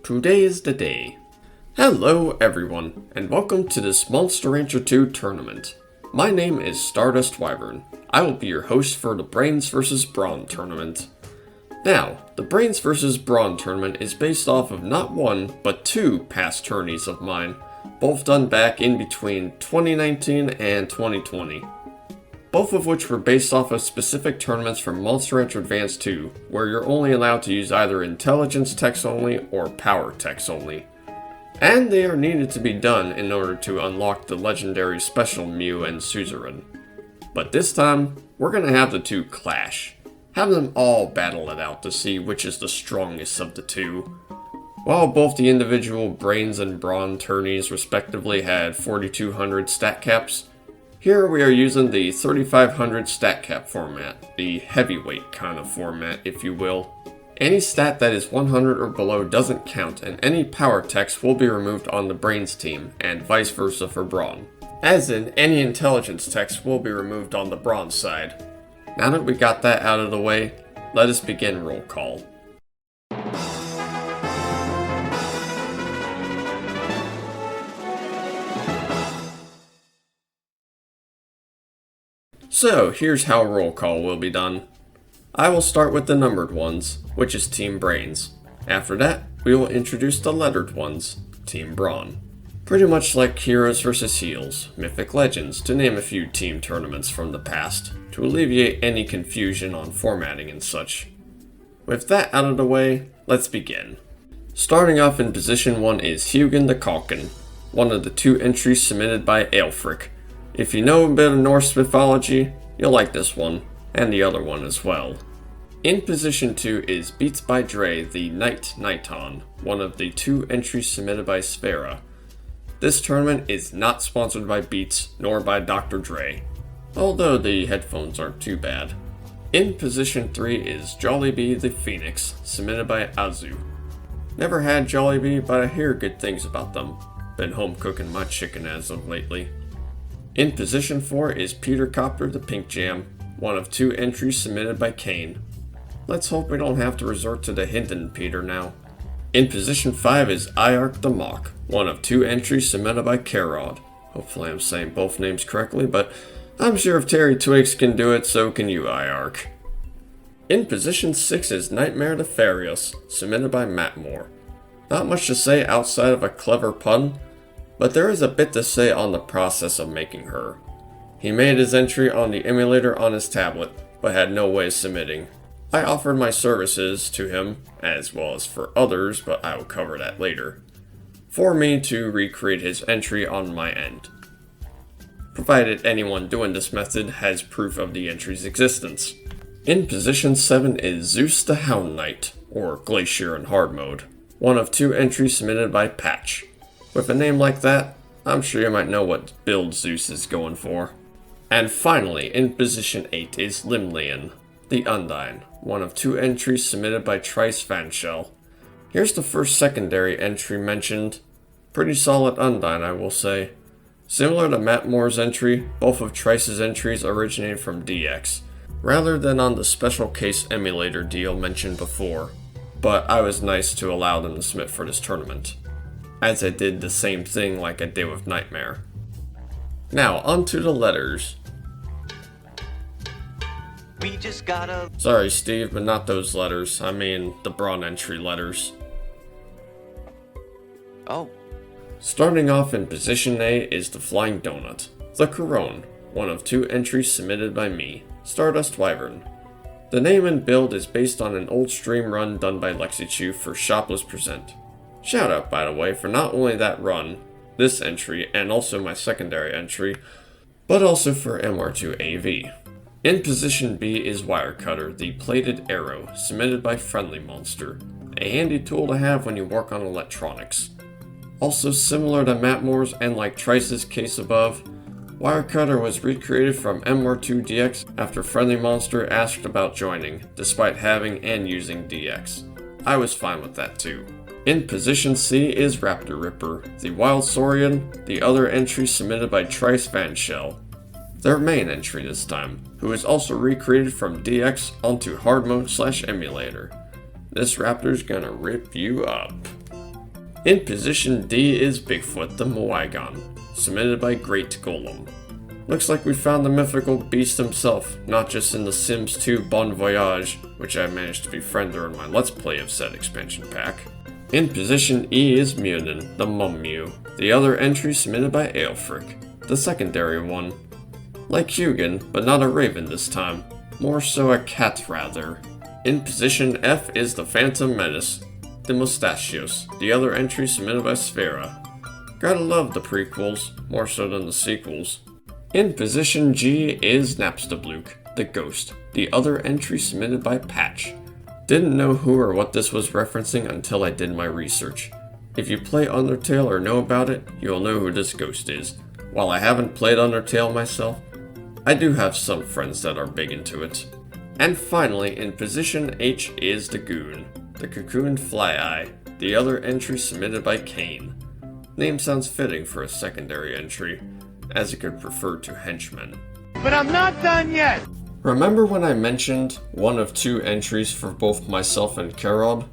Today is the day. Hello everyone, and welcome to this Monster Rancher 2 tournament. My name is Stardust Wyvern. I will be your host for the Brains vs. Brawn tournament. Now, the Brains vs. Brawn tournament is based off of not one, but two past tourneys of mine, both done back in between 2019 and 2020. Both of which were based off of specific tournaments from Monster Rancher Advance 2, where you're only allowed to use either intelligence text only or power text only. And they are needed to be done in order to unlock the legendary special Mew and Suzerain. But this time, we're going to have the two clash. Have them all battle it out to see which is the strongest of the two. While both the individual Brains and Brawn tourneys respectively had 4200 stat caps, here we are using the 3500 stat cap format, the heavyweight kind of format if you will. Any stat that is 100 or below doesn't count, and any power text will be removed on the Brains team, and vice versa for Brawn. As in, any intelligence text will be removed on the Brawn side. Now that we got that out of the way, let us begin roll call. So, here's how roll call will be done. I will start with the numbered ones, which is Team Brains. After that, we will introduce the lettered ones, Team Brawn. Pretty much like Heroes vs. Heels, Mythic Legends, to name a few team tournaments from the past, to alleviate any confusion on formatting and such. With that out of the way, let's begin. Starting off in position 1 is Hugin the Kalkin, one of the two entries submitted by Aelfric. If you know a bit of Norse mythology, you'll like this one, and the other one as well. In position 2 is Beats by Dre the Knight Knighton, one of the two entries submitted by Sfera. This tournament is not sponsored by Beats nor by Dr. Dre, although the headphones aren't too bad. In position 3 is Jollibee the Phoenix, submitted by Azu. Never had Jollibee, but I hear good things about them. Been home cooking my chicken as of lately. In position 4 is Peter Copter the Pink Jam, one of two entries submitted by Kane. Let's hope we don't have to resort to the Hinton Peter now. In position 5 is Iark the Mock, one of two entries submitted by Karod. Hopefully I'm saying both names correctly, but I'm sure if Terry Twigs can do it, so can you, Iark. In position 6 is Nightmare the Farius, submitted by Matt Moore. Not much to say outside of a clever pun, but there is a bit to say on the process of making her. He made his entry on the emulator on his tablet, but had no way of submitting. I offered my services to him, as well as for others, but I will cover that later, for me to recreate his entry on my end, provided anyone doing this method has proof of the entry's existence. In position 7 is Zeus the Hound Knight, or Glacier in hard mode, one of two entries submitted by Patch. With a name like that, I'm sure you might know what build Zeus is going for. And finally, in position 8 is Limlian, the Undyne, one of two entries submitted by Trice Vanshell. Here's the first secondary entry mentioned. Pretty solid Undyne, I will say. Similar to Matt Moore's entry, both of Trice's entries originated from DX, rather than on the special case emulator deal mentioned before, but I was nice to allow them to submit for this tournament, as I did the same thing like I did with Nightmare. Now, onto the letters. We just gotta... Sorry, Steve, but not those letters. I mean, the Brawn entry letters. Oh. Starting off in position A is the Flying Donut, the Couronne, one of two entries submitted by me, Stardust Wyvern. The name and build is based on an old stream run done by Lexichu for Shopless Present. Shoutout, by the way, for not only that run, this entry, and also my secondary entry, but also for MR2AV. In position B is Wirecutter, the Plated Arrow, submitted by Friendly Monster, a handy tool to have when you work on electronics. Also similar to Matt Moore's and like Trice's case above, Wirecutter was recreated from MR2DX after Friendly Monster asked about joining, despite having and using DX. I was fine with that too. In position C is Raptor Ripper, the Wild Saurian, the other entry submitted by Trice Vanshell. Their main entry this time, who is also recreated from DX onto hard mode / emulator. This raptor's gonna rip you up. In position D is Bigfoot the Moagon, submitted by Great Golem. Looks like we found the mythical beast himself, not just in the Sims 2 Bon Voyage, which I managed to befriend during my Let's Play of said expansion pack. In position E is Munin, the Mummew, the other entry submitted by Aelfric, the secondary one. Like Hugin, but not a raven this time, more so a cat rather. In position F is the Phantom Menace, the Mustachios, the other entry submitted by Sphera. Gotta love the prequels, more so than the sequels. In position G is Napstabluke, the Ghost, the other entry submitted by Patch. Didn't know who or what this was referencing until I did my research. If you play Undertale or know about it, you'll know who this ghost is. While I haven't played Undertale myself, I do have some friends that are big into it. And finally, in position H is the Goon, the Cocooned Fly-Eye, the other entry submitted by Kane. Name sounds fitting for a secondary entry, as it could refer to henchmen. But I'm not done yet! Remember when I mentioned one of two entries for both myself and Karod?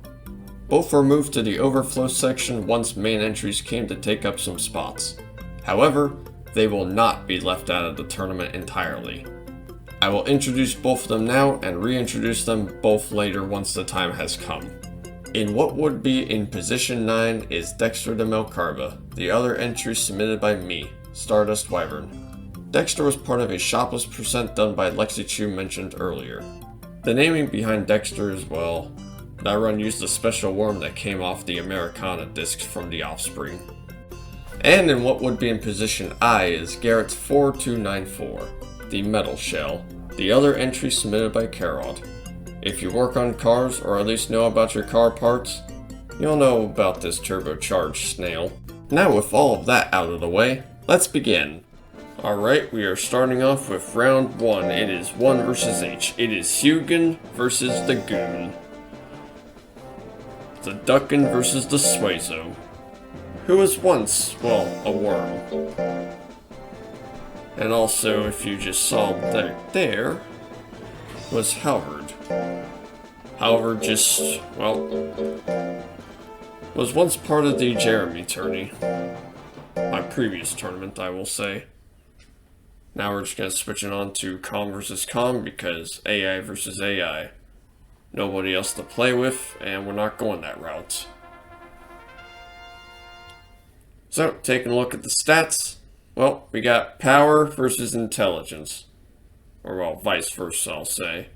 Both were moved to the overflow section once main entries came to take up some spots. However, they will not be left out of the tournament entirely. I will introduce both of them now and reintroduce them both later once the time has come. In what would be in position 9 is Dexter de Melcarva, the other entry submitted by me, Stardust Wyvern. Dexter was part of a shopless percent done by Lexichu mentioned earlier. The naming behind Dexter is, well, that run used a special worm that came off the Americana discs from The Offspring. And in what would be in position I is Garrett's 4294, the Metal Shell, the other entry submitted by Karod. If you work on cars, or at least know about your car parts, you'll know about this turbocharged snail. Now with all of that out of the way, let's begin. Alright, we are starting off with round 1. It is 1 versus H. It is Hugin versus the Goon. The Duckin versus the Suezo, who was once, well, a worm. And also, if you just saw that there, was Halvard. Halvard just, well, was once part of the Jeremy tourney. My previous tournament, I will say. Now we're just going to switch it on to Com versus Com because AI versus AI. Nobody else to play with, and we're not going that route. So, taking a look at the stats, well, we got power versus intelligence. Or, well, vice versa, I'll say.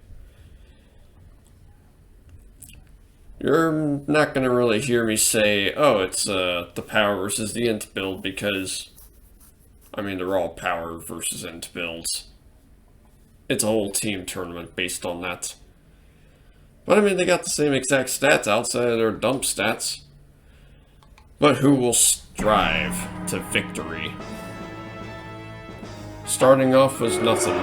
You're not going to really hear me say, oh, it's the power versus the int build, because, I mean, they're all power versus int builds. It's a whole team tournament based on that. But, I mean, they got the same exact stats outside of their dump stats. But who will strive to victory? Starting off was nothing,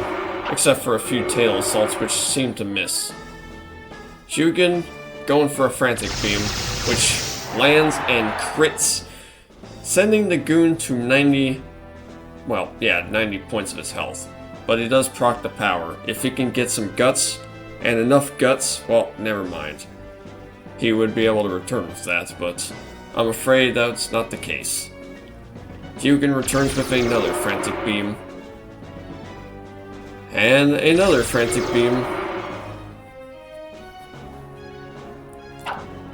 except for a few tail assaults which seemed to miss. Hugin going for a frantic beam, which lands and crits, sending the Goon to 90 points of his health. But he does proc the power. If he can get some guts, and enough guts, well, never mind. He would be able to return with that, but I'm afraid that's not the case. Hugin returns with another frantic beam. And another frantic beam.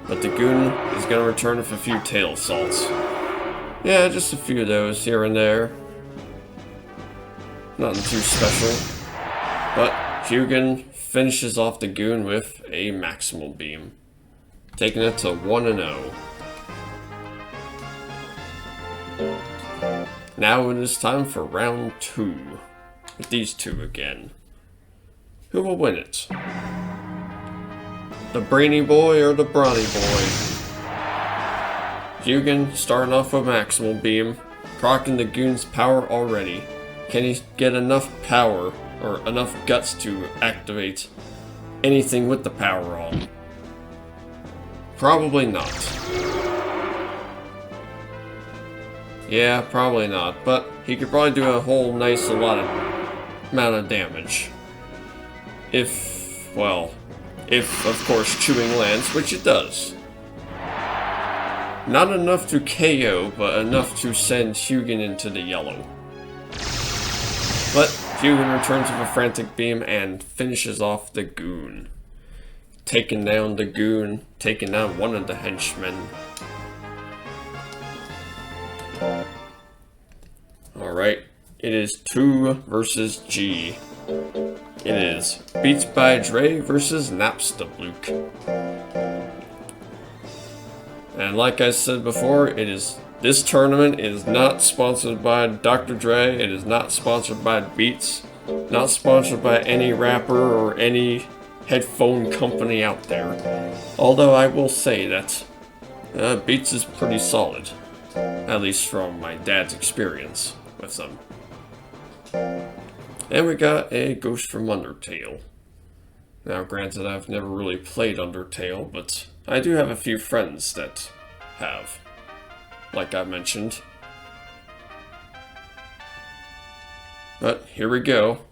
But the Goon is going to return with a few tail assaults. Yeah, just a few of those here and there. Nothing too special. But Hugin finishes off the Goon with a maximal beam, taking it to 1-0. Now it is time for round 2, with these two again. Who will win it? The Brainy Boy or the Brawny Boy? Hugin starting off with maximal beam, proccing the Goon's power already. Can he get enough power or enough guts to activate anything with the power on? Probably not. Yeah, probably not, but he could probably do a whole nice amount of damage. If, of course, chewing lands, which it does. Not enough to KO, but enough to send Hugin into the yellow. But Hugin returns with a frantic beam and finishes off the goon. Taking down the goon, taking down one of the henchmen. Alright, it is 2 versus G. It is Beats by Dre versus Napstabluke. And like I said before, this tournament is not sponsored by Dr. Dre, it is not sponsored by Beats, not sponsored by any rapper or any headphone company out there. Although I will say that Beats is pretty solid, at least from my dad's experience with them. And we got a Ghost from Undertale. Now granted, I've never really played Undertale, but I do have a few friends that have, like I mentioned. But here we go.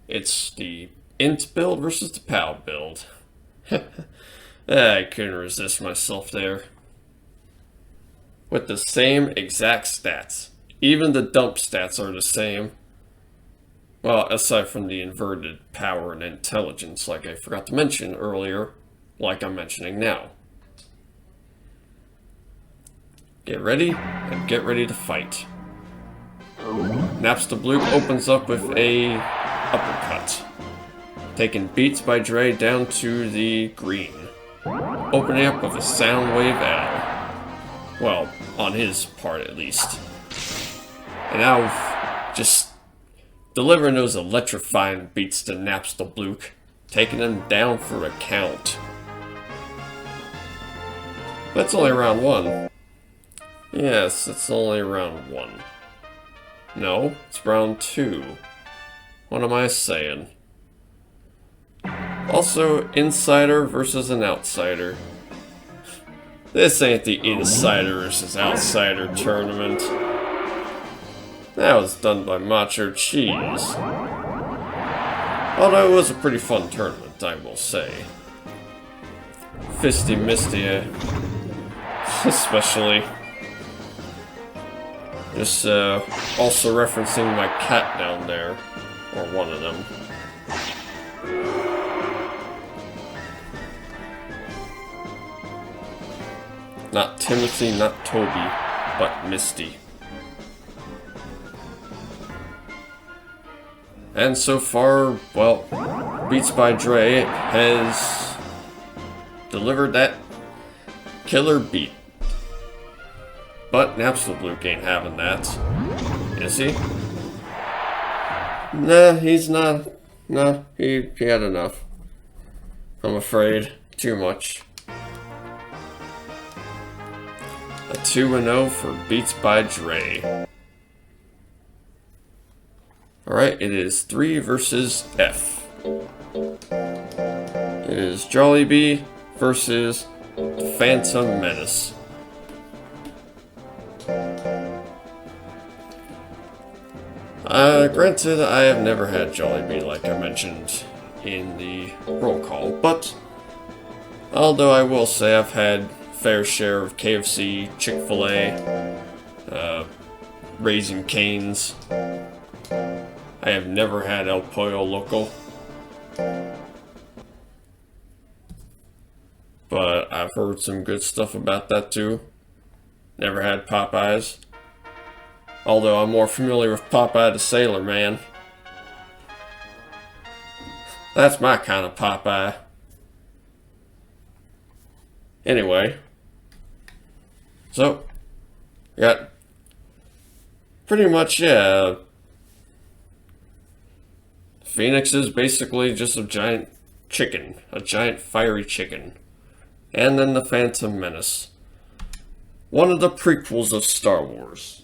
It's the Int build versus the PAL build. I couldn't resist myself there. With the same exact stats. Even the dump stats are the same. Well, aside from the inverted power and intelligence, like I forgot to mention earlier, like I'm mentioning now. Get ready, and get ready to fight. Napstabluke opens up with a uppercut, taking Beats by Dre down to the green, opening up with a Soundwave L. Well, on his part at least. And now, just delivering those electrifying beats to Napstabluke, taking him down for a count. That's only round 1. Yes, it's only round 1. No, it's round 2. What am I saying? Also, insider versus an outsider. This ain't the insider versus outsider tournament. That was done by Macho Cheese. Although it was a pretty fun tournament, I will say. Fisty Misty, especially. Just also referencing my cat down there, or one of them. Not Timothy, not Toby, but Misty. And so far, well, Beats by Dre has delivered that killer beat. But Napstabluke ain't having that. Is he? Nah, he's not. Nah, he had enough. I'm afraid. Too much. A 2-0 for Beats by Dre. Alright, it is 3 versus F. It is Jollibee versus Phantom Menace. Granted, I have never had Jollibee like I mentioned in the roll call, but although I will say I've had fair share of KFC, Chick-fil-A, Raising Cane's. I have never had El Pollo Loco. But I've heard some good stuff about that too. Never had Popeyes. Although I'm more familiar with Popeye the Sailor Man. That's my kind of Popeye. Anyway. So, got pretty much, yeah. Phoenix is basically just a giant chicken. A giant fiery chicken. And then the Phantom Menace. One of the prequels of Star Wars.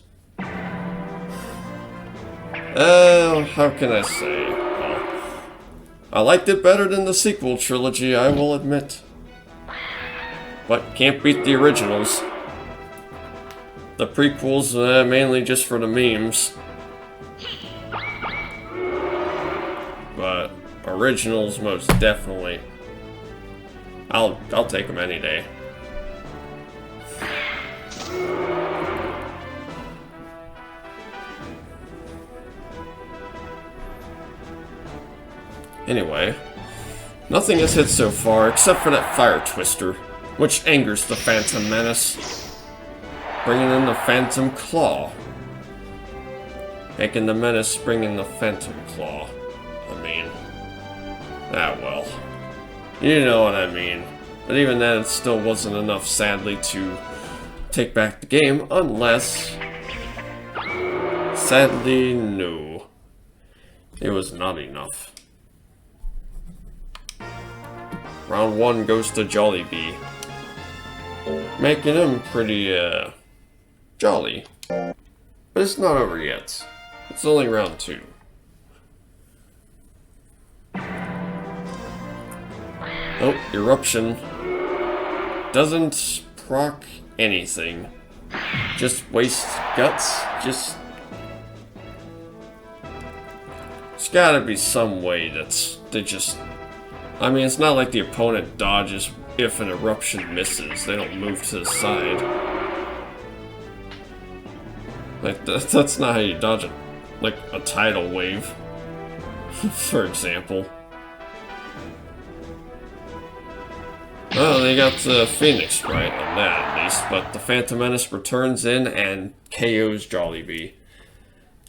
How can I say? Well, I liked it better than the sequel trilogy, I will admit. But can't beat the originals. The prequels, mainly just for the memes. But originals, most definitely. I'll take them any day. Anyway, nothing has hit so far except for that fire twister, which angers the Phantom Menace, bringing in the Phantom Claw. Making the Menace bring in the Phantom Claw. I mean, well, you know what I mean. But even then, it still wasn't enough, sadly, to take back the game, unless... Sadly, no. It was not enough. Round 1 goes to Jollibee. Making him pretty, jolly. But it's not over yet. It's only round 2. Oh, Eruption. Doesn't proc anything. Just waste guts. There's gotta be some way they just... I mean, it's not like the opponent dodges if an eruption misses. They don't move to the side. Like, that's not how you dodge it. Like a tidal wave, for example. Well, they got the Phoenix right on that at least, but the Phantom Menace returns in and KOs Jollibee.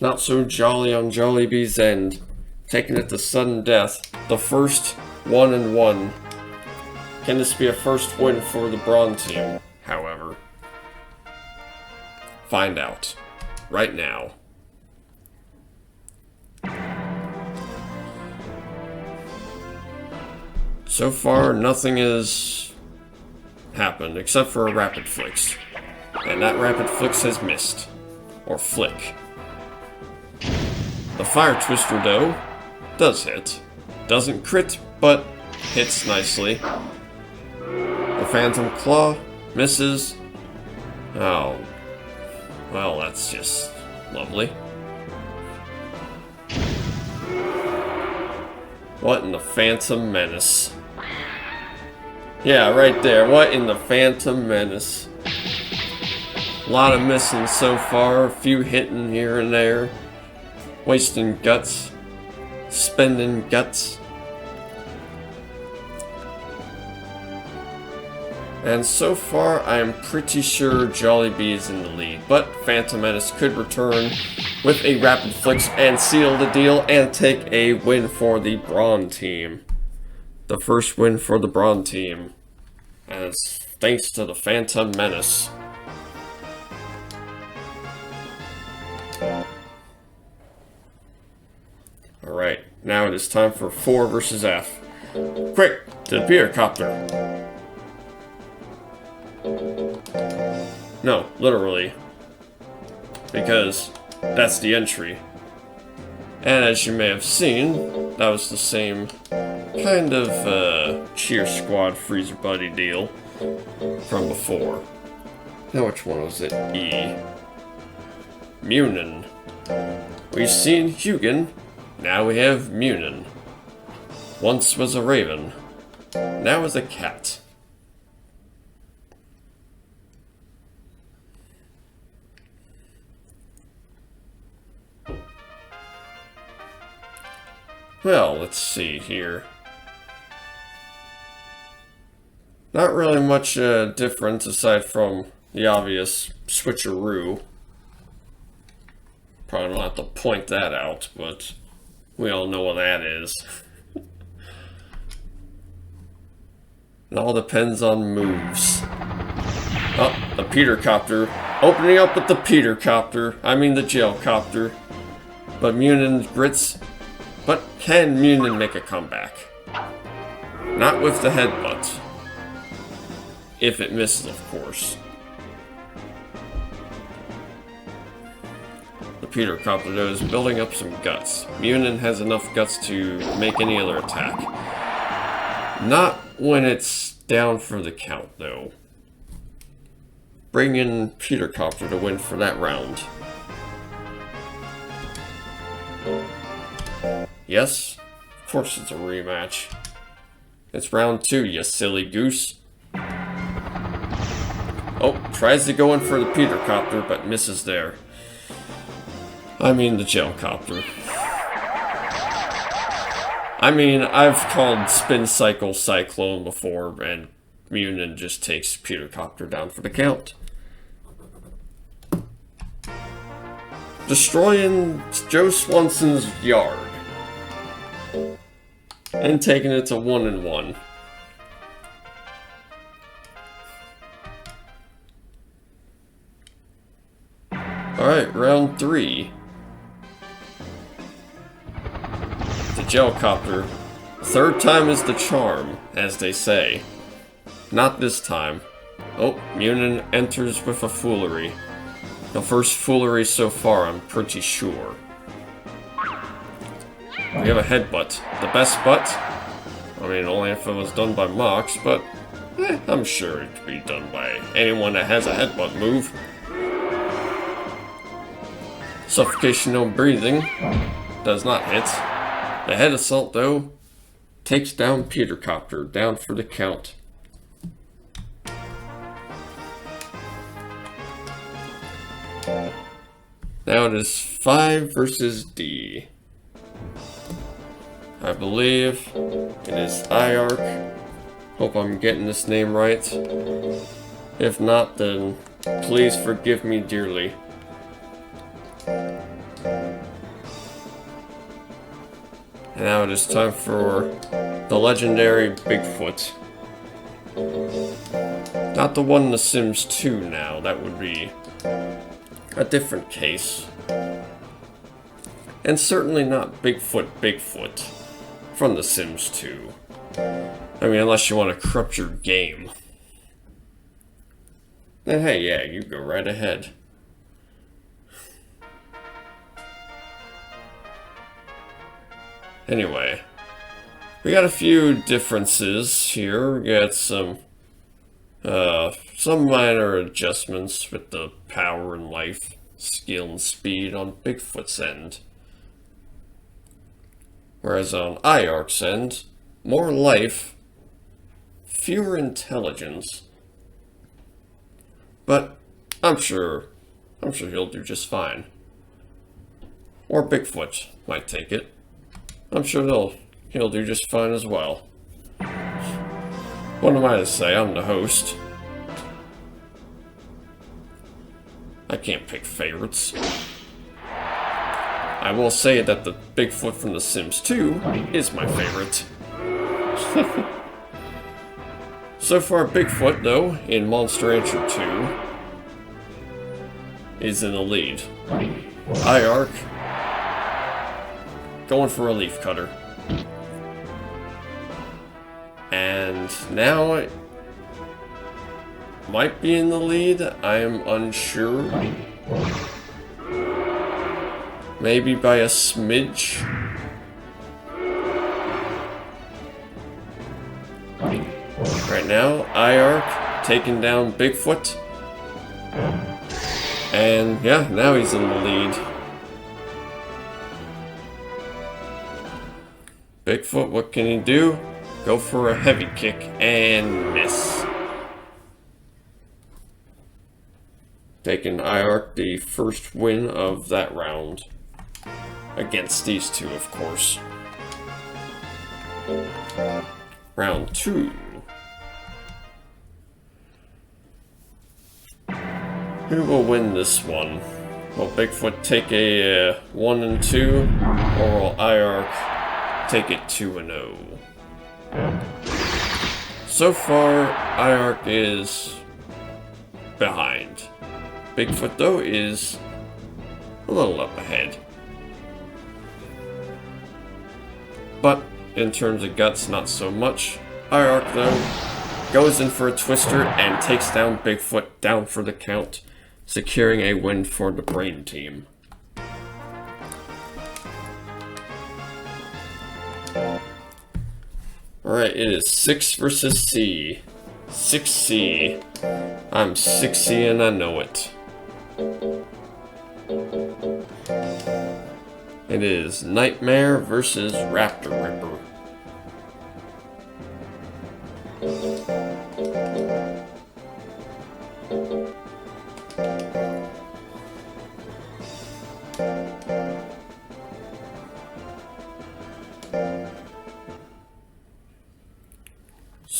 Not so jolly on Jollibee's end, taking it to sudden death. The first 1-1. Can this be a first win for the Brawn team, however? Find out. Right now. So far, nothing has happened except for a Rapid Flicks. And that Rapid Flicks has missed. Or flick. The Fire Twister, though, does hit. Doesn't crit, but hits nicely. The Phantom Claw misses. Oh. Well, that's just lovely. What in the Phantom Menace? Yeah, right there. What in the Phantom Menace? A lot of missing so far. A few hitting here and there. Wasting guts. Spending guts. And so far, I am pretty sure Jollibee is in the lead. But Phantom Menace could return with a Rapid Flicks and seal the deal and take a win for the Brawn team. The first win for the Brawn team. And it's thanks to the Phantom Menace. Alright, now it is time for 4 versus F. Quick, to the Peter Copter. No, literally. Because that's the entry. And as you may have seen, that was the same kind of Cheer Squad Freezer Buddy deal from before. Now which one was it? E. Munin. We've seen Hugin, now we have Munin. Once was a raven, now is a cat. Well, let's see here. Not really much difference aside from the obvious switcheroo. Probably don't have to point that out, but we all know what that is. It all depends on moves. Oh, the Peter Copter. Opening up with the Peter Copter. I mean the Jail Copter. But Munin grits. But can Munin make a comeback? Not with the headbutt. If it misses, of course. The Peter Copter, though, is building up some guts. Munin has enough guts to make any other attack. Not when it's down for the count, though. Bring in Peter Copter to win for that round. Yes, of course it's a rematch. It's round 2, you silly goose. Oh, tries to go in for the Peter Copter, but misses there. I mean the Gel Copter. I mean, I've called Spin Cycle Cyclone before, and Munin just takes Pewtercopter down for the count. Destroying Joe Swanson's yard. And taking it to 1-1. Alright, round 3. The Gelcopter. Third time is the charm, as they say. Not this time. Oh, Munin enters with a foolery. The first foolery so far, I'm pretty sure. We have a headbutt. The best butt? I mean, only if it was done by Mox, but I'm sure it could be done by anyone that has a headbutt move. Suffocation, no breathing. Does not hit. The head assault, though, takes down Pewtercopter, down for the count. Now it is 5 versus D. I believe it is IARC. Hope I'm getting this name right. If not, then please forgive me dearly. And now it is time for the legendary Bigfoot. Not the one in The Sims 2 now, that would be a different case. And certainly not Bigfoot from The Sims 2. I mean, unless you want to corrupt your game. Then hey, yeah, you go right ahead. Anyway, we got a few differences here. We got some minor adjustments with the power and life, skill and speed on Bigfoot's end. Whereas on IARC's end, more life, fewer intelligence. But I'm sure he'll do just fine. Or Bigfoot might take it. I'm sure he'll do just fine as well. What am I to say? I'm the host. I can't pick favorites. I will say that the Bigfoot from The Sims 2 is my favorite. So far, Bigfoot, though, in Monster Rancher 2, is in the lead. IARC going for a leaf cutter. And now it might be in the lead. I am unsure. Maybe by a smidge. Right now, IARC taking down Bigfoot. And yeah, now he's in the lead. Bigfoot, what can he do? Go for a heavy kick and miss. Taking IARC the first win of that round. Against these two, of course. Round 2. Who will win this one? Will Bigfoot take a 1-2, or will IARC take it 2-0? So far, IARC is behind. Bigfoot, though, is a little up ahead. But in terms of guts, not so much. IARC, though, goes in for a twister and takes down Bigfoot, down for the count, securing a win for the Brawn Team. Alright, it is 6 versus C. 6C. I'm 6C and I know it. It is Nightmare versus Raptor Ripper.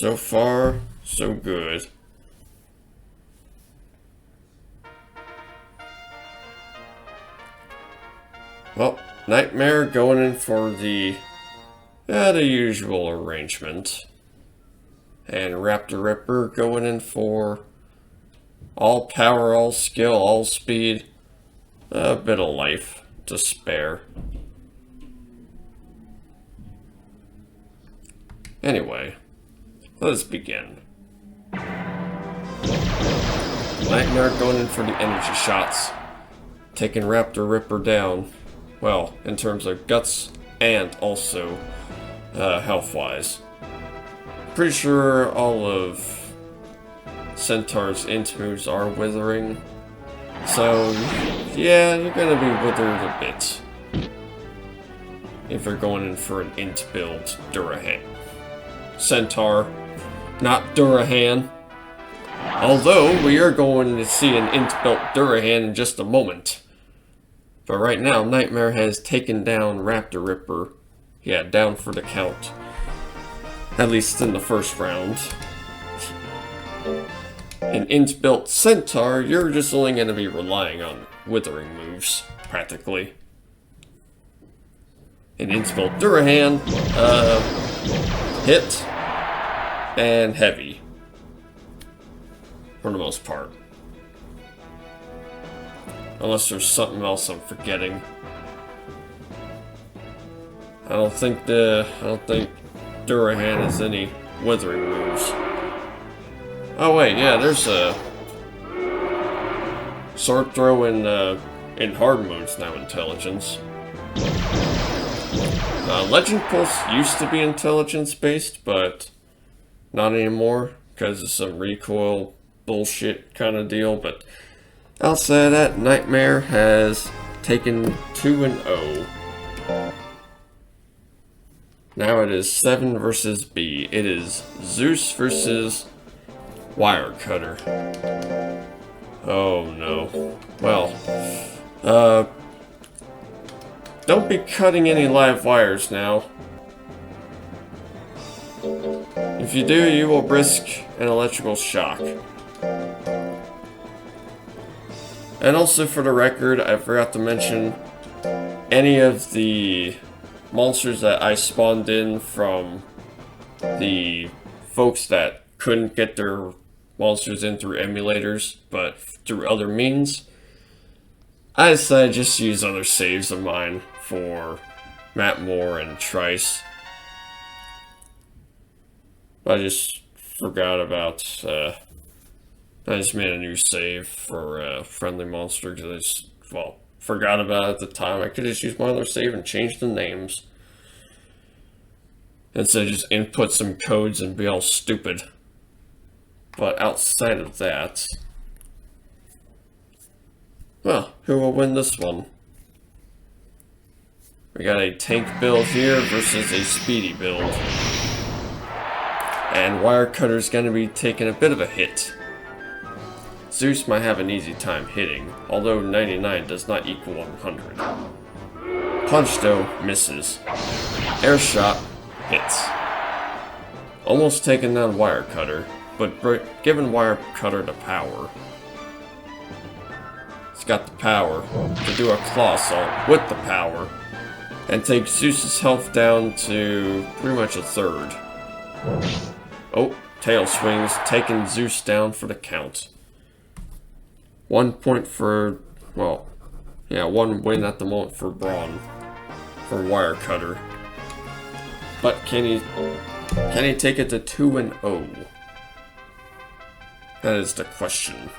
So far, so good. Well, Nightmare going in for the usual arrangement. And Raptor Ripper going in for all power, all skill, all speed, a bit of life to spare. Anyway, let us begin. Nightmare going in for the energy shots, taking Raptor Ripper down. Well, in terms of guts and also health-wise. Pretty sure all of Centaur's int moves are withering. So, yeah, you're gonna be withered a bit. If you're going in for an int build Durahan. Centaur, not Durahan. Although, we are going to see an int built Durahan in just a moment. But right now, Nightmare has taken down Raptor Ripper. Yeah, down for the count. At least in the first round. In int-built Centaur, you're just only going to be relying on withering moves, practically. In int-built Durahan, hit and heavy. For the most part. Unless there's something else I'm forgetting. I don't think Durahan has any withering moves. Oh wait, yeah, there's a sword throw in hard modes now. Intelligence. Legend Pulse used to be intelligence based, but not anymore because of some recoil bullshit kind of deal. But outside of that, Nightmare has taken 2-0. Now it is 7 versus B. It is Zeus versus Wirecutter. Oh no. Well, don't be cutting any live wires now. If you do, you will risk an electrical shock. And also for the record, I forgot to mention any of the monsters that I spawned in from the folks that couldn't get their monsters in through emulators, but through other means. I decided just to use other saves of mine for Matt Moore and Trice. I just forgot about, I just made a new save for Friendly Monster because I just, well, forgot about it at the time. I could just use my other save and change the names. Instead of just input some codes and be all stupid. But outside of that, well, who will win this one? We got a tank build here versus a speedy build. And Wirecutter's gonna be taking a bit of a hit. Zeus might have an easy time hitting, although 99 does not equal 100. Punch, though, misses. Air shot hits. Almost taking down Wirecutter, but giving Wirecutter the power. He's got the power to do a claw assault with the power, and take Zeus's health down to pretty much a third. Oh, tail swings, taking Zeus down for the count. 1 point for, well, yeah, 1 win at the moment for Brawn, for Wirecutter. But can he take it to 2-0? That is the question.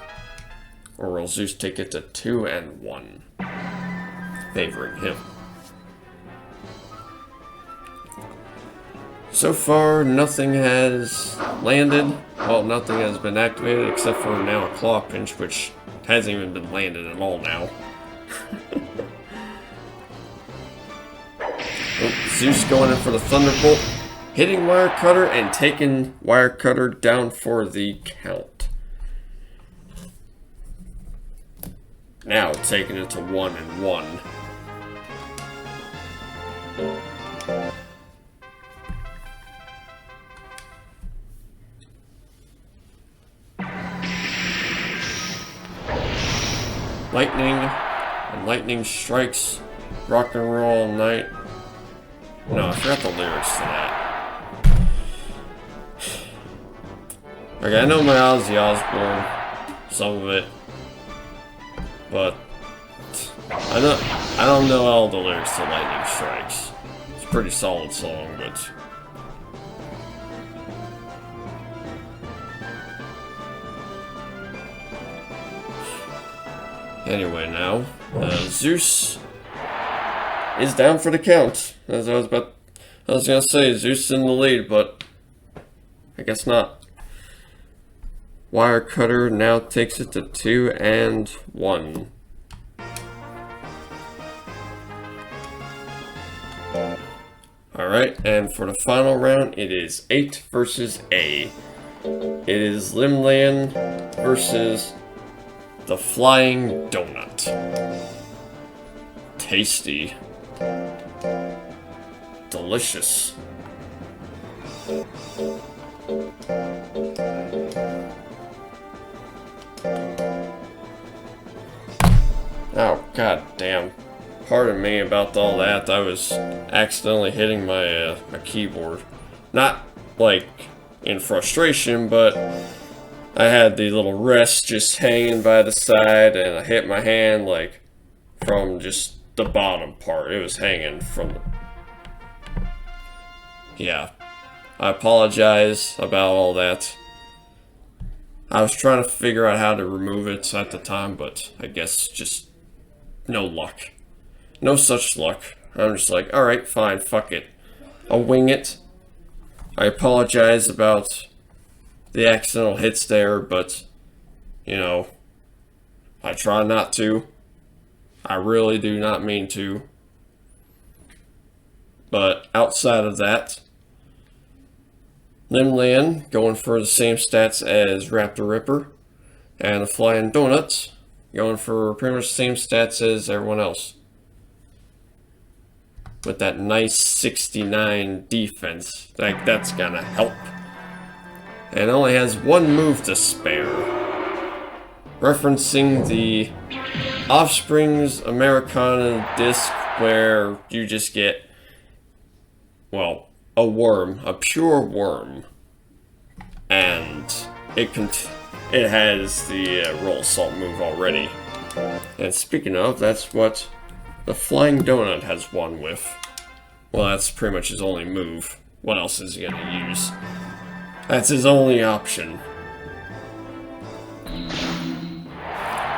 Or will Zeus take it to 2-1? Favoring him. So far, nothing has landed. Well, nothing has been activated except for now a Claw Pinch, which hasn't even been landed at all now. Oh, Zeus going in for the Thunderbolt, hitting Wirecutter and taking Wirecutter down for the count. Now taking it to 1-1. lightning, and lightning strikes, rock and roll all night. No, I forgot the lyrics to that. Okay, I know my Ozzy Osbourne, some of it, but I don't know all the lyrics to Lightning Strikes. It's a pretty solid song, but anyway, now Zeus is down for the count. As I was gonna say, Zeus in the lead, but I guess not. Wirecutter now takes it to 2-1. Alright, and for the final round, it is 8 versus A. It is Limlian versus the Flying Donut. Tasty. Delicious. Oh, god damn. Pardon me about all that. I was accidentally hitting my my keyboard. Not like in frustration, but I had the little wrist just hanging by the side, and I hit my hand like from just the bottom part. It was hanging from the... Yeah. I apologize about all that. I was trying to figure out how to remove it at the time, but I guess just no luck. No such luck. I'm just like, alright, fine, fuck it. I'll wing it. I apologize about the accidental hits there, but, you know, I try not to. I really do not mean to. But outside of that, Limlian going for the same stats as Raptor Ripper, and the Flying Donuts going for pretty much the same stats as everyone else. With that nice 69 defense, that's gonna help. And only has one move to spare. Referencing the Offspring's Americana disc, where you just get, well, a worm, a pure worm. And it has the roll assault move already. And speaking of, that's what the Flying Donut has won with. Well, that's pretty much his only move. What else is he gonna use? That's his only option.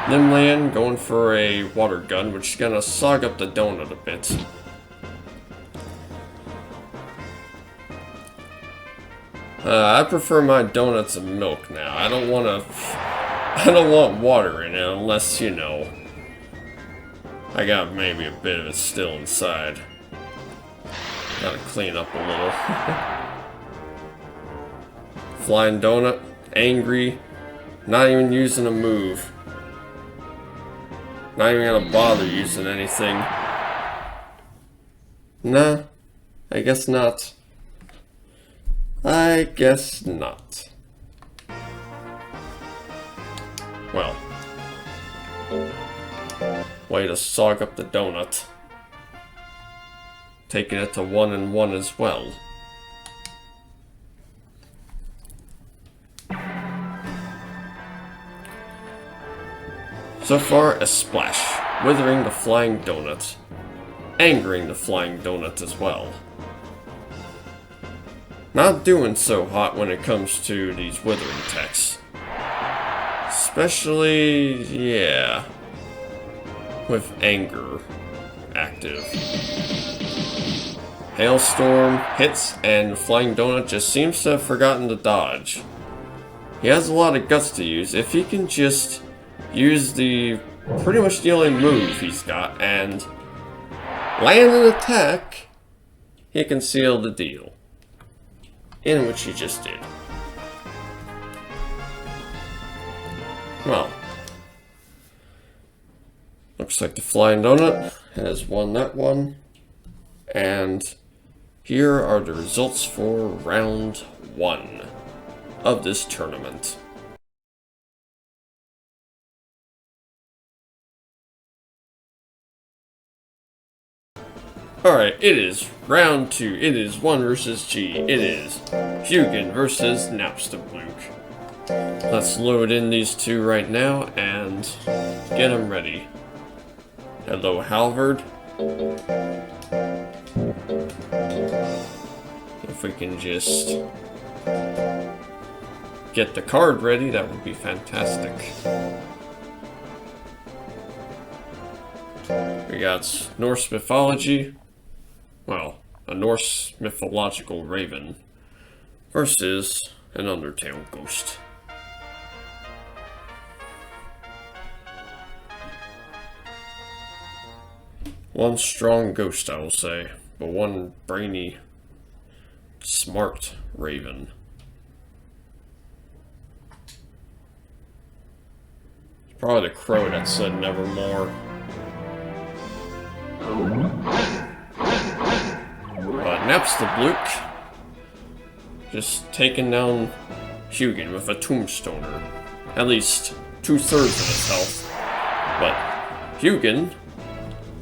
Limlian going for a water gun, which is gonna sog up the donut a bit. I prefer my donuts and milk now. I don't want water in it unless, you know, I got maybe a bit of it still inside. Gotta clean up a little. Flying Donut, angry, not even using a move. Not even gonna bother using anything. Nah, I guess not. I guess not. Well. Way to sog up the donut. Taking it to 1-1 as well. So far, a splash, withering the Flying Donut, angering the Flying Donut as well. Not doing so hot when it comes to these withering attacks. Especially, yeah, with anger active. Hailstorm hits, and the Flying Donut just seems to have forgotten to dodge. He has a lot of guts to use. If he can just use the pretty much the only move he's got and land an attack, he can seal the deal. In which he just did. Well, looks like the Flying Donut has won that one. And here are the results for round 1 of this tournament. Alright, it is round 2. It is 1 versus G. It is Hugin versus Napstabluke. Let's load in these two right now and get them ready. Hello, Halvard. If we can just get the card ready, that would be fantastic. We got Norse mythology. Well, a Norse mythological raven versus an Undertale ghost. One strong ghost, I will say, but one brainy, smart raven. It's probably the crow that said nevermore. But Napstabluke just taking down Hugin with a tombstoner. At least 2/3 of his health. But Hugin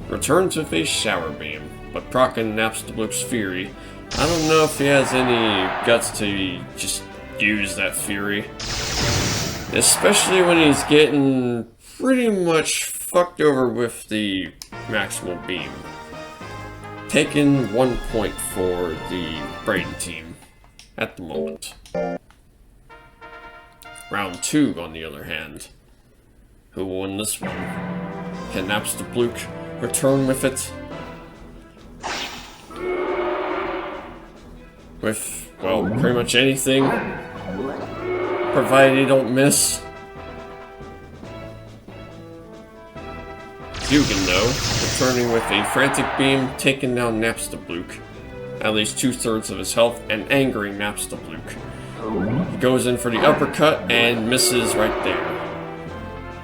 returns with a shower beam, but proccing Napstabluke's fury. I don't know if he has any guts to just use that fury. Especially when he's getting pretty much fucked over with the maximal beam. Taking 1 point for the Brawn team at the moment. Round 2, on the other hand. Who will win this one? Can Napstabluke return with it? With, well, pretty much anything. Provided he don't miss. Hugin, though, returning with a frantic beam, taking down Napstabluke. At least 2/3 of his health, and angering Napstabluke. He goes in for the uppercut and misses right there.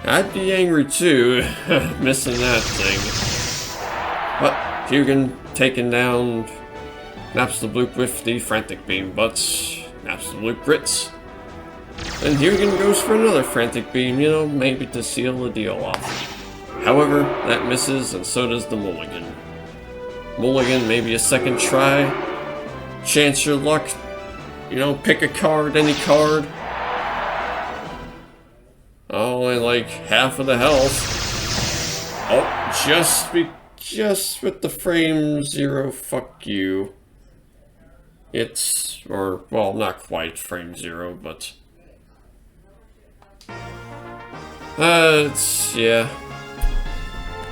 I'd be angry too, missing that thing. But Hugin taking down Napstabluke with the frantic beam, but Napstabluke grits. Then Hugin goes for another frantic beam, you know, maybe to seal the deal off. However, that misses, and so does the mulligan. Mulligan, maybe a second try. Chance your luck. You know, pick a card, any card. Only like half of the health. Oh, just with the frame 0, fuck you. It's, or, well, not quite frame 0, but... it's, yeah.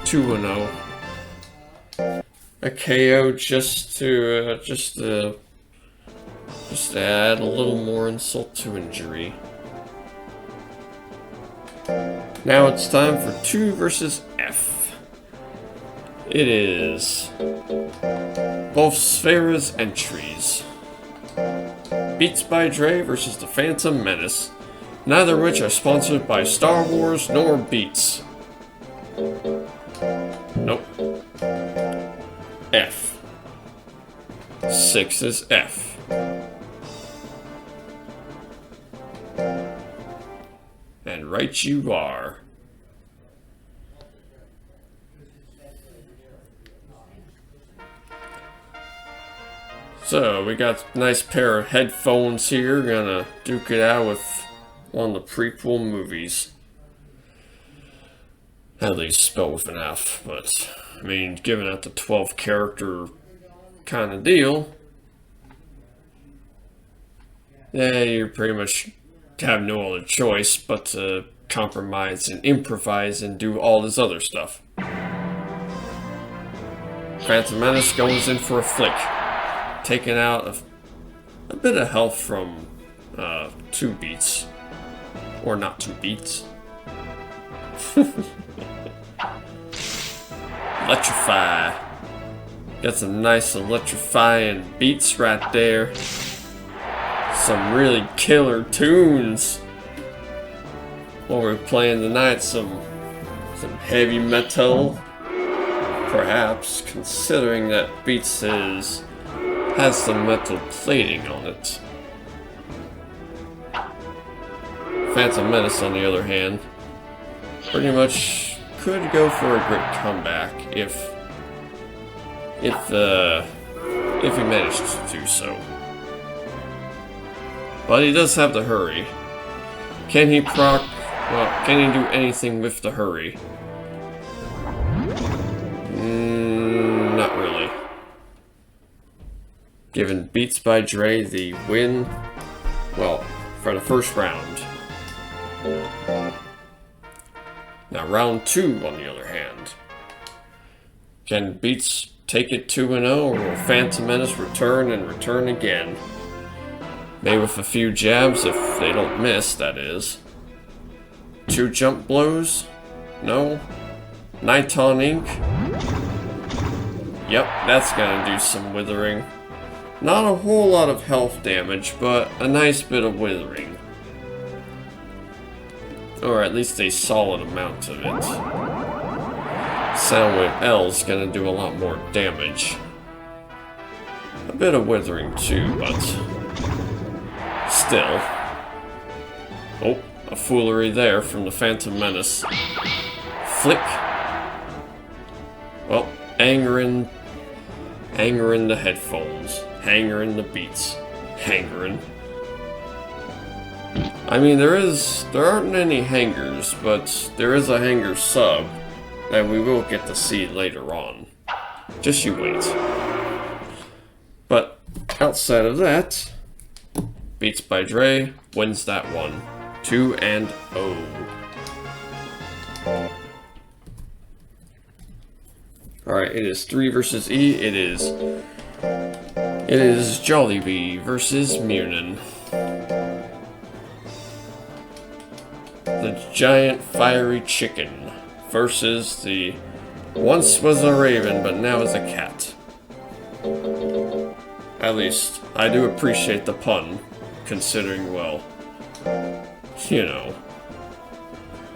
2-0. A KO just to add a little more insult to injury. Now it's time for 2 versus F. It is both Sphera's entries. Beats by Dre versus the Phantom Menace. Neither of which are sponsored by Star Wars nor Beats. Nope. F. 6 is F. And right you are. So, we got a nice pair of headphones here. Gonna duke it out with one of the prequel movies. At least spelled with an F, but I mean, given that the 12 character kind of deal, yeah, you pretty much have no other choice but to compromise and improvise and do all this other stuff. Phantom Menace goes in for a flick, taking out a bit of health from 2 beats, or not 2 beats. Electrify. Got some nice electrifying beats right there. Some really killer tunes. What we're playing tonight, some heavy metal. Perhaps, considering that Beats has some metal plating on it. Phantom Menace, on the other hand, pretty much could go for a great comeback if if he managed to do so. But he does have the hurry. Can he proc? Well, can he do anything with the hurry? Not really. Giving Beats by Dre the win, well, for the first round. Now round 2, on the other hand. Can Beats take it 2-0, or will Phantom Menace return and return again? Maybe with a few jabs, if they don't miss, that is. 2 jump blows? No? Niton Ink? Yep, that's gonna do some withering. Not a whole lot of health damage, but a nice bit of withering. Or at least a solid amount of it. Soundwave L's gonna do a lot more damage. A bit of withering too, but still. Oh, a foolery there from the Phantom Menace. Flick. Well, angering the headphones. Hangering the beats. Hangering. I mean, there aren't any hangers, but there is a hanger sub that we will get to see later on. Just you wait. But outside of that, Beats by Dre wins that one. 2-0. Alright, it is 3 versus E. It is Jollibee versus Munin. The giant fiery chicken versus the once was a raven but now is a cat. At least, I do appreciate the pun, considering, well, you know,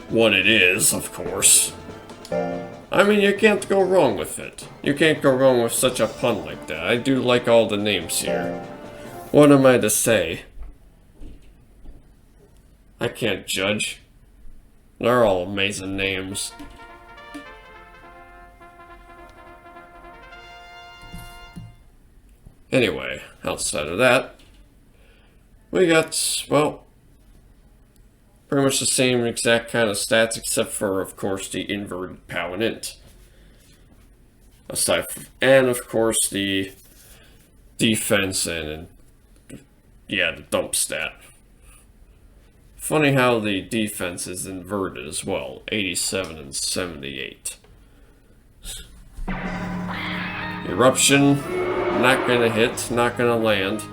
what it is, of course. I mean, you can't go wrong with it. You can't go wrong with such a pun like that. I do like all the names here. What am I to say? I can't judge. They're all amazing names. Anyway, outside of that, we got, well, pretty much the same exact kind of stats, except for, of course, the inverted POW and int. Aside from, and of course, the defense and yeah, the dump stat. Funny how the defense is inverted as well, 87 and 78. Eruption, not gonna hit, not gonna land.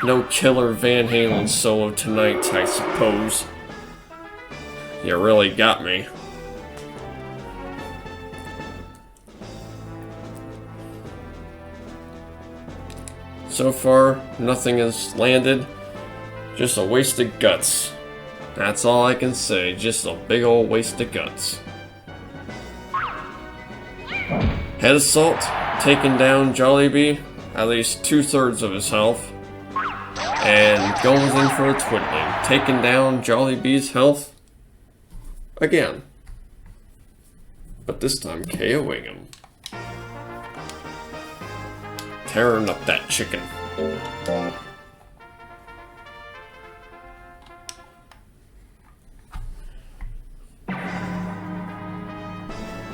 No killer Van Halen solo tonight, I suppose. You really got me. So far, nothing has landed. Just a waste of guts. That's all I can say, just a big old waste of guts. Head assault, taking down Jollibee, at least 2/3 of his health. And goes in for a twiddling, taking down Jollibee's health again. But this time KOing him. Tearing up that chicken.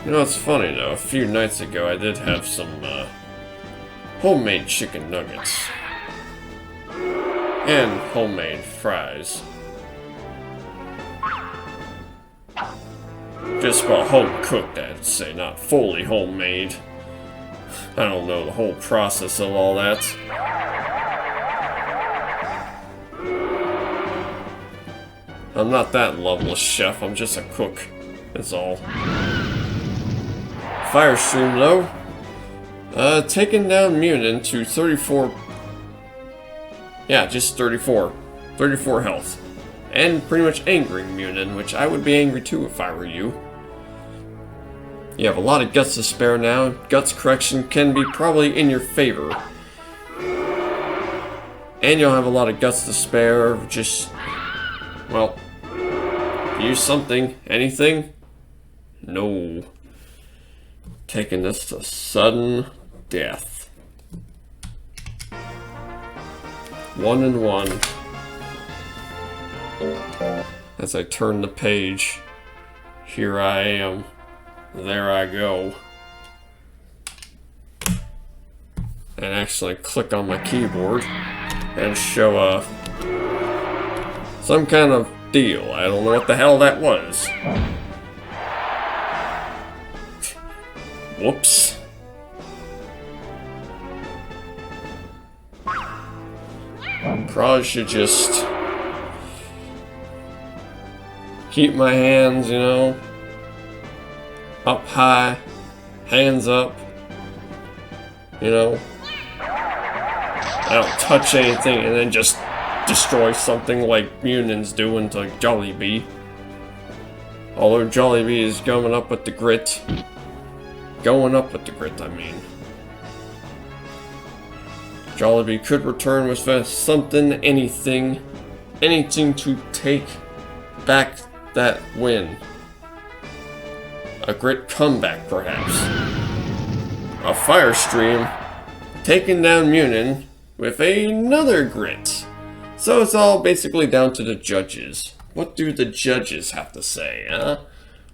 You know, it's funny though, a few nights ago I did have some homemade chicken nuggets. And homemade fries. Just about home cooked, I'd say, not fully homemade. I don't know the whole process of all that. I'm not that loveless chef, I'm just a cook, that's all. Firestream though, taking down Munin to 34. Yeah, just 34. 34 health. And pretty much angering Munin, which I would be angry too if I were you. You have a lot of guts to spare now. Guts correction can be probably in your favor. And you'll have a lot of guts to spare, just, well, use something. Anything? No. Taking this to sudden. death. 1 and 1. As I turn the page, here I am. There I go. And actually click on my keyboard and show some kind of deal. I don't know what the hell that was. Whoops. Probably should just keep my hands, you know, up high, hands up, you know. I don't touch anything and then just destroy something like Munion's doing to Jollibee. Although Jollibee is going up with the grit. Going up with the grit, I mean. Jollibee could return with something, anything to take back that win. A grit comeback, perhaps. A fire stream taking down Munion with another grit. So it's all basically down to the judges. What do the judges have to say, huh?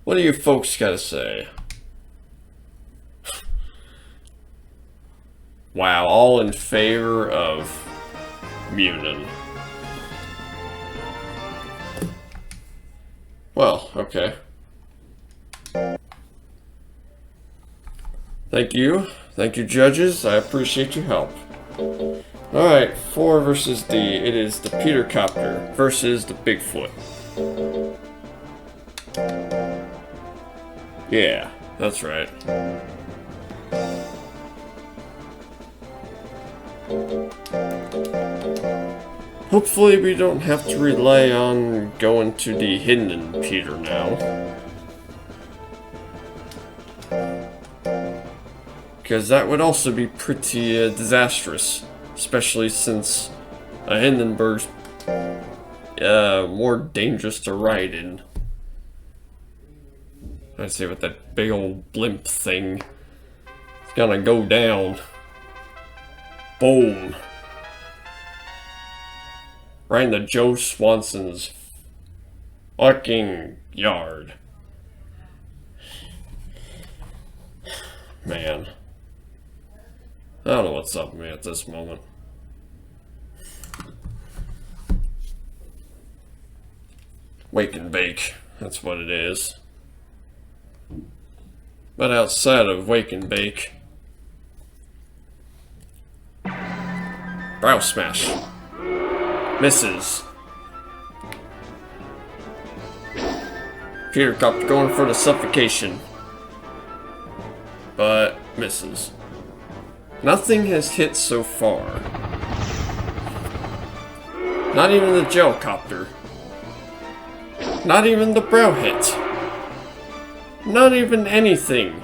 What do you folks gotta say? Wow, all in favor of Munion. Well, okay. Thank you. Thank you, judges. I appreciate your help. Alright, 4 versus D. It is the Peter Copter versus the Bigfoot. Yeah, that's right. Hopefully we don't have to rely on going to the hidden Peter now. Because that would also be pretty disastrous. Especially since a Hindenburg's more dangerous to ride in. I'd say with that big old blimp thing. It's gonna go down. Boom. Right into Joe Swanson's fucking yard. Man. I don't know what's up with me at this moment. Wake and bake, that's what it is. But outside of wake and bake, brow smash. Misses. Peter Copter going for the suffocation. But misses. Nothing has hit so far. Not even the gel copter. Not even the brow hit. Not even anything.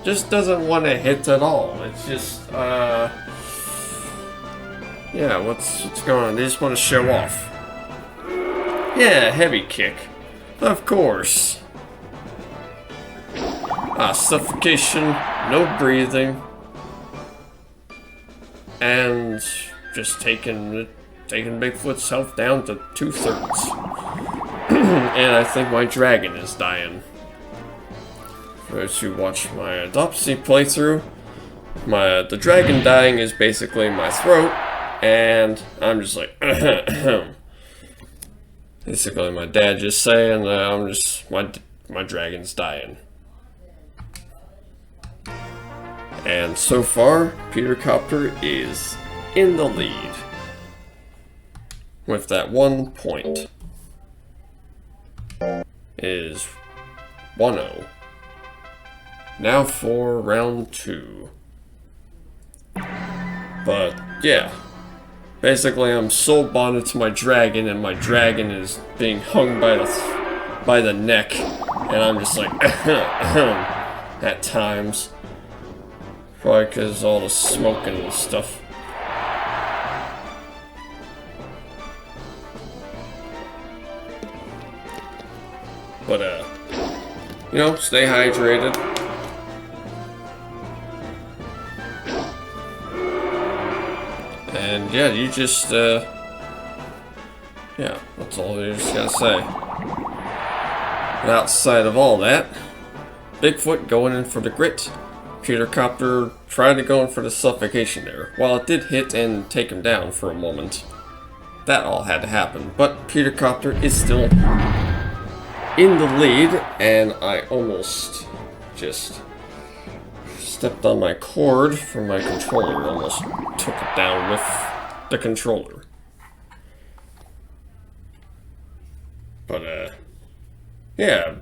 Just doesn't want to hit at all. It's just, yeah, what's going on? They just want to show off. Yeah, heavy kick. Of course. Suffocation, no breathing. And just taking Bigfoot's health down to 2/3. And I think my dragon is dying. For those who watch my Adopsy playthrough, the dragon dying is basically my throat, and I'm just like, basically my dad just saying, my dragon's dying. And so far, Peter Copter is in the lead with that 1 point. It is 1-0. Now for round 2. But yeah, basically I'm soul bonded to my dragon, and my dragon is being hung by the neck, and I'm just like at times. Probably because all the smoking and stuff. But, you know, stay hydrated. And yeah, you just, yeah, that's all you just gotta say. But outside of all that, Bigfoot going in for the grit. Peter Copter tried to go in for the suffocation there. While it did hit and take him down for a moment, that all had to happen. But Peter Copter is still in the lead, and I almost just stepped on my cord from my controller. Almost took it down with the controller. But, yeah.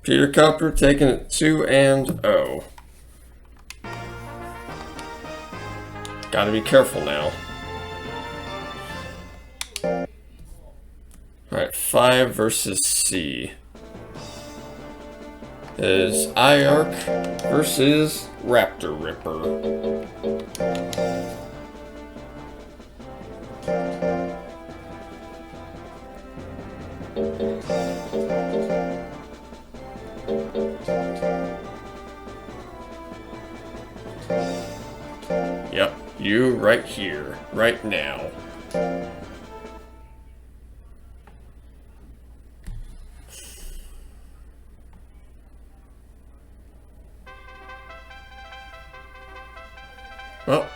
Peter Copter taking it 2-0. Gotta be careful now. Alright, 5 versus C. Is IARC versus Raptor Ripper. Yep, you right here, right now. Well,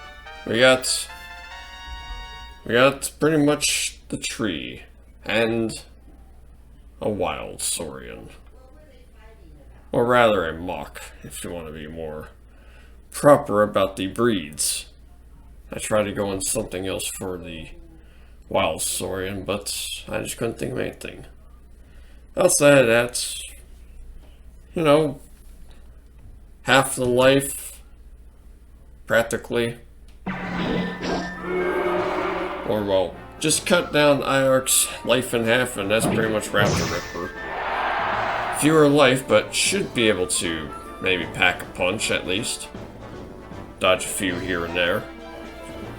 we got pretty much the tree and a wild saurian. Or rather a mock, if you want to be more proper about the breeds. I tried to go on something else for the wild saurian, but I just couldn't think of anything. Outside of that, you know, half the life, practically. Or, well, just cut down IARC's life in half, and that's pretty much Raptor Ripper. Fewer life, but should be able to maybe pack a punch at least. Dodge a few here and there.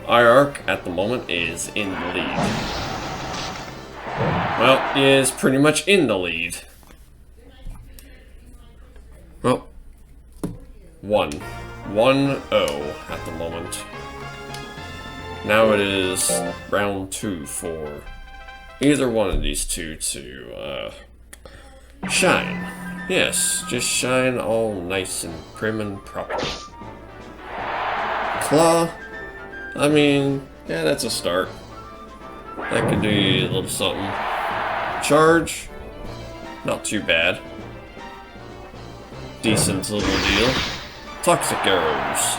IARC at the moment is in the lead. Well, he is pretty much in the lead. Well, 1-0 at the moment. Now it is round 2 for either one of these two to shine. Yes, just shine all nice and prim and proper. Claw, I mean, yeah, that's a start. That could do you a little something. Charge, not too bad. Decent little deal. Toxic arrows.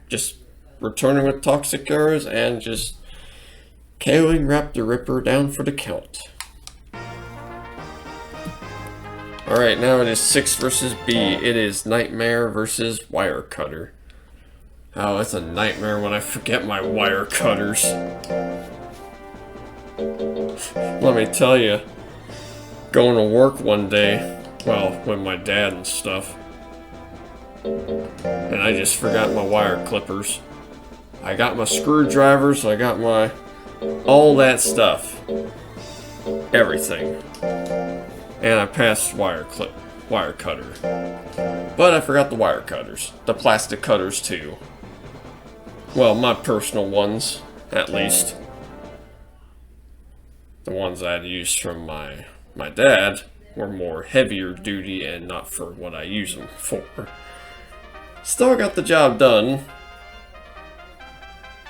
Just returning with toxic arrows and just KOing Raptor Ripper down for the count. Alright, now it is 6 versus B. It is Nightmare versus Wire Cutter. Oh, it's a nightmare when I forget my wire cutters. Let me tell you, going to work one day, well, with my dad and stuff, and I just forgot my wire clippers. I got my screwdrivers, I got my, all that stuff. Everything. And I passed wire cutter. But I forgot the wire cutters. The plastic cutters too. Well, my personal ones, at least. The ones I'd used from my dad were more heavier duty and not for what I use them for. Still got the job done.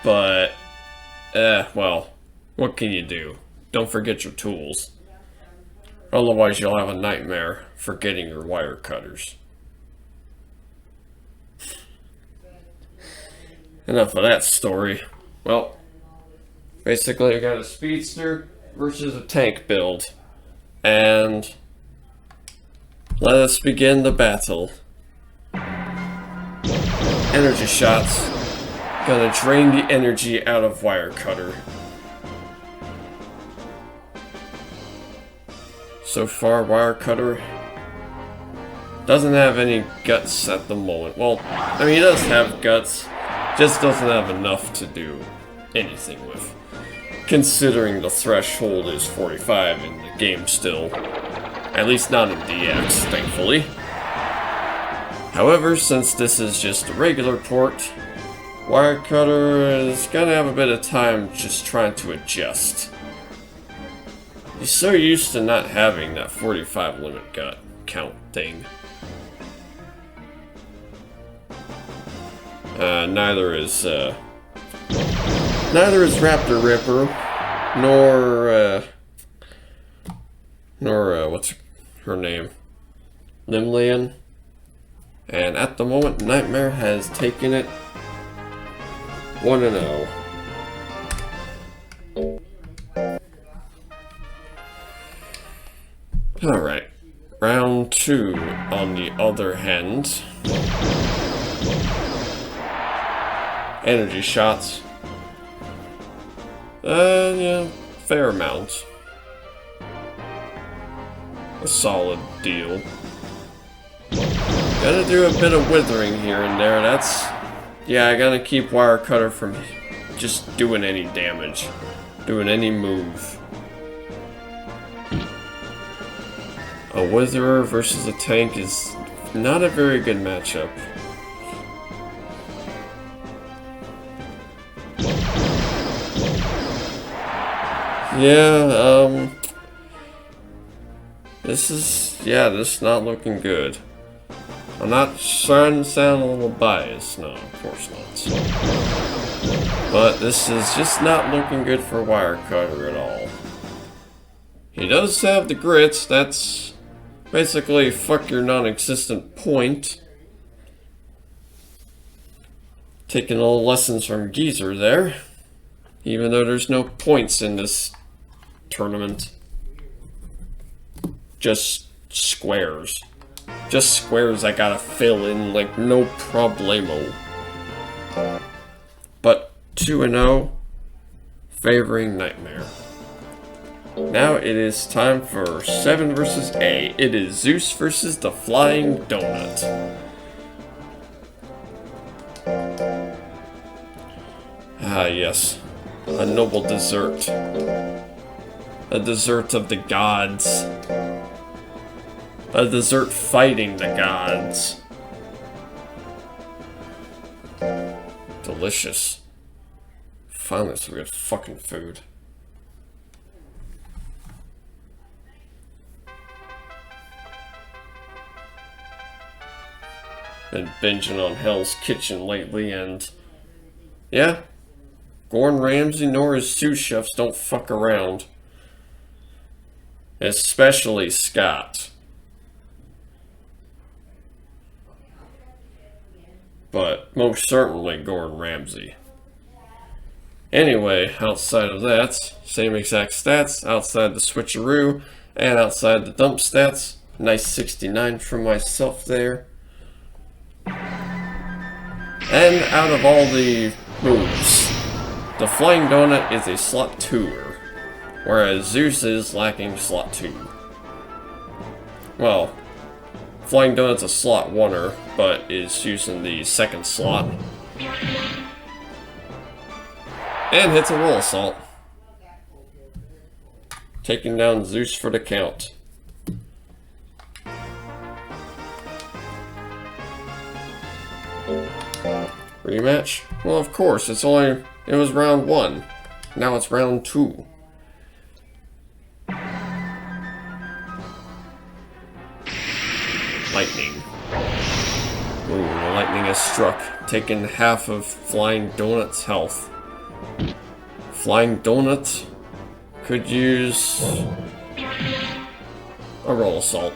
But, well, what can you do? Don't forget your tools. Otherwise you'll have a nightmare forgetting your wire cutters. Enough of that story. Well, basically I got a speedster versus a tank build. And let us begin the battle. Energy shots. Gonna drain the energy out of wire cutter. So far, wire cutter doesn't have any guts at the moment. Well, I mean, he does have guts, just doesn't have enough to do anything with. Considering the threshold is 45 in the game still. At least not in DX, thankfully. However, since this is just a regular port, Wirecutter is gonna have a bit of time just trying to adjust. He's so used to not having that 45 limit count thing. Neither is Raptor Ripper, nor what's her name? Limlian. And at the moment, Nightmare has taken it 1-0. Alright. Round 2, on the other hand. Energy shots. Yeah, fair amount. A solid deal. Gotta do a bit of withering here and there. Yeah, I gotta keep Wirecutter from just doing any damage. Doing any move. A Witherer versus a tank is not a very good matchup. Yeah, this is not looking good. I'm not trying to sound a little biased, no, of course not. But this is just not looking good for Wirecutter at all. He does have the grits, that's basically fuck your non-existent point. Taking all lessons from Geezer there. Even though there's no points in this tournament. Just squares. Just squares I gotta fill in like no problemo. But 2-0, favoring Nightmare. Now it is time for 7 versus A. It is Zeus versus the Flying Donut. Ah yes, a noble dessert. A dessert of the gods. A dessert fighting the gods. Delicious. Finally some good fucking food. Been binging on Hell's Kitchen lately, and yeah, Gordon Ramsay nor his sous chefs don't fuck around. Especially Scott. But most certainly Gordon Ramsay. Anyway, outside of that, same exact stats, outside the switcheroo, and outside the dump stats, nice 69 for myself there. And out of all the moves, the Flying Donut is a slot 2er, whereas Zeus is lacking slot 2. Well, Flying Donut's a slot 1er, but is using the second slot. And hits a roll assault. Taking down Zeus for the count. Rematch? Well, of course, it was round 1. Now it's round 2. Lightning. Ooh, the lightning has struck, taking half of Flying Donut's health. Flying Donut could use a roll assault.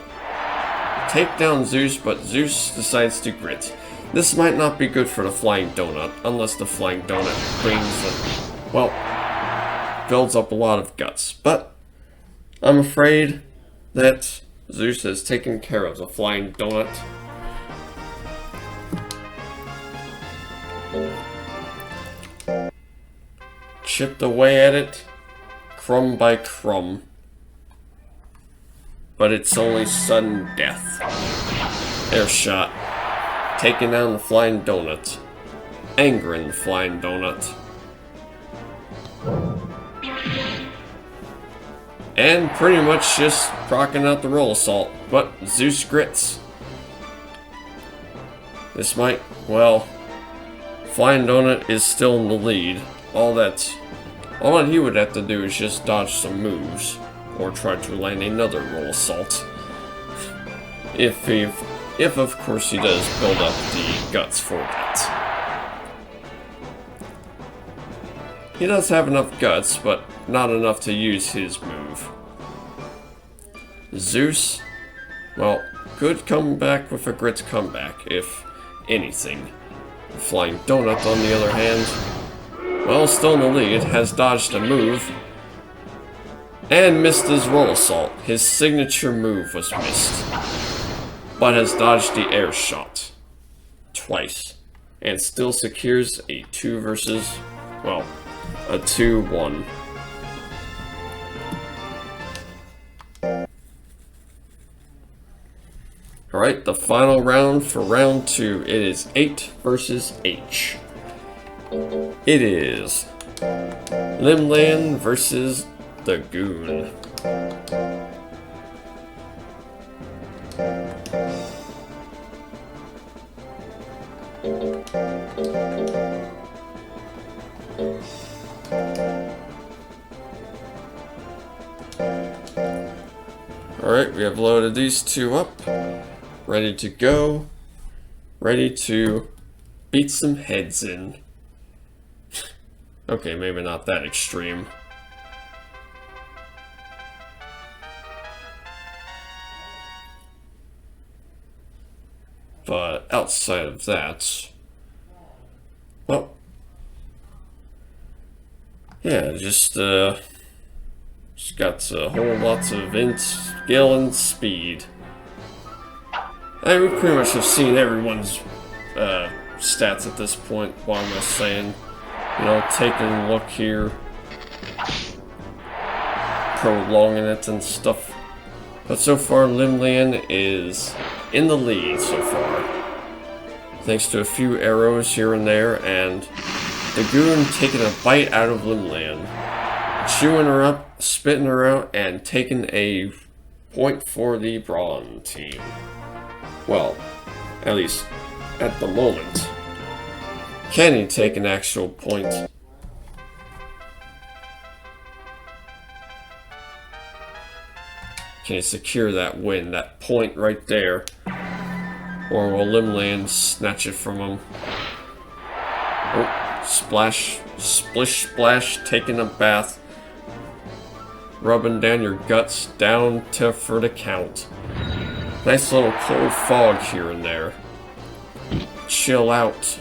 Take down Zeus, but Zeus decides to grit. This might not be good for the Flying Donut, unless the Flying Donut builds up a lot of guts. But I'm afraid that Zeus has taken care of the Flying Donut. Chipped away at it, crumb by crumb. But it's only sudden death. Air shot. Taking down the Flying Donut. Angering the Flying Donut. And pretty much just procking out the roll assault. But Zeus grits. This might, well, Flying Donut is still in the lead. All that he would have to do is just dodge some moves, or try to land another roll assault. If of course he does build up the guts for that. He does have enough guts, but not enough to use his move. Zeus, well, could come back with a grit comeback, if anything. Flying Donut, on the other hand, well, still in the lead, has dodged a move, and missed his roll assault. His signature move was missed, but has dodged the air shot twice, and still secures a 2 versus, well, a 2-1. Alright, the final round for round 2. It is H versus H. It is Limland versus the Goon. Alright, we have loaded these two up. Ready to go. Ready to beat some heads in. Okay, maybe not that extreme. But outside of that, well, yeah, just got a whole lots of int, skill, and speed. I mean, we pretty much have seen everyone's stats at this point, what am I saying? You know, taking a look here, prolonging it and stuff. But so far, Limland is in the lead so far, thanks to a few arrows here and there, and the Goon taking a bite out of Limland, chewing her up, spitting her out, and taking a point for the Brawn team. Well, at least at the moment. Can he take an actual point? Can he secure that win, that point right there? Or will Limland snatch it from him? Oh, splash, splish splash, taking a bath. Rubbing down your guts, down for the count. Nice little cold fog here and there. Chill out.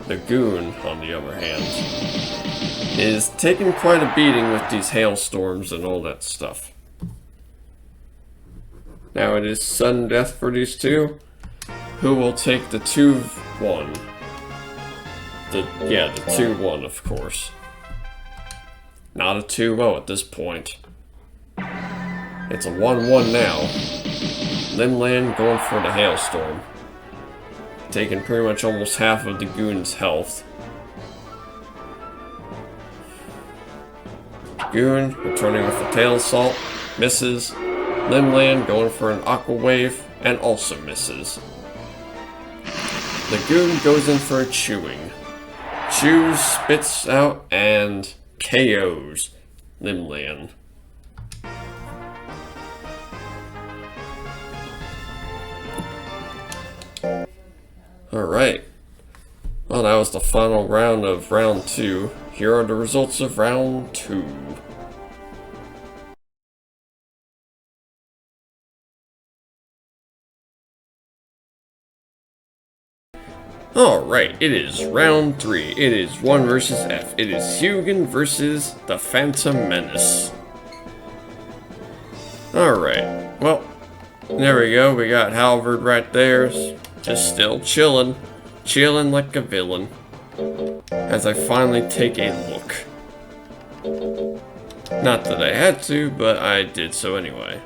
The Goon, on the other hand, is taking quite a beating with these hailstorms and all that stuff. Now it is sudden death for these two. Who will take the 2-1? The 2-1, of course. Not a 2-0 at this point. It's a 1-1 now. Limland going for the hailstorm. Taking pretty much almost half of the Goon's health. Goon returning with a tail assault. Misses. Limland going for an aqua wave and also misses. The Goon goes in for a chewing. Chews, spits out, and KOs Limland. Alright. Well, that was the final round of round 2. Here are the results of round 2. Alright, it is round 3. It is 1 versus F. It is Hugin versus the Phantom Menace. Alright, well, there we go. We got Halvard right there. Just still chilling. Chilling like a villain. As I finally take a look. Not that I had to, but I did so anyway.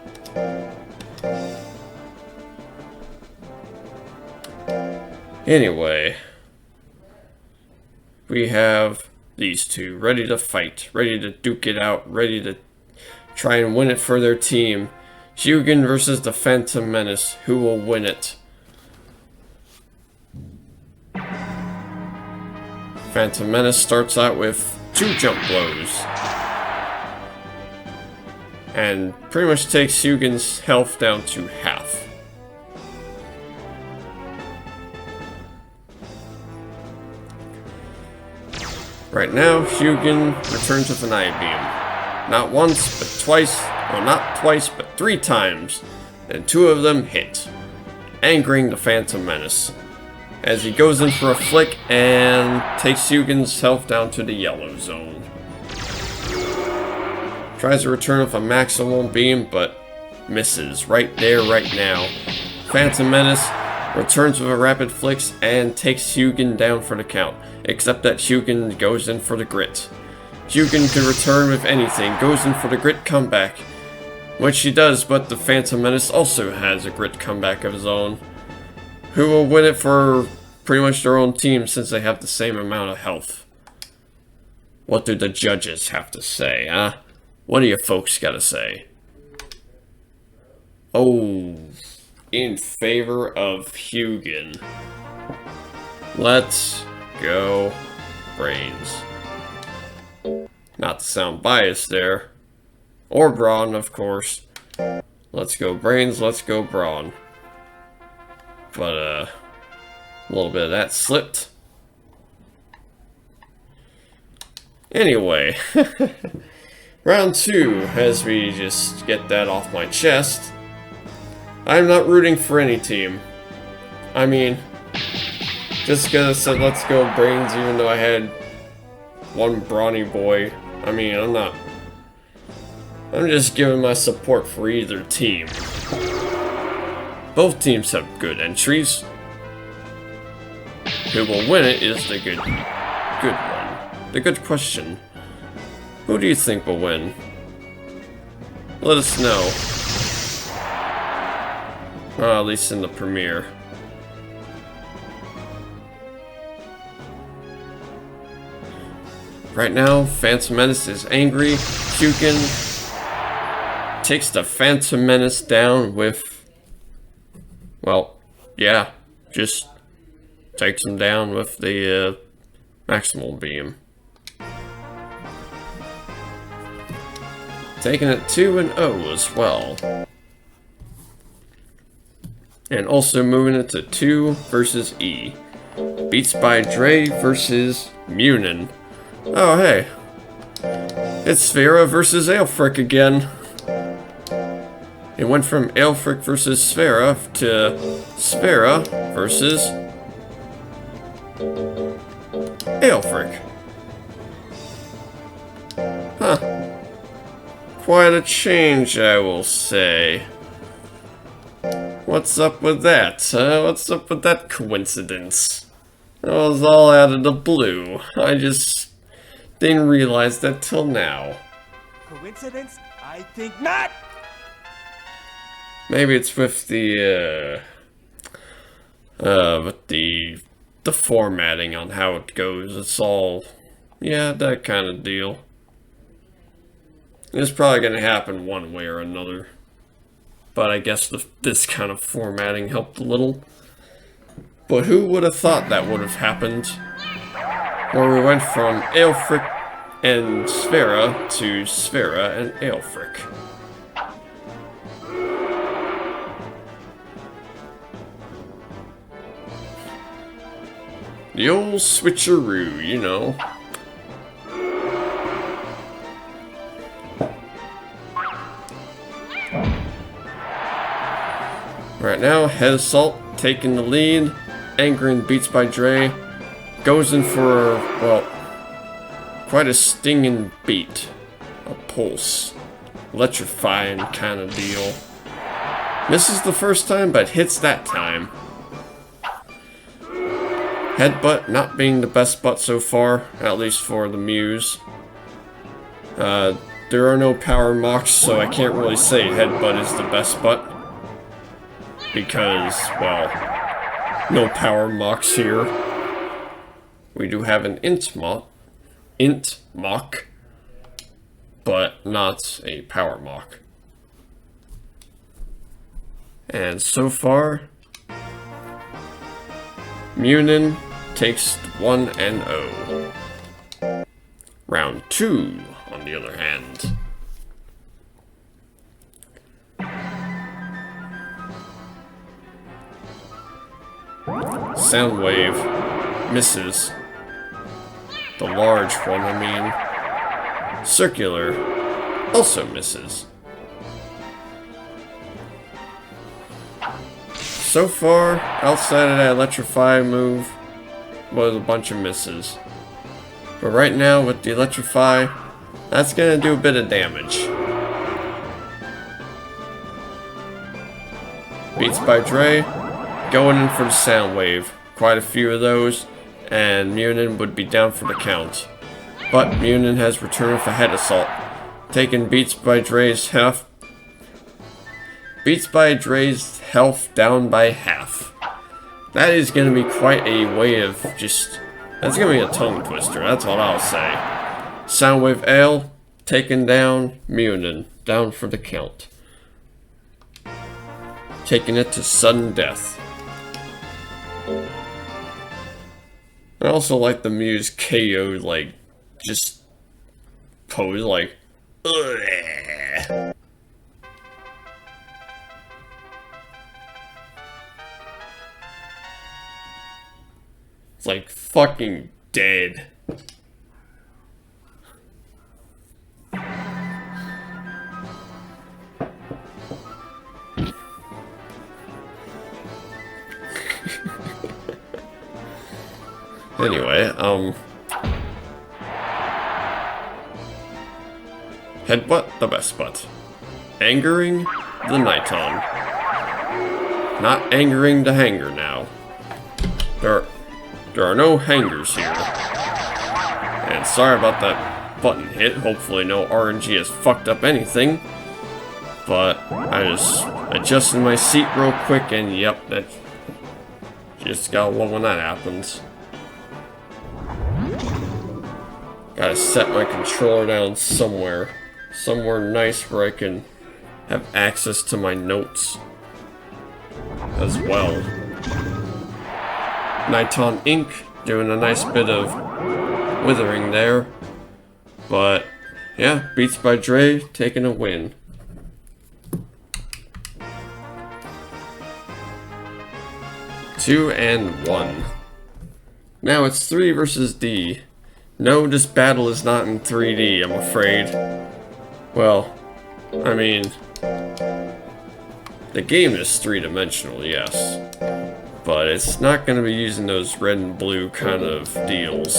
Anyway, we have these two ready to fight, ready to duke it out, ready to try and win it for their team. Hugin versus the Phantom Menace. Who will win it? Phantom Menace starts out with 2 jump blows. And pretty much takes Hugin's health down to half. Right now, Hugin returns with an Eye Beam. Not once, but twice, well not twice, but 3 times, and 2 of them hit, angering the Phantom Menace, as he goes in for a flick and takes Hugin's health down to the yellow zone. Tries to return with a maximal beam, but misses right there, right now. Phantom Menace returns with a rapid flicks and takes Hugin down for the count, except that Hugin goes in for the grit. Hugin can return with anything, goes in for the grit comeback, which he does, but the Phantom Menace also has a grit comeback of his own, who will win it for pretty much their own team since they have the same amount of health. What do the judges have to say, huh? What do you folks gotta say? Oh, in favor of Hugin. Let's go Brains. Not to sound biased there. Or Brawn, of course. Let's go Brains, let's go Brawn. But, a little bit of that slipped. Anyway. Round 2, as we just get that off my chest. I'm not rooting for any team. I mean, just gonna say let's go Brains even though I had one brawny boy. I mean, I'm just giving my support for either team. Both teams have good entries. Who will win it is the good one. The good question. Who do you think will win? Let us know. At least in the premiere. Right now, Phantom Menace is angry. Hugin takes the Phantom Menace down with... well, yeah, just takes him down with the maximal beam. Taking it 2-0 as well. And also moving it to 2 versus E. Beats by Dre versus Munin. Oh hey. It's Sphera versus Aelfric again. It went from Aelfric versus Sphera to Sphera versus Aelfric. Huh. Quite a change, I will say. What's up with that? What's up with that coincidence? It was all out of the blue. I just didn't realize that till now. Coincidence? I think not! Maybe it's with the formatting on how it goes. It's all, yeah, that kind of deal. It's probably going to happen one way or another. But I guess this kind of formatting helped a little. But who would have thought that would have happened? Where we went from Aelfric and Sphera to Sphera and Aelfric. The old switcheroo, you know. Right now, Head Assault taking the lead. Angering Beats by Dre. Goes in for, well, quite a stinging beat. A pulse. Electrifying kind of deal. Misses the first time, but hits that time. Headbutt not being the best butt so far, at least for the Muse. There are no power mocks, so I can't really say Headbutt is the best butt. Because, well, no power mocks here. We do have an int mock, but not a power mock. And so far, Munin takes 1-0. Round 2, on the other hand. Soundwave misses. The large one, I mean. Circular also misses. So far, outside of that electrify move, was a bunch of misses. But right now, with the electrify, that's gonna do a bit of damage. Beats by Dre, going in for the sound wave. Quite a few of those, and Munin would be down for the count. But Munin has returned with a head assault, taking Beats by Dre's health down by half. That is going to be quite a way of just... That's going to be a tongue twister, that's all I'll say. Soundwave Ale, taken down, Munin, down for the count. Taking it to sudden death. I also like the Muse KO, like, just pose, like, ugh. It's like fucking dead. Anyway, headbutt the best butt. Angering the Niton. Not angering the hanger now. There are no hangers here. And sorry about that button hit. Hopefully no RNG has fucked up anything. But I just adjusted my seat real quick and yep, that just gotta love when that happens. Gotta set my controller down somewhere. Somewhere nice where I can have access to my notes as well. Niton Inc. doing a nice bit of withering there. But yeah, Beats by Dre taking a win. Two and one. Now it's 3 versus D. No, this battle is not in 3D, I'm afraid. Well, I mean, the game is 3-dimensional, yes. But it's not going to be using those red and blue kind of deals.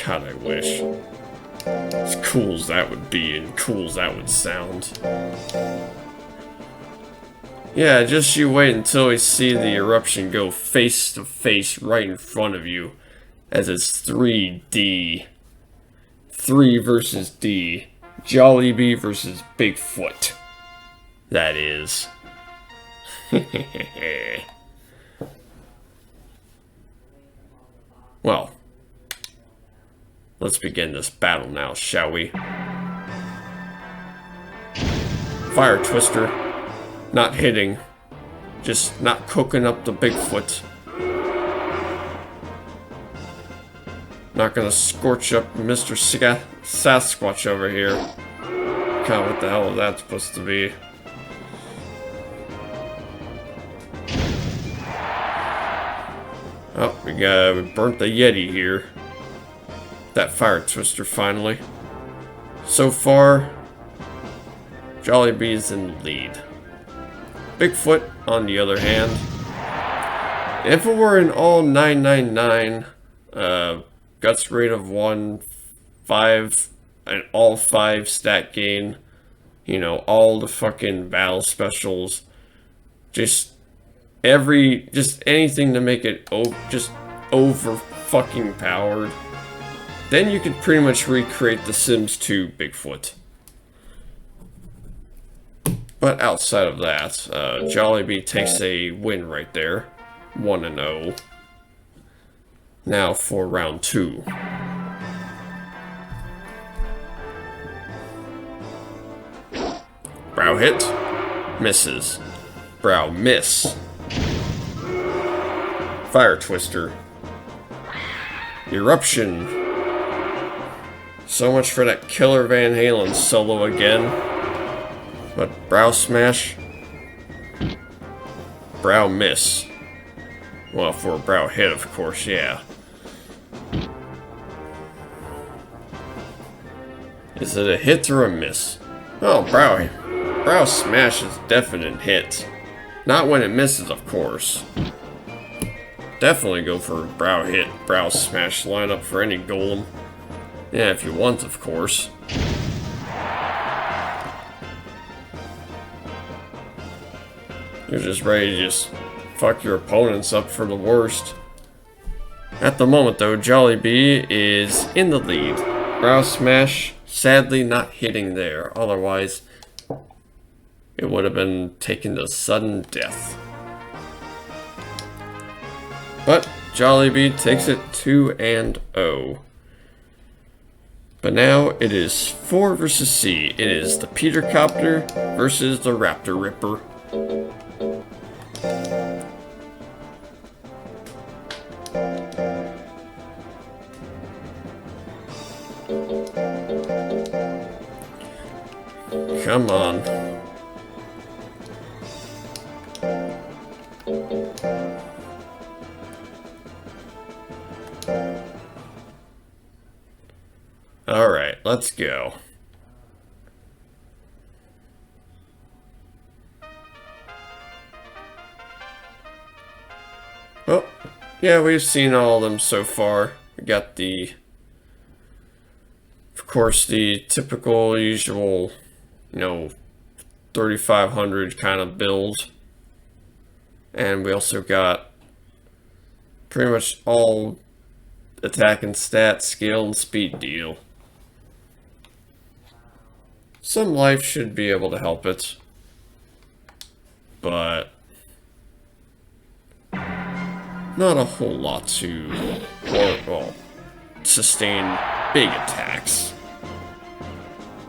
God, I wish. As cool as that would be and cool as that would sound. Yeah, just you wait until we see the eruption go face to face right in front of you. As it's 3D. 3 versus D. Jollibee versus Bigfoot. That is. Well, let's begin this battle now, shall we? Fire Twister. Not hitting. Just not cooking up the Bigfoot. Not gonna scorch up Mr. Sasquatch over here. God, what the hell is that supposed to be? Oh, we burnt the Yeti here. That Fire Twister finally. So far, Jollibee's in the lead. Bigfoot, on the other hand, if it were an all 999, guts rate of 1, 5, and all 5 stat gain, you know, all the fucking battle specials, just anything to make it just over fucking powered, then you could pretty much recreate the Sims 2 Bigfoot. But outside of that, Jollibee takes a win right there, 1-0. Now for round 2. Brow hit, misses. Brow miss. Fire Twister. Eruption. So much for that Killer Van Halen solo again. But Brow Smash. Brow Miss. Well, for a Brow Hit, of course, yeah. Is it a hit or a miss? Oh, Brow Smash is a definite hit. Not when it misses, of course. Definitely go for a Brow Hit, Brow Smash lineup for any golem. Yeah, if you want, of course. You're just ready to just fuck your opponents up for the worst. At the moment, though, Jollibee is in the lead. Brow Smash, sadly not hitting there. Otherwise, it would have been taken to sudden death. But Jollibee takes it 2-0. But now it is 4 versus C. It is the Peter Copter versus the Raptor Ripper. Come on. Alright, let's go. Well, yeah, we've seen all of them so far. We got the, of course, the typical, usual, 3500 kind of build. And we also got pretty much all attack and stat, skill, and speed deal. Some life should be able to help it, but not a whole lot to, sustain big attacks,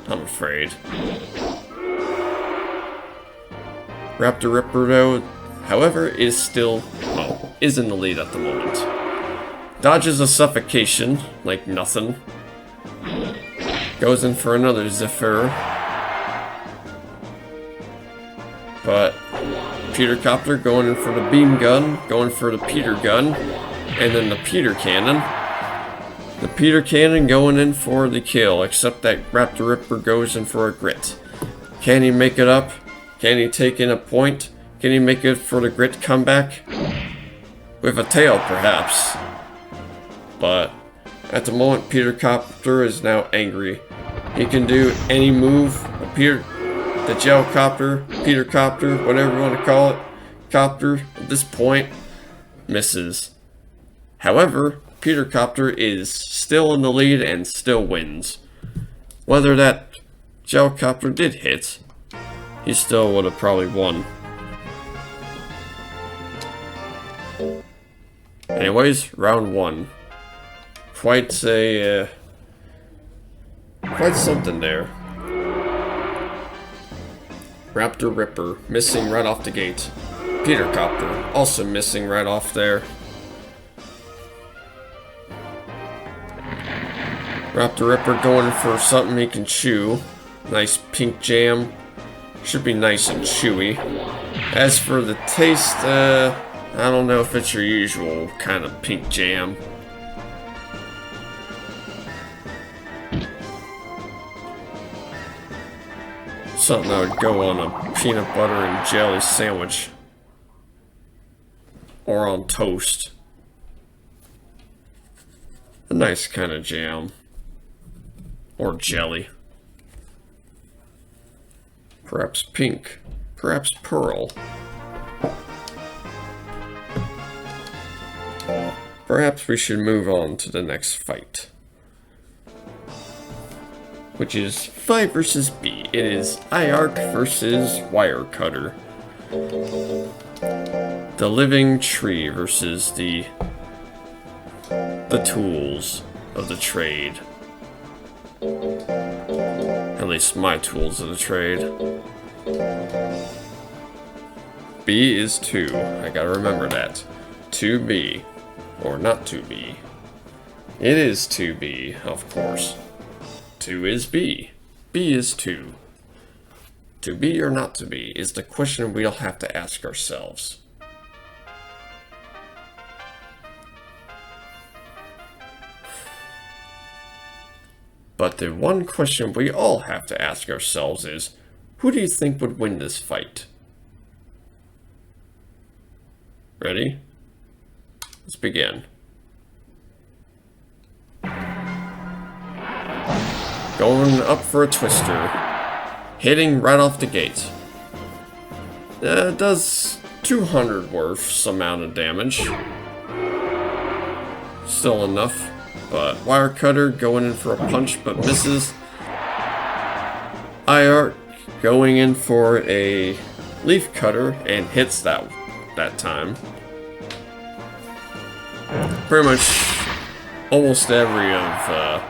I'm afraid. Raptor Ripper, though, however, is still, is in the lead at the moment. Dodges a suffocation like nothing. Goes in for another Zephyr. But Peter Copter going in for the beam gun, going for the Peter gun, and then the Peter cannon. The Peter cannon going in for the kill, except that Raptor Ripper goes in for a grit. Can he make it up? Can he take in a point? Can he make it for the grit comeback? With a tail, perhaps. But at the moment, Peter Copter is now angry. He can do any move. The Gel Copter, Peter Copter, whatever you want to call it, Copter, at this point, misses. However, Peter Copter is still in the lead and still wins. Whether that Gel Copter did hit, he still would have probably won. Anyways, round 1. Quite something there. Raptor Ripper missing right off the gate. Peter Copter also missing right off there. Raptor Ripper going for something he can chew. Nice pink jam. Should be nice and chewy. As for the taste, I don't know if it's your usual kind of pink jam. Something that would go on a peanut butter and jelly sandwich. Or on toast. A nice kind of jam. Or jelly. Perhaps pink. Perhaps pearl. Perhaps we should move on to the next fight. Which is 5 versus B. It is IARC versus Wire Cutter. The Living Tree versus the tools of the trade. At least my tools of the trade. B is 2. I gotta remember that. to be. Or not to be. It is to be, of course. 2 is B. B is 2. To be or not to be is the question we'll have to ask ourselves. But the one question we all have to ask ourselves is, who do you think would win this fight? Ready? Let's begin. Going up for a twister. Hitting right off the gate. Does 200 worth amount of damage. Still enough. But Wire Cutter going in for a punch but misses. IARC going in for a Leaf Cutter and hits that time. Pretty much almost every of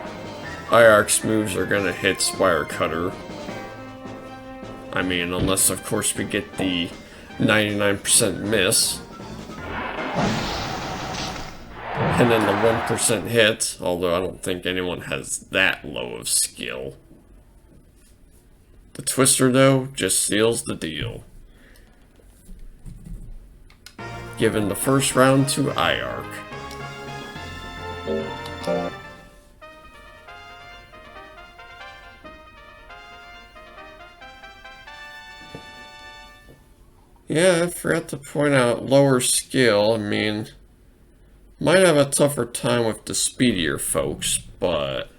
IARC's moves are gonna hit Wire Cutter. I mean, unless of course we get the 99% miss. And then the 1% hit, although I don't think anyone has that low of skill. The Twister, though, just seals the deal. Giving the first round to IARC. Yeah, I forgot to point out lower skill. I mean, might have a tougher time with the speedier folks, but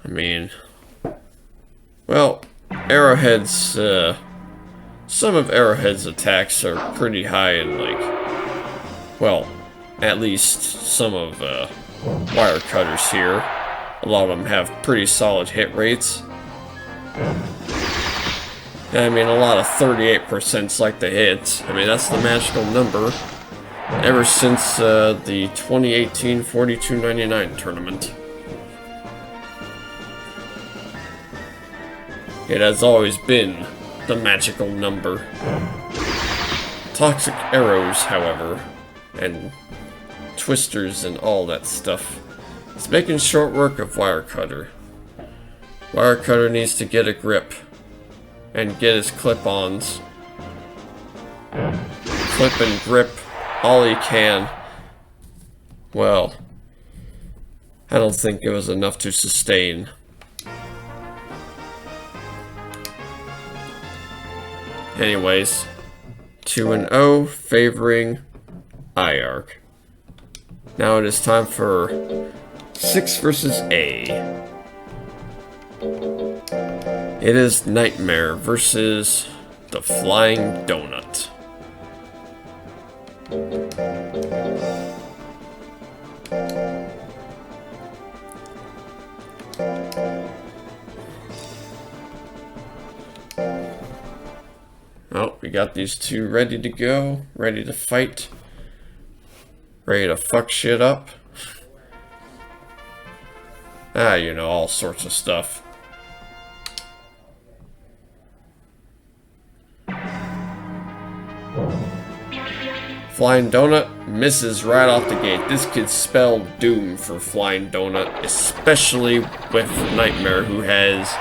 I mean, well, Arrowhead's some of Arrowhead's attacks are pretty high in, like, well, at least some of Wire Cutter's here. A lot of them have pretty solid hit rates. I mean, a lot of 38%'s like the hit. I mean, that's the magical number ever since the 2018 42.99 tournament. It has always been the magical number. Toxic arrows, however, and twisters and all that stuff, it's making short work of Wire Cutter. Wire Cutter needs to get a grip and get his clip-ons. Clip and grip all he can. Well, I don't think it was enough to sustain. Anyways, 2-0 favoring IARC. Now it is time for 6 versus A. It is Nightmare versus the Flying Donut. Oh, we got these two ready to go, ready to fight, ready to fuck shit up. You know, all sorts of stuff. Flying Donut misses right off the gate. This kid spelled doom for Flying Donut, especially with Nightmare, who has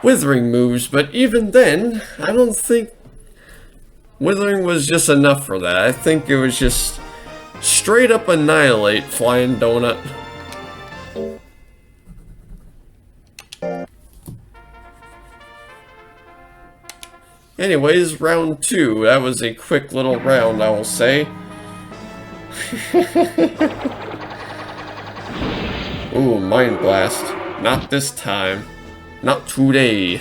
Withering moves, but even then, I don't think Withering was just enough for that. I think it was just straight up annihilate Flying Donut. Anyways, round 2. That was a quick little round, I will say. Ooh, Mind Blast. Not this time. Not today.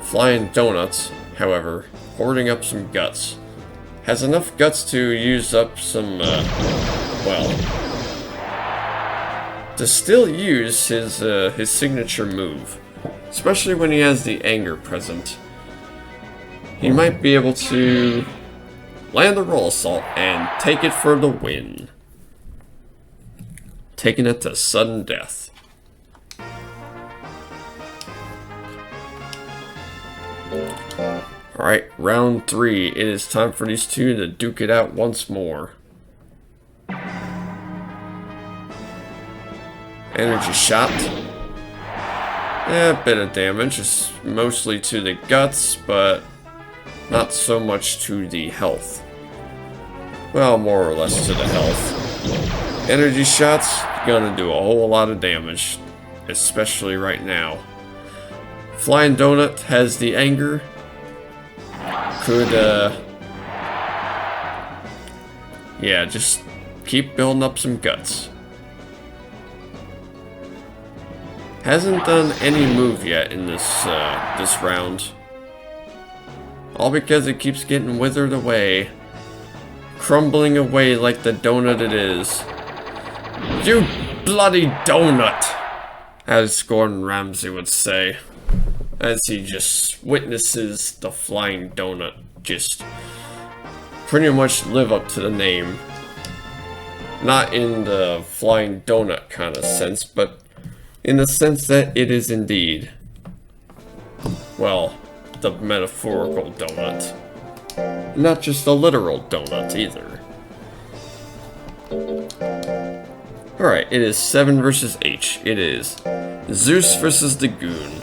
Flying Donuts, however, hoarding up some guts. Has enough guts to use up some, well, to still use his signature move. Especially when he has the anger present. He might be able to land the roll assault and take it for the win. Taking it to sudden death. Alright, round 3. It is time for these two to duke it out once more. Energy shot. A bit of damage, just mostly to the guts, but not so much to the health. Well, more or less to the health. Energy shots, gonna do a whole lot of damage, especially right now. Flying Donut has the anger. Could, yeah, just keep building up some guts. Hasn't done any move yet in this round. All because it keeps getting withered away. Crumbling away like the donut it is. You bloody donut! As Gordon Ramsay would say. As he just witnesses the flying donut just pretty much live up to the name. Not in the flying donut kind of sense, but in the sense that it is indeed, well, the metaphorical donut. Not just the literal donut either. Alright, it is 7 versus H. It is Zeus versus the Goon.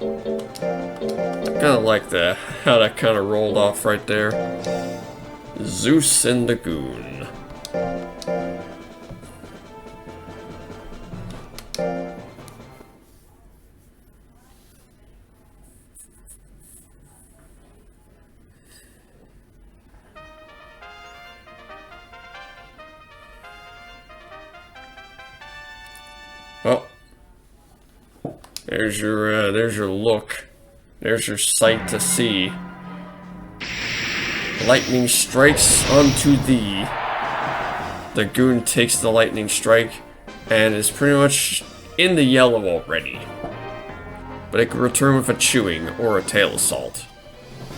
I kinda like that, how that kinda rolled off right there. Zeus and the Goon. Well, there's your look. There's your sight to see. Lightning strikes onto thee. The Goon takes the lightning strike and is pretty much in the yellow already. But it can return with a chewing or a tail assault.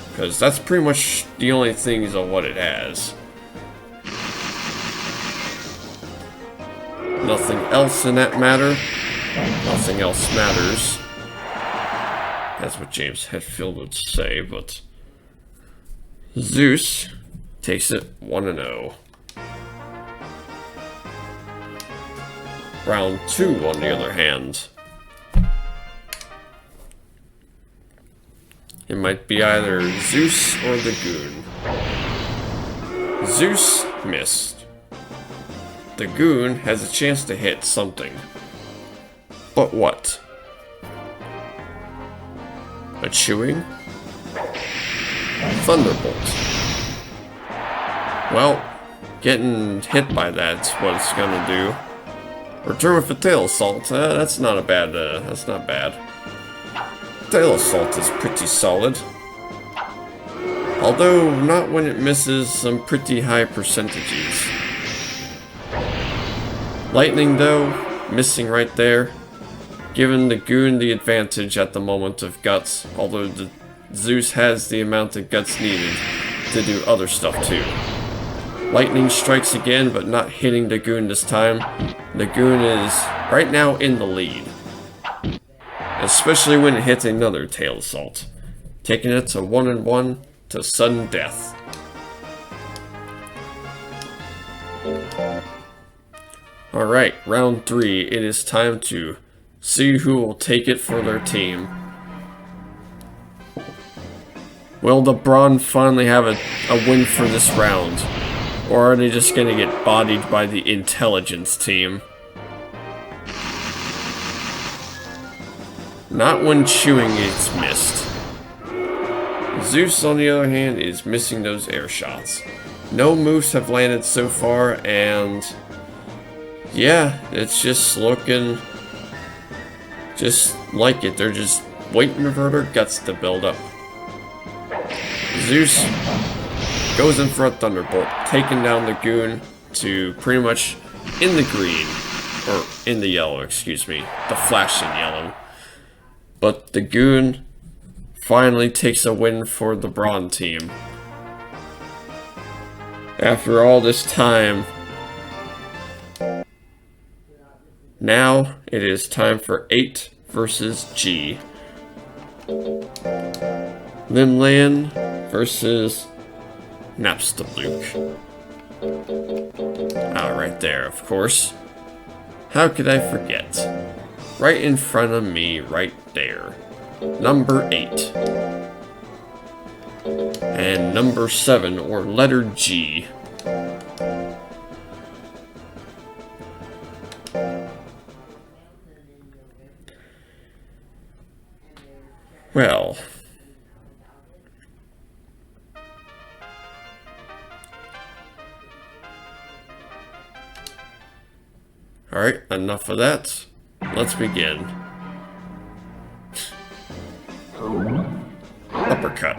Because that's pretty much the only things of what it has. Nothing else in that matter. Nothing else matters. That's what James Hetfield would say, but Zeus takes it 1-0. Round 2, on the other hand. It might be either Zeus or the Goon. Zeus missed. The Goon has a chance to hit something. But what? A chewing? Thunderbolt. Well, getting hit by that's what it's gonna do. Return with a tail assault. That's not a bad. That's not bad. Tail assault is pretty solid. Although not when it misses some pretty high percentages. Lightning though, missing right there. Giving the Goon the advantage at the moment of guts, although the Zeus has the amount of guts needed to do other stuff too. Lightning strikes again, but not hitting the Goon this time. The Goon is right now in the lead. Especially when it hits another tail assault. Taking it to 1-1 to sudden death. Alright, round 3. It is time to see who will take it for their team. Will the Brawn finally have a win for this round? Or are they just gonna get bodied by the intelligence team? Not when chewing gets missed. Zeus, on the other hand, is missing those air shots. No moves have landed so far, and yeah, it's just looking just like it. They're just waiting for their guts to build up. Zeus goes in for a Thunderbolt, taking down the Goon to pretty much in the green, or in the yellow, excuse me, the flashing yellow. But the Goon finally takes a win for the Brawn team. After all this time, now it is time for 8 versus G. Limland versus Napstabluke. Ah, right there, of course. How could I forget? Right in front of me, right there. Number 8. And number 7, or letter G. Well. Alright, enough of that. Let's begin. Uppercut.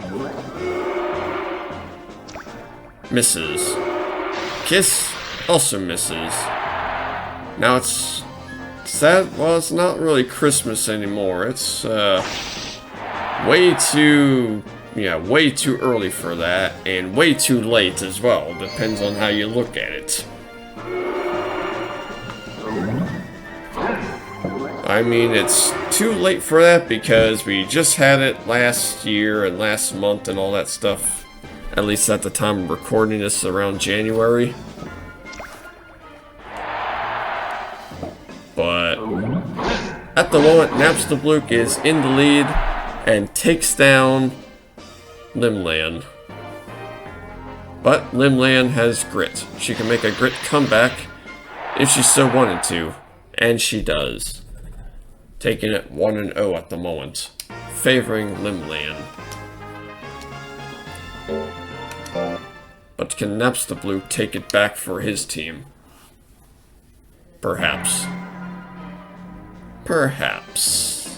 Misses. Kiss also misses. Now it's sad. Well, it's not really Christmas anymore. It's way too early for that, and way too late as well. Depends on how you look at it. I mean, it's too late for that because we just had it last year and last month and all that stuff. At least at the time of recording this, around January. But at the moment, Napstabluke is in the lead and takes down Limland. But Limland has grit. She can make a grit comeback if she so wanted to. And she does. Taking it 1-0 at the moment, favoring Limland. But can Napstabluke take it back for his team? Perhaps. Perhaps.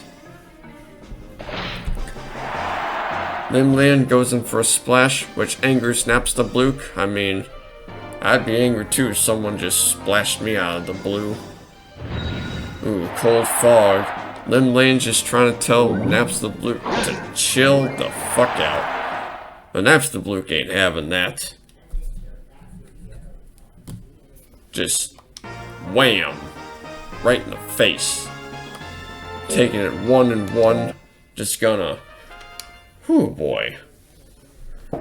Limland goes in for a splash, which angers Napstabluke. I mean, I'd be angry too if someone just splashed me out of the blue. Ooh, cold fog. Limland's just trying to tell Napstabluke to chill the fuck out. But Napstabluke ain't having that. Just wham! Right in the face. Taking it 1-1. Just gonna... Whew, boy.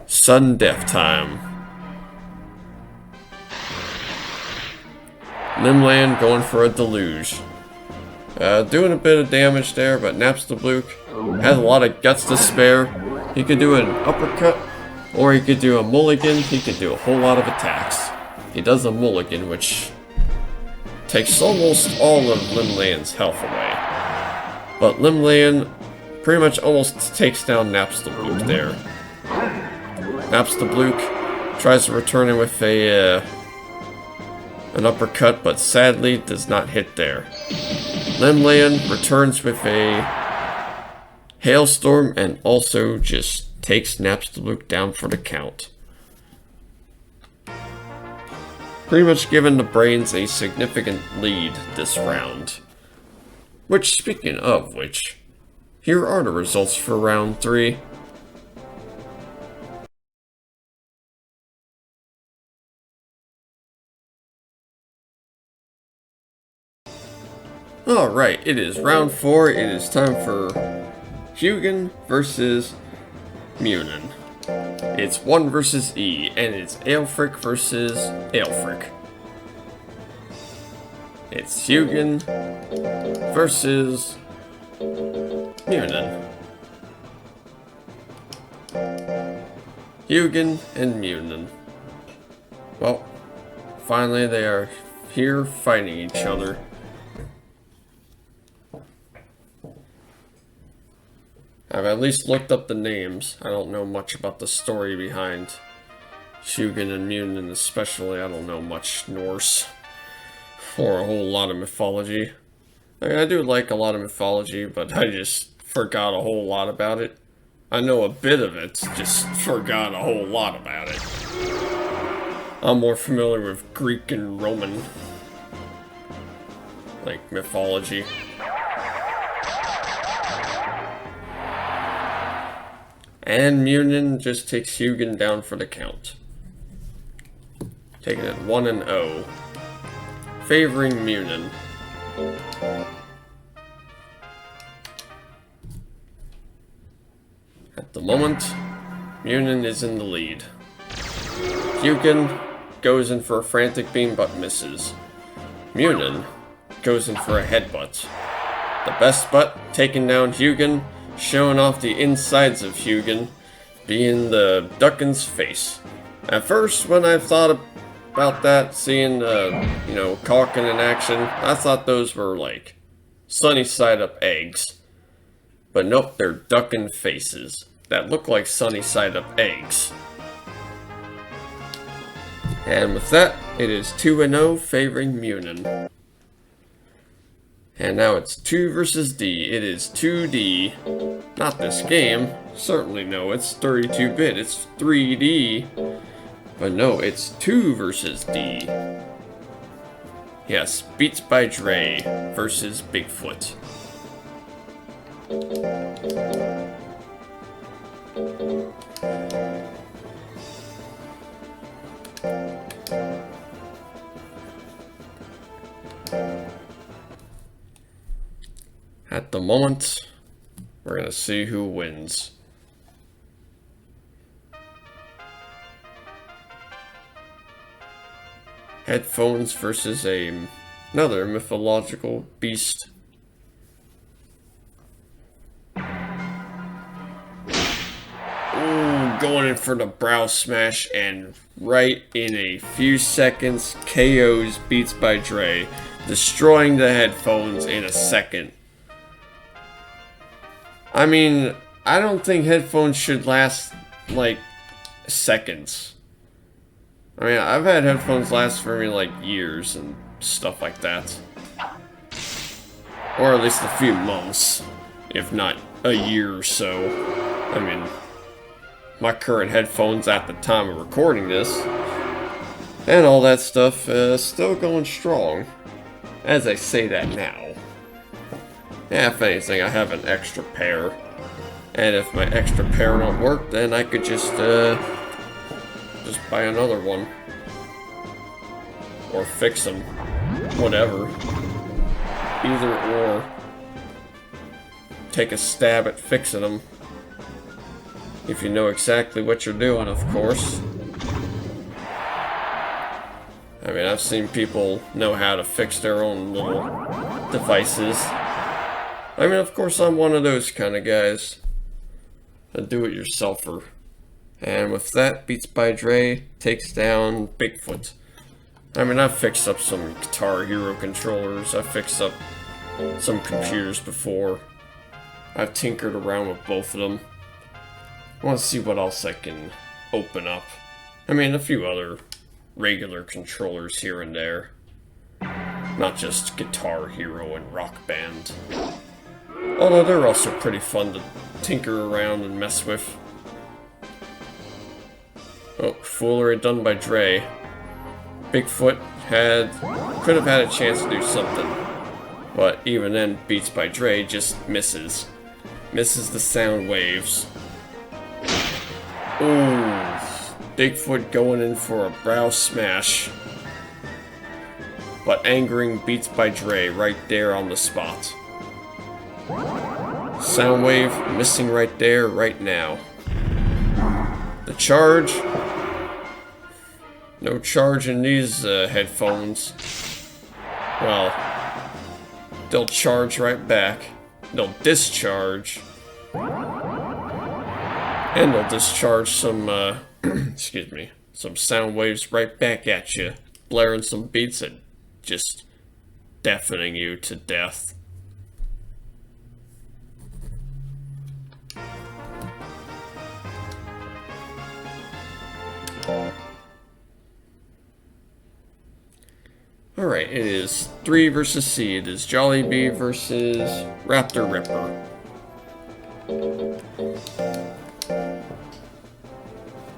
Sudden death time. Limland going for a deluge. Doing a bit of damage there, but Napstabluke has a lot of guts to spare. He could do an uppercut, or he could do a mulligan. He could do a whole lot of attacks. He does a mulligan, which takes almost all of Limland's health away. But Limland pretty much almost takes down Napstabluke there. Napstabluke tries to return it with an uppercut, but sadly does not hit there. Limland returns with a hailstorm and also just takes Napstabluke down for the count. Pretty much giving the Brains a significant lead this round. Which, speaking of which, here are the results for round 3. Alright, it is round 4. It is time for Hugin versus Munin. It's 1 versus E, and it's Aelfric versus Aelfric. It's Hugin versus Munin. Hugin and Munin. Well, finally they are here fighting each other. I've at least looked up the names. I don't know much about the story behind Hugin and Munin, especially. I don't know much Norse or a whole lot of mythology. I mean, I do like a lot of mythology, but I just forgot a whole lot about it. I know a bit of it, just forgot a whole lot about it. I'm more familiar with Greek and Roman, like, mythology. And Munin just takes Hugin down for the count. Taking it 1-0. Favoring Munin. At At the moment, Munin is in the lead. Hugin goes in for a frantic beam but misses. Munin goes in for a headbutt. The best butt taking down Hugin, showing off the insides of Hugin, being the Duckin's face. At first, when I thought about that, seeing Calkin in action, I thought those were like sunny side up eggs. But nope, they're Duckin faces that look like sunny side up eggs. And with that, it is 2-0 favoring Munin. And now it's 2 versus D. It is 2D. Not this game. Certainly no, it's 32-bit. It's 3D. But no, it's 2 versus D. Yes, Beats by Dre versus Bigfoot. At the moment, we're going to see who wins. Headphones versus another mythological beast. Ooh, going in for the brow smash, and right in a few seconds, KOs Beats by Dre, destroying the headphones in a second. I mean, I don't think headphones should last, like, seconds. I mean, I've had headphones last for me, like, years and stuff like that. Or at least a few months, if not a year or so. I mean, my current headphones at the time of recording this, and all that stuff, still going strong. As I say that now. Yeah, if anything, I have an extra pair. And if my extra pair don't work, then I could just buy another one. Or fix them. Whatever. Either or. Take a stab at fixing them. If you know exactly what you're doing, of course. I mean, I've seen people know how to fix their own little devices. I mean, of course, I'm one of those kind of guys. A do-it-yourselfer. And with that, Beats by Dre takes down Bigfoot. I mean, I've fixed up some Guitar Hero controllers. I've fixed up some computers before. I've tinkered around with both of them. I want to see what else I can open up. I mean, a few other regular controllers here and there. Not just Guitar Hero and Rock Band. Although they're also pretty fun to tinker around and mess with. Oh, foolery done by Dre. Bigfoot could have had a chance to do something. But even then, Beats by Dre just misses. Misses the sound waves. Ooh, Bigfoot going in for a brow smash. But angering Beats by Dre right there on the spot. Soundwave missing right there, right now. The charge. No charge in these headphones. Well, they'll charge right back. They'll discharge. And they'll discharge some, excuse me, some sound waves right back at you. Blaring some beats and just deafening you to death. Alright, it is 3 versus C. It is Jollibee versus Raptor Ripper.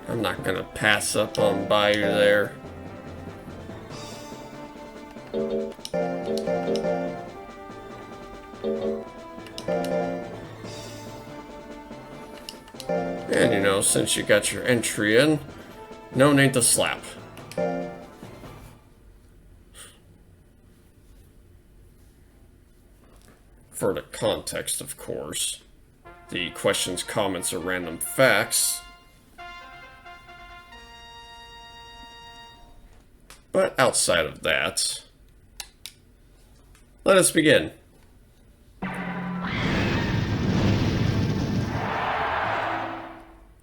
I'm not gonna pass up on Bayou there. And you know, since you got your entry in, no need to slap. For the context, of course. the questions, comments, or random facts. But outside of that, let us begin.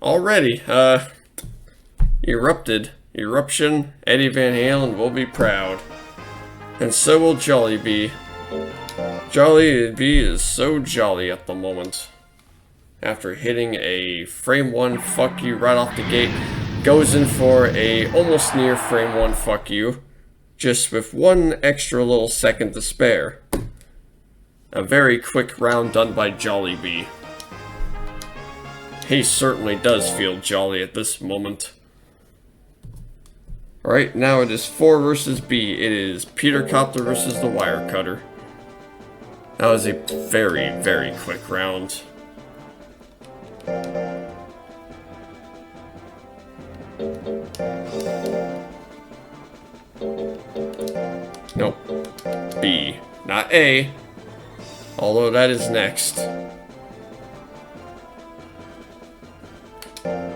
Already, eruption, Eddie Van Halen will be proud. And so will Jollibee. Jollibee is so jolly at the moment. After hitting a frame 1 fuck you right off the gate, goes in for a almost near frame 1 fuck you, just with one extra little second to spare. A very quick round done by Jollibee. He certainly does feel jolly at this moment. Alright, now it is 4 versus B. It is Peter Copter versus the Wire Cutter. That was a very, very quick round. Nope. B. Not A. Although that is next.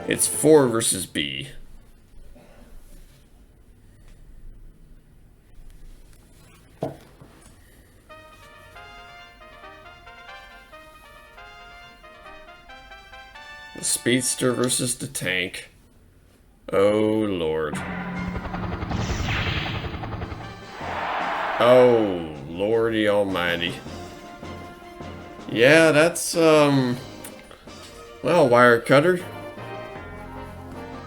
It's 4 versus B. The Speedster versus the Tank. Oh, Lord. Oh, Lordy Almighty. Yeah, that's, well, Wire Cutter.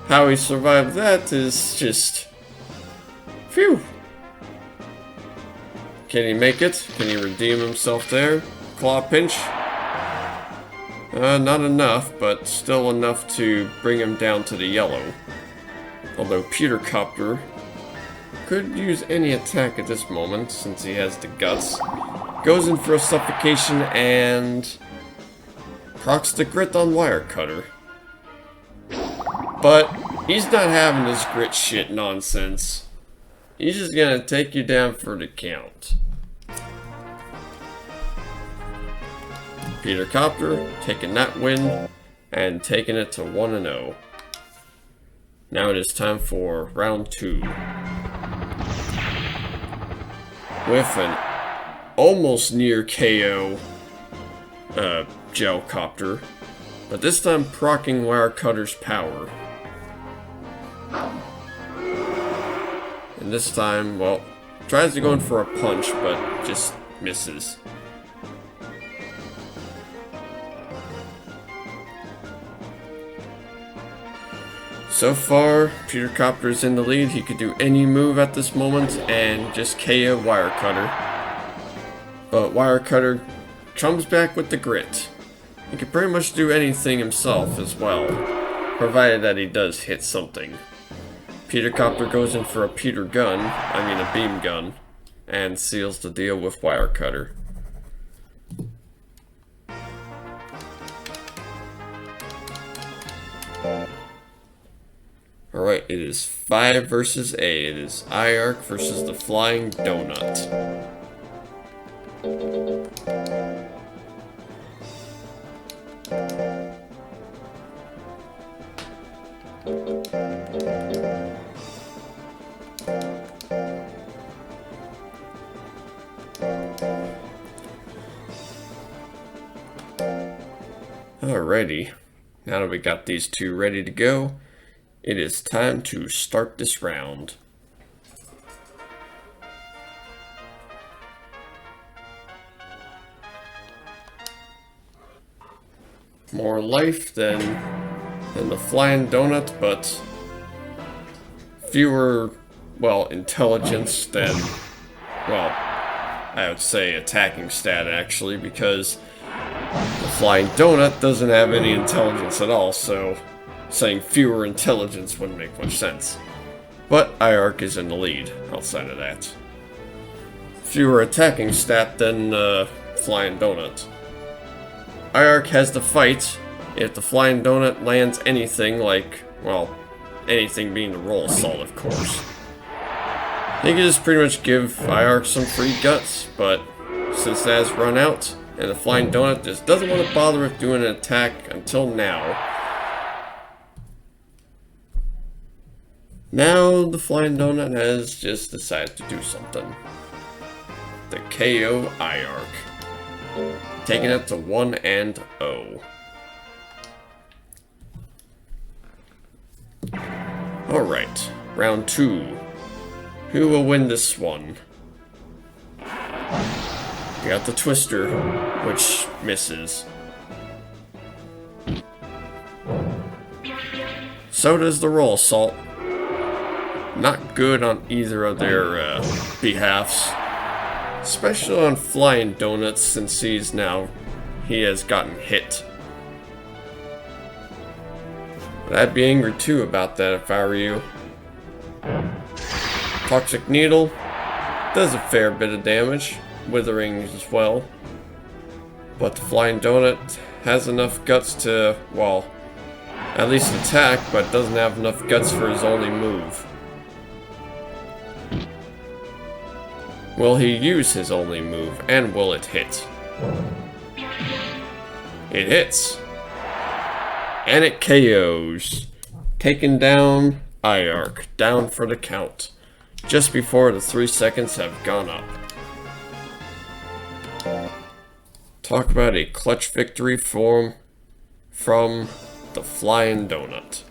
How he survived that is just... Phew. Can he make it? Can he redeem himself there? Claw pinch? Not enough, but still enough to bring him down to the yellow. Although Peter Copter could use any attack at this moment, since he has the guts. Goes in for a suffocation and procs the grit on Wire Cutter. But he's not having this grit shit nonsense. He's just gonna take you down for the count. Peter Copter taking that win and taking it to 1-0. Now it is time for round 2. With an almost near KO Gel Copter, but this time proccing Wire Cutter's power. And this time, well, tries to go in for a punch, but just misses. So far, Peter Copter's in the lead. He could do any move at this moment and just KO Wire Cutter. But Wire Cutter comes back with the grit. He can pretty much do anything himself as well, provided that he does hit something. Peter Copter goes in for a Peter gun, a beam gun, and seals the deal with Wire Cutter. Alright, it is 5 versus A. It is IARC versus the Flying Donut. Alrighty, now that we got these two ready to go, it is time to start this round. More life than the Flying Donut, but fewer, well, intelligence than, well, I would say attacking stat actually, because the Flying Donut doesn't have any intelligence at all, so saying fewer intelligence wouldn't make much sense. But IARC is in the lead, outside of that. Fewer attacking stat than Flying Donut. IARC has the fight if the Flying Donut lands anything like, well, anything being the roll assault, of course. He can just pretty much give IARC some free guts, but since that has run out, And the Flying Donut just doesn't want to bother with doing an attack until now. Now the Flying Donut has just decided to do something. The KO IARC. Taking it to 1-0. Alright, round 2. Who will win this one? We got the Twister, which misses. So does the Roll Assault. Not good on either of their behalfs. Especially on Flying Donuts, since he has gotten hit. But I'd be angry too about that if I were you. Toxic Needle does a fair bit of damage, withering as well. But the Flying Donut has enough guts to, well, at least attack, but doesn't have enough guts for his only move. Will he use his only move, and will it hit? It hits! And it KOs. Taking down IARC, down for the count. Just before the 3 seconds have gone up. Talk about a clutch victory from the Flying Donut.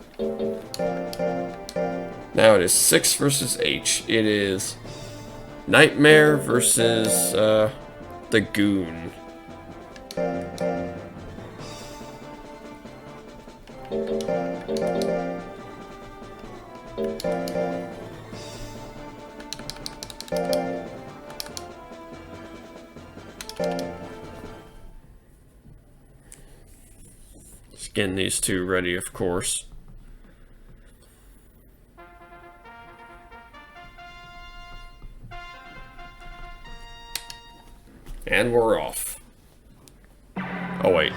Now it is 6 versus H. It is Nightmare versus the Goon. Just getting these two ready, of course. And we're off. Oh wait.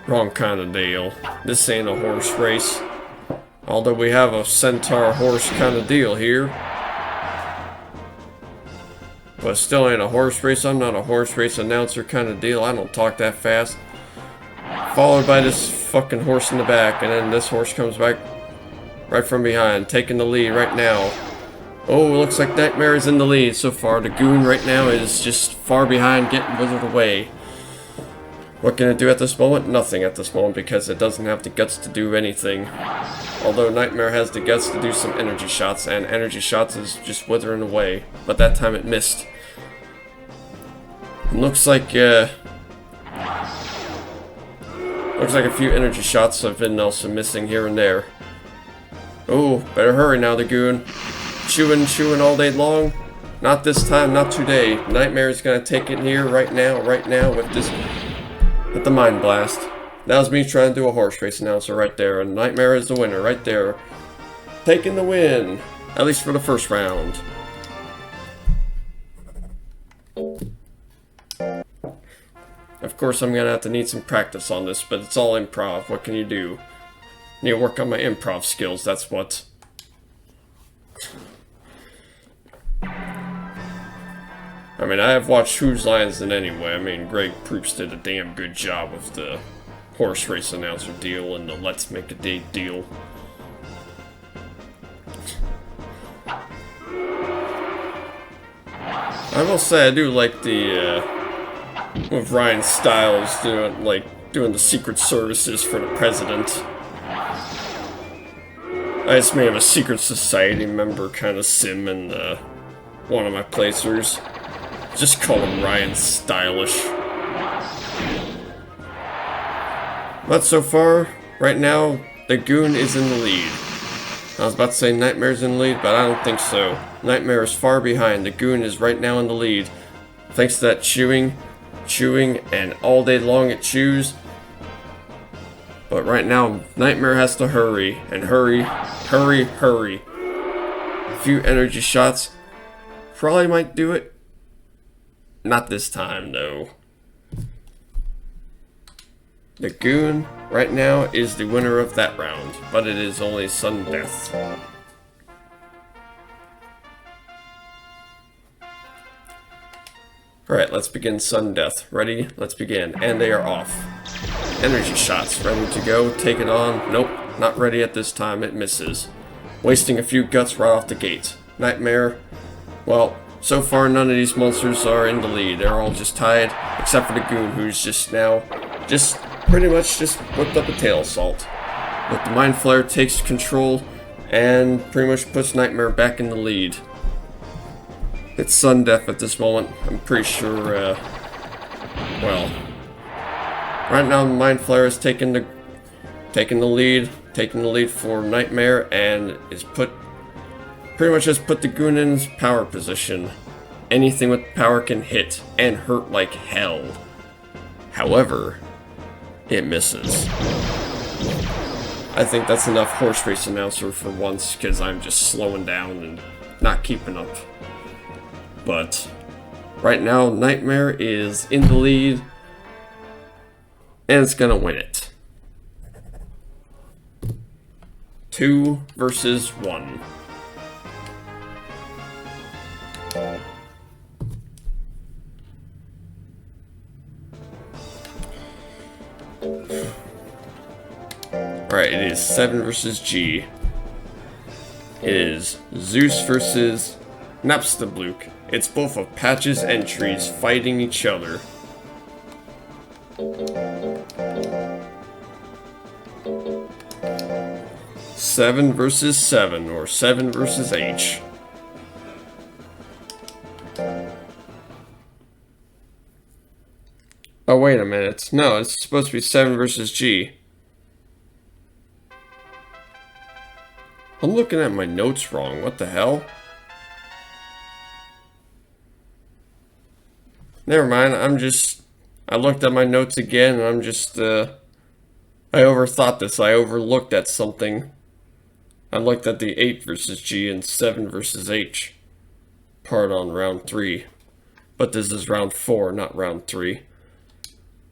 Wrong kind of deal. This ain't a horse race. Although we have a centaur horse kind of deal here. But it still ain't a horse race. I'm not a horse race announcer kind of deal. I don't talk that fast. Followed by this fucking horse in the back. And then this horse comes back right from behind. Taking the lead right now. Oh, it looks like Nightmare is in the lead so far. The Goon right now is just far behind, getting withered away. What can it do at this moment? Nothing at this moment, because it doesn't have the guts to do anything. Although Nightmare has the guts to do some energy shots, and energy shots is just withering away. But that time it missed. It looks like a few energy shots have been also missing here and there. Oh, better hurry now, the Goon. Chewing all day long. Not this time, not today. Nightmare is gonna take it here right now with this, with the Mind Blast. That was me trying to do a horse race announcer right there, and Nightmare is the winner right there. Taking the win, at least for the first round. Of course, I'm gonna have to need some practice on this, but it's all improv. What can you do? Need to work on my improv skills, that's what. I mean, I have watched Whose Lines Than Anyway. I mean, Greg Proops did a damn good job with the horse race announcer deal and the Let's Make a Date deal. I will say I do like the with Ryan Stiles doing the secret services for the president. I just made him a secret society member kind of sim in one of my playthroughs. Just call him Ryan Stylish. But so far, right now, the Goon is in the lead. I was about to say Nightmare's in the lead, but I don't think so. Nightmare is far behind. The Goon is right now in the lead. Thanks to that chewing, and all day long it chews. But right now, Nightmare has to hurry, and hurry. A few energy shots probably might do it. Not this time, though. The Goon, right now, is the winner of that round, but it is only sudden death. Alright, let's begin sudden death. Ready? Let's begin. And they are off. Energy shots. Ready to go. Take it on. Nope. Not ready at this time. It misses. Wasting a few guts right off the gate. Nightmare. Well, so far none of these monsters are in the lead. They're all just tied. Except for the goon, who's just now... pretty much just whipped up a tail assault. But the Mind Flare takes control and pretty much puts Nightmare back in the lead. It's sudden death at this moment. I'm pretty sure, well... Right now, the Mind Flare is taking the lead for Nightmare, and is pretty much has put the goon in his power position. Anything with power can hit and hurt like hell. However, it misses. I think that's enough horse race announcer for once, because I'm just slowing down and not keeping up. But right now, Nightmare is in the lead, and it's gonna win it. 2 versus 1. Alright, it is 7 versus G. It is Zeus versus Napstabluke. It's both of Patch's entries fighting each other. Seven versus 7, or 7 versus H. Oh, wait a minute. No, it's supposed to be 7 versus G. I'm looking at my notes wrong. What the hell? Never mind. I looked at my notes again, and I'm just, I overthought this. I overlooked at something. I looked at the 8 versus G and 7 versus H part on round 3. But this is round 4, not round 3.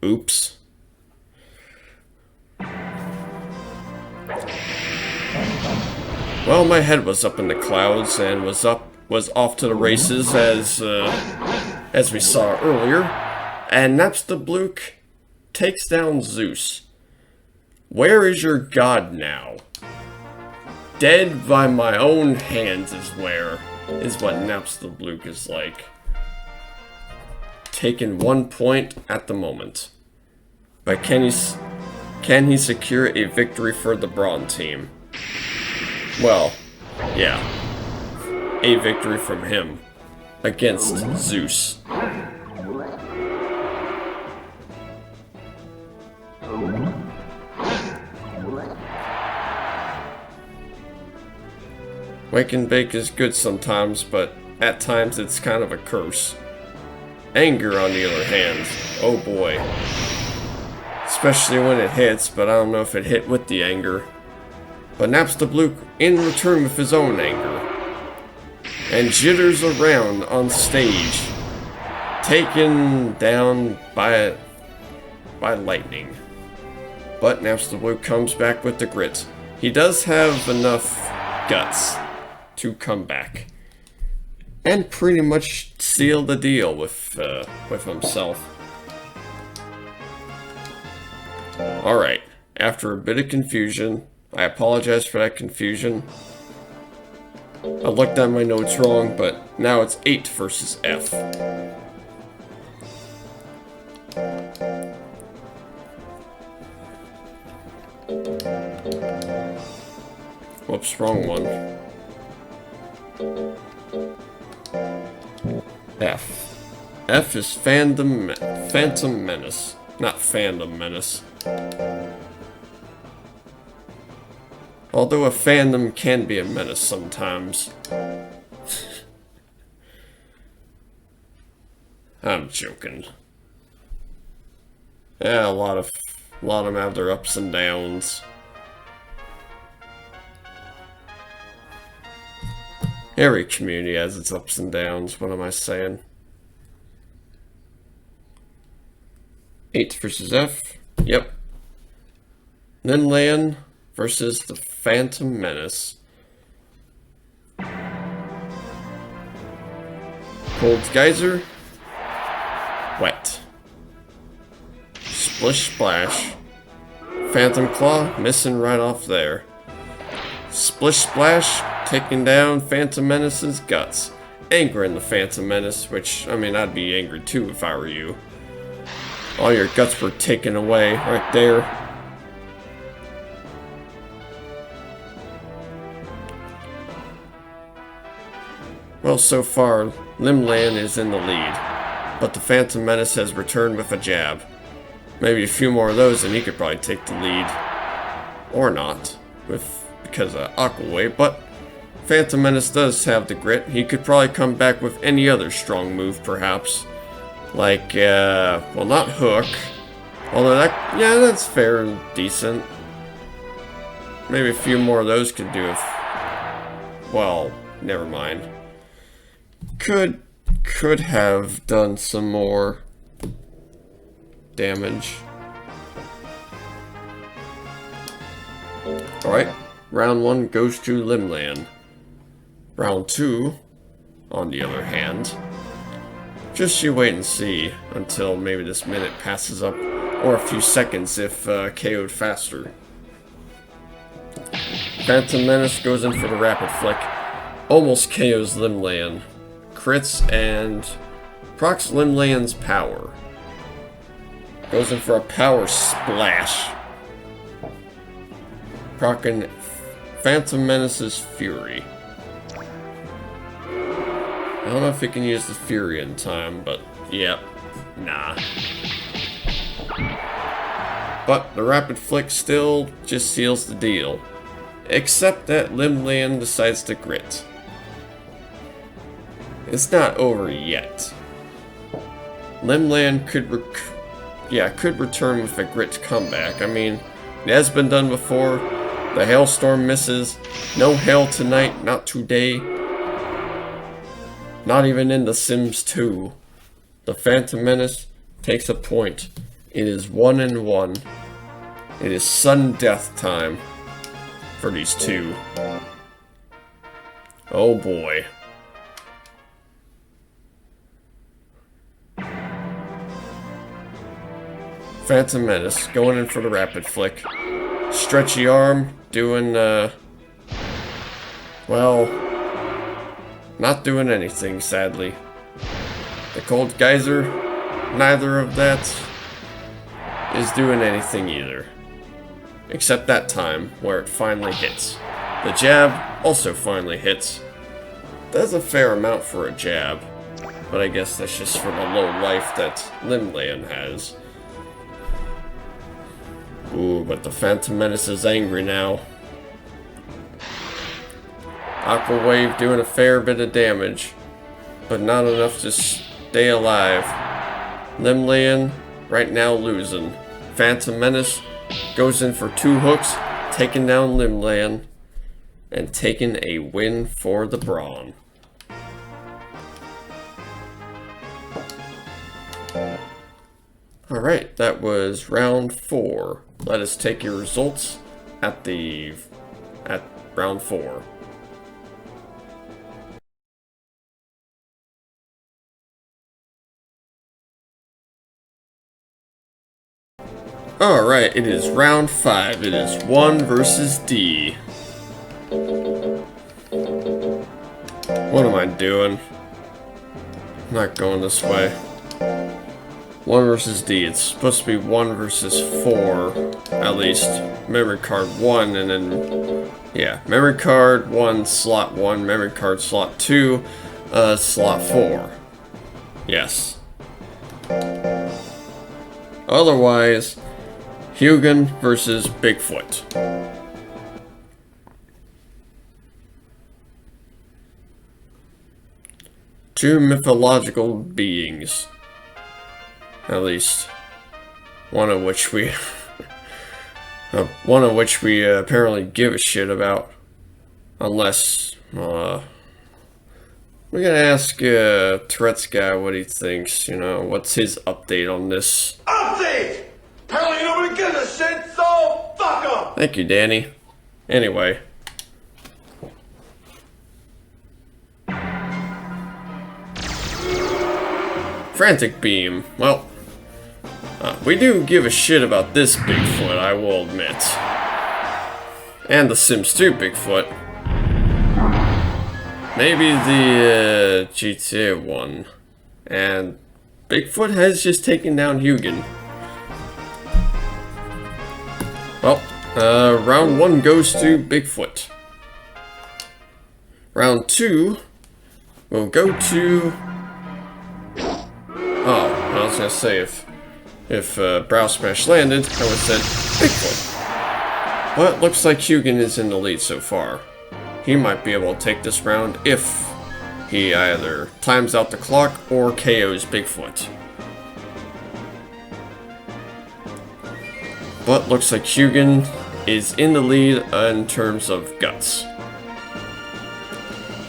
Oops. Well, my head was up in the clouds and was off to the races as we saw earlier. And Napstabluke takes down Zeus. Where is your god now? Dead by my own hands is what Napstabluke is like. Taking 1 point at the moment. But can he secure a victory for the Brawn team? Well, yeah. A victory from him against Zeus. Wake and bake is good sometimes, but at times it's kind of a curse. Anger, on the other hand, oh boy. Especially when it hits, but I don't know if it hit with the anger. But Napstabluke in return with his own anger. And jitters around on stage. Taken down by lightning. But Napstabluke comes back with the grit. He does have enough guts to come back and pretty much seal the deal with himself. Alright, after a bit of confusion, I apologize for that confusion. I looked at my notes wrong, but now it's 8 versus F. Whoops, wrong one. F. F is Phantom Menace. Not Phantom Menace. Although a fandom can be a menace sometimes. I'm joking. Yeah, a lot of them have their ups and downs. Every community has its ups and downs, what am I saying? 8 versus F, yep. Ninlan versus the Phantom Menace. Cold Geyser. Wet. Splish Splash. Phantom Claw missing right off there. Splish Splash taking down Phantom Menace's guts. Angering the Phantom Menace, which, I mean, I'd be angry too if I were you. All your guts were taken away right there. Well, so far, Limland is in the lead, but the Phantom Menace has returned with a jab. Maybe a few more of those and he could probably take the lead. Or not, because of Aqua Wave, but Phantom Menace does have the grit. He could probably come back with any other strong move, perhaps. Like, well, not Hook. Although that, yeah, that's fair and decent. Maybe a few more of those could do it. Well, never mind. Could have done some more damage. Alright, round 1 goes to Limland. Round 2, on the other hand, just you wait and see until maybe this minute passes up, or a few seconds if KO'd faster. Phantom Menace goes in for the rapid flick, almost KO's Limland, crits and procs Limland's power. Goes in for a power splash, proccing Phantom Menace's fury. I don't know if he can use the fury in time, but yep, nah. But the rapid flick still just seals the deal. Except that Limland decides to grit. It's not over yet. Limland could return with a grit comeback. I mean, it has been done before. The hailstorm misses. No hail tonight, not today. Not even in The Sims 2. The Phantom Menace takes a point. It is 1-1. It is sudden death time for these two. Oh boy. Phantom Menace going in for the rapid flick. Stretchy arm doing, well, not doing anything, sadly. The Cold Geyser, neither of that is doing anything either. Except that time, where it finally hits. The jab also finally hits. That's a fair amount for a jab, but I guess that's just for the low life that Limland has. Ooh, but the Phantom Menace is angry now. Aqua Wave doing a fair bit of damage, but not enough to stay alive. Limland right now losing. Phantom Menace goes in for 2 hooks, taking down Limland, and taking a win for the Brawn. Alright, that was round 4. Let us take your results at round 4. Alright, it is round 5. It is 1 versus D. What am I doing? I'm not going this way. 1 versus D. It's supposed to be 1 versus 4, at least. Memory card 1, and then, yeah, memory card 1, slot 1, memory card slot 2, slot 4. Yes. Otherwise, Hugin versus Bigfoot. Two mythological beings. At least one of which we apparently give a shit about. Unless we're gonna ask Tourette's guy what he thinks, you know, what's his update on this. Update! Apparently nobody gives a shit, so fuck up! Thank you, Danny. Anyway. Frantic Beam. Well, we do give a shit about this Bigfoot, I will admit. And the Sims 2 Bigfoot. Maybe the GTA one. And Bigfoot has just taken down Hugin. Well, round 1 goes to Bigfoot. Round 2 will go to... Oh, I was gonna say if Brow Smash landed, I would have said Bigfoot. But looks like Hugin is in the lead so far. He might be able to take this round if he either times out the clock or KOs Bigfoot. But looks like Hugin is in the lead in terms of guts.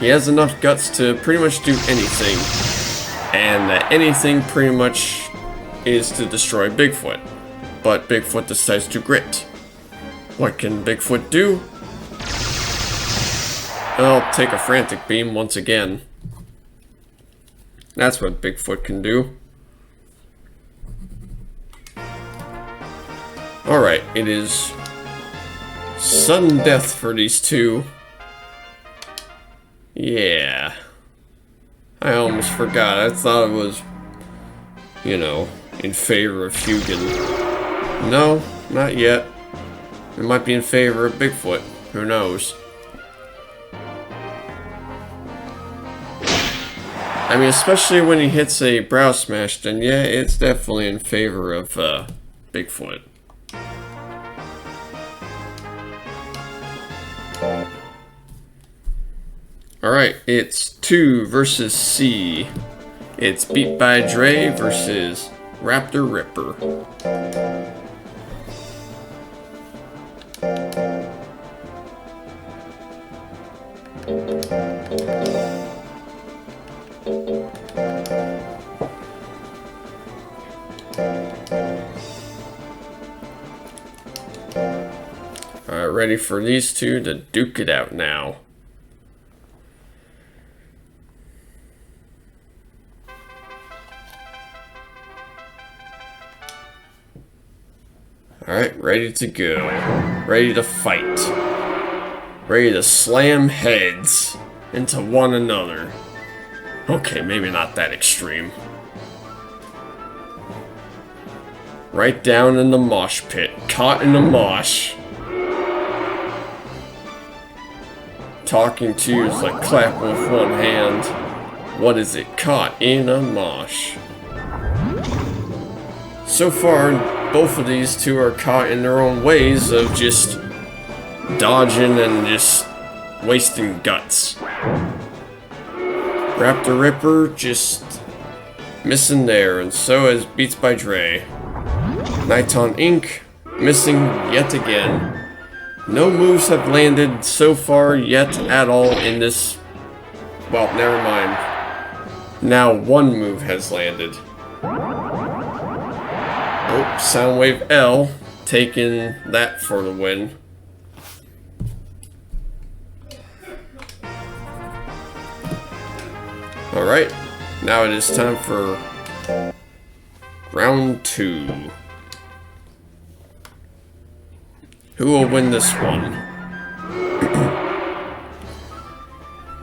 He has enough guts to pretty much do anything, and that anything pretty much is to destroy Bigfoot. But Bigfoot decides to grit. What can Bigfoot do? I'll take a Frantic Beam once again. That's what Bigfoot can do. Alright, it is sudden death for these two. Yeah. I almost forgot. I thought it was, you know, in favor of Hugin. No, not yet. It might be in favor of Bigfoot. Who knows? I mean, especially when he hits a Brow Smash, then yeah, it's definitely in favor of Bigfoot. Alright, it's 2 versus C. It's Beat by Dre versus Raptor Ripper. Alright, ready for these two to duke it out now. Alright, ready to go. Ready to fight. Ready to slam heads into one another. Okay, maybe not that extreme. Right down in the mosh pit. Caught in the mosh. Talking to you is like clapping with one hand. What is it? Caught in a mosh. So far, both of these two are caught in their own ways of just dodging and just wasting guts. Raptor Ripper just missing there, and so is Beats by Dre. Nighton Inc. missing yet again. No moves have landed so far yet at all in this. Well, never mind. Now one move has landed. Oh, Soundwave L taking that for the win. Alright, now it is time for round 2. Who will win this one?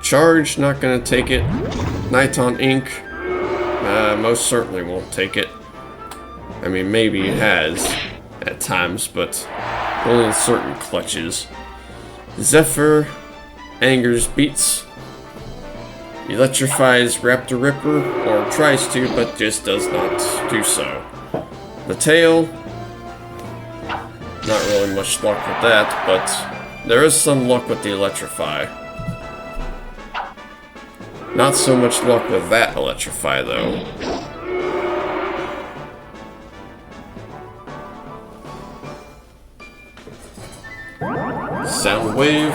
Charge, not gonna take it. Nighton Inc. Most certainly won't take it. I mean, maybe it has at times, but only in certain clutches. Zephyr angers Beats. Electrifies Raptor Ripper, or tries to, but just does not do so. The tail, not really much luck with that, but there is some luck with the Electrify. Not so much luck with that Electrify, though. Soundwave,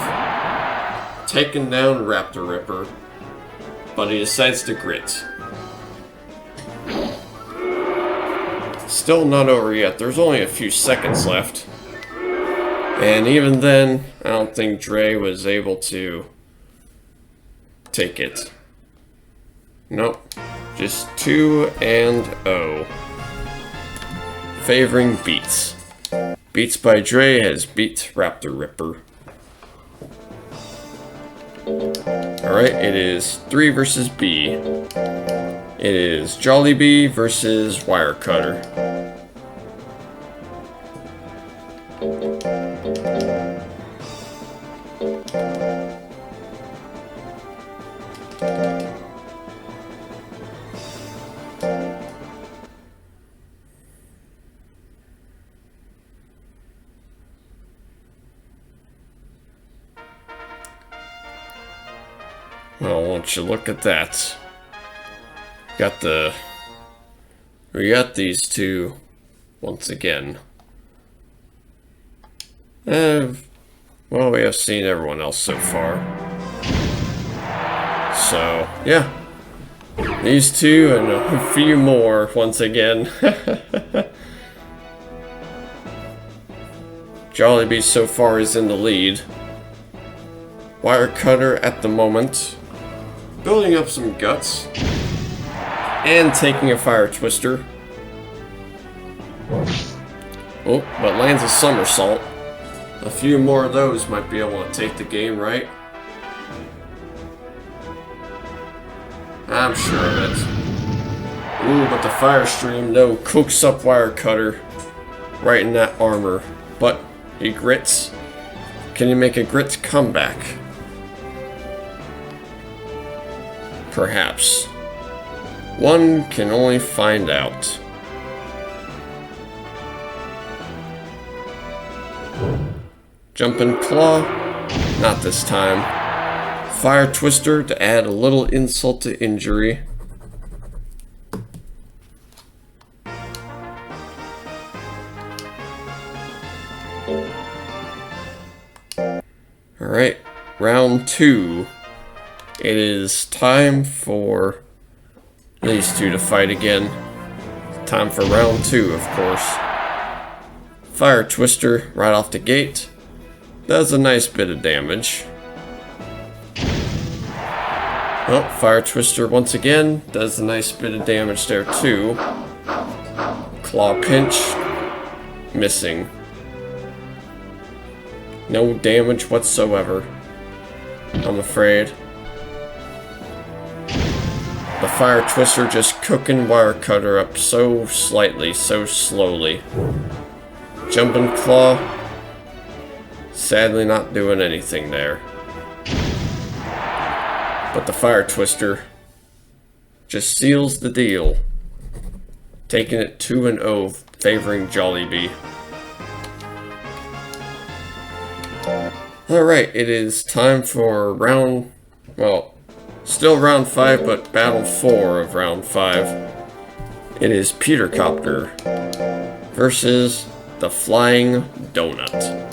taking down Raptor Ripper, but he decides to grit. Still not over yet, there's only a few seconds left. And even then, I don't think Dre was able to take it. Nope, Just 2-0. Favoring Beats. Beats by Dre has beat Raptor Ripper. Alright, it is 3 versus B. It is Jollibee versus Wirecutter. Well, won't you look at that? We got these two once again. Well, we have seen everyone else so far. So, yeah. These two and a few more once again. Jollibee so far is in the lead. Wirecutter at the moment, building up some guts, and taking a fire twister. Oh, but lands a somersault. A few more of those might be able to take the game, right? I'm sure of it. Ooh, but the fire stream, no, cooks up Wirecutter right in that armor. But he grits. Can you make a grit comeback? Perhaps. One can only find out. Jumping Claw, not this time. Fire Twister to add a little insult to injury. Alright, round 2. It is time for these two to fight again. Time for round 2, of course. Fire Twister right off the gate. Does a nice bit of damage. Oh, Fire Twister once again does a nice bit of damage there too. Claw Pinch. Missing. No damage whatsoever, I'm afraid. The Fire Twister just cooking Wirecutter up so slightly, so slowly. Jumping Claw. Sadly not doing anything there. But the Fire Twister just seals the deal. Taking it 2-0, favoring Jollibee. Alright, it is time for round... well, still round 5, but battle 4 of round 5. It is Peter Copter versus the Flying Donut.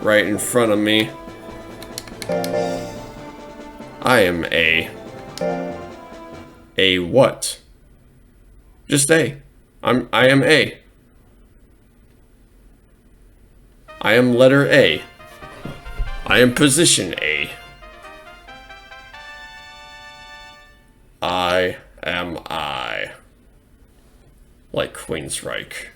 Right in front of me. I am A. A what? Just A. I am A. I am letter A. I am position A. I am I. Like Queensryche.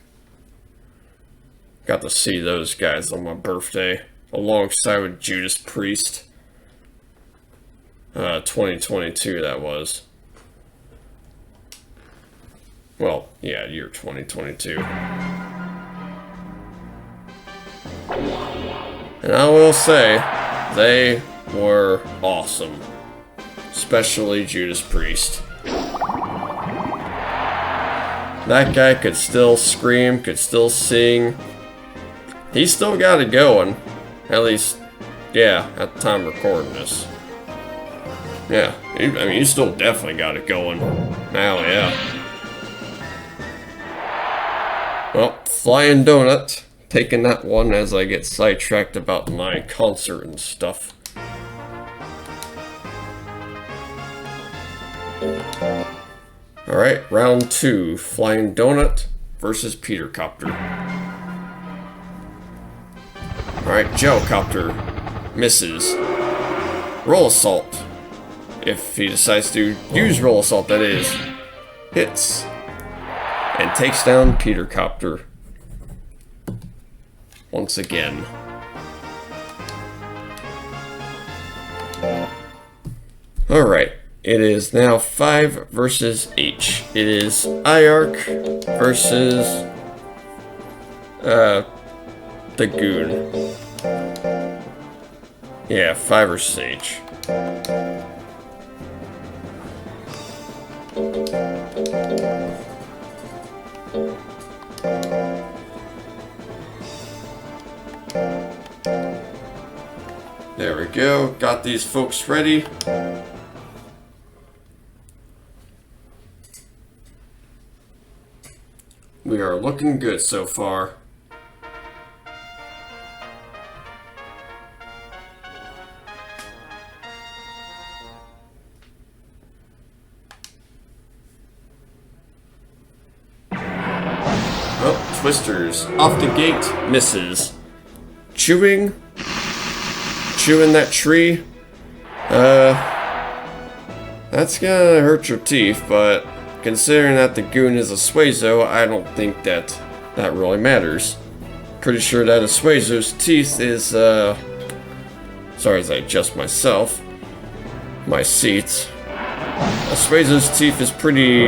Got to see those guys on my birthday, alongside with Judas Priest. 2022 that was. Well, yeah, year 2022. And I will say, they were awesome. Especially Judas Priest. That guy could still scream, could still sing. He's still got it going. At least, yeah, at the time of recording this. Yeah, I mean, he's still definitely got it going. Now, yeah. Well, Flying Donut, taking that one as I get sidetracked about my concert and stuff. Alright, round 2, Flying Donut versus Peter Copter. Alright, Gelcopter. Misses. Roll Assault. If he decides to use Roll Assault, that is. Hits. And takes down Petercopter. Once again. Alright. It is now 5 versus H. It is IARC versus the Goon. Yeah, 5 versus H. There we go. Got these folks ready. We are looking good so far. Oh, Twisters. Off the gate, misses. Chewing that tree. That's gonna hurt your teeth, but considering that the Goon is a Suezo, I don't think that really matters. Pretty sure that a Suezo's teeth is, sorry as I adjust my seat. A Suezo's teeth is pretty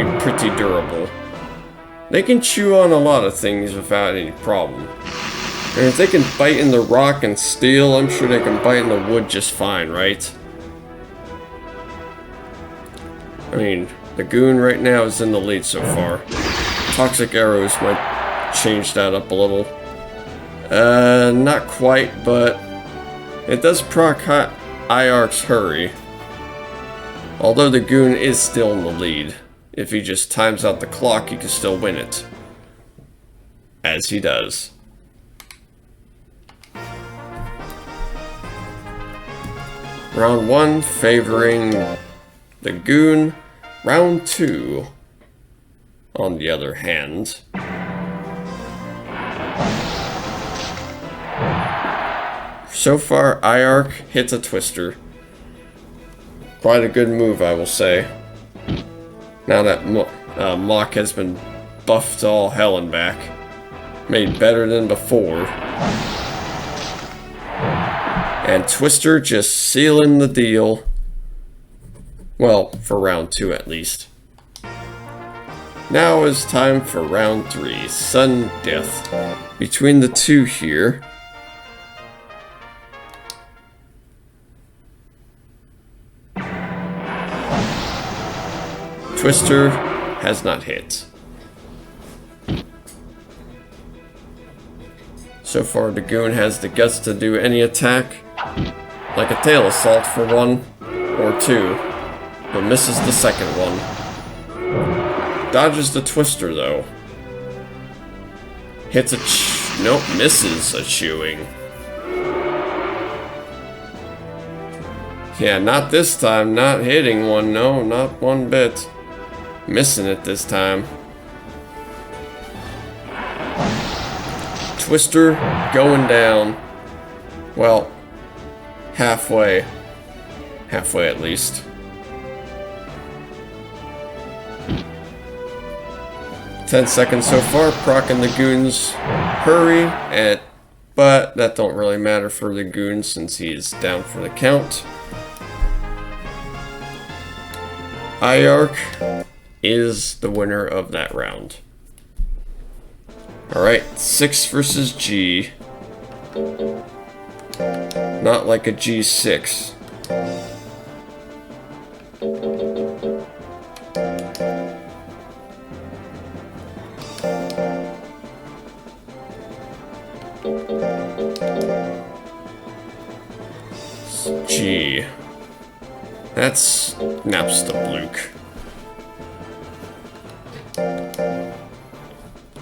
durable. They can chew on a lot of things without any problem. And if they can bite in the rock and steel, I'm sure they can bite in the wood just fine, right? I mean, the Goon right now is in the lead so far. Toxic Arrows might change that up a little. Not quite, but it does proc IARC's Hurry. Although the Goon is still in the lead. If he just times out the clock, he can still win it. As he does. Round 1 favoring the Goon. Round 2, on the other hand, so far IARC hits a Twister. Quite a good move, I will say. Now that Mach has been buffed to all hell and back, made better than before. And Twister just sealing the deal. Well, for round 2 at least. Now is time for round 3, sudden death. Between the two here. Twister has not hit. So far the Goon has the guts to do any attack. Like a tail assault for 1 or 2. But misses the second one. Dodges the Twister though. Hits a nope, misses a chewing. Yeah, not this time, not hitting one, no, not one bit. Missing it this time. Twister going down. Well, halfway. Halfway at least. "10 seconds so far, proccing the Goon's Hurry, but that don't really matter for the Goon since he is down for the count. IARC is the winner of that round. Alright, 6 versus G. Not like a G6. G. That's Napstabluke.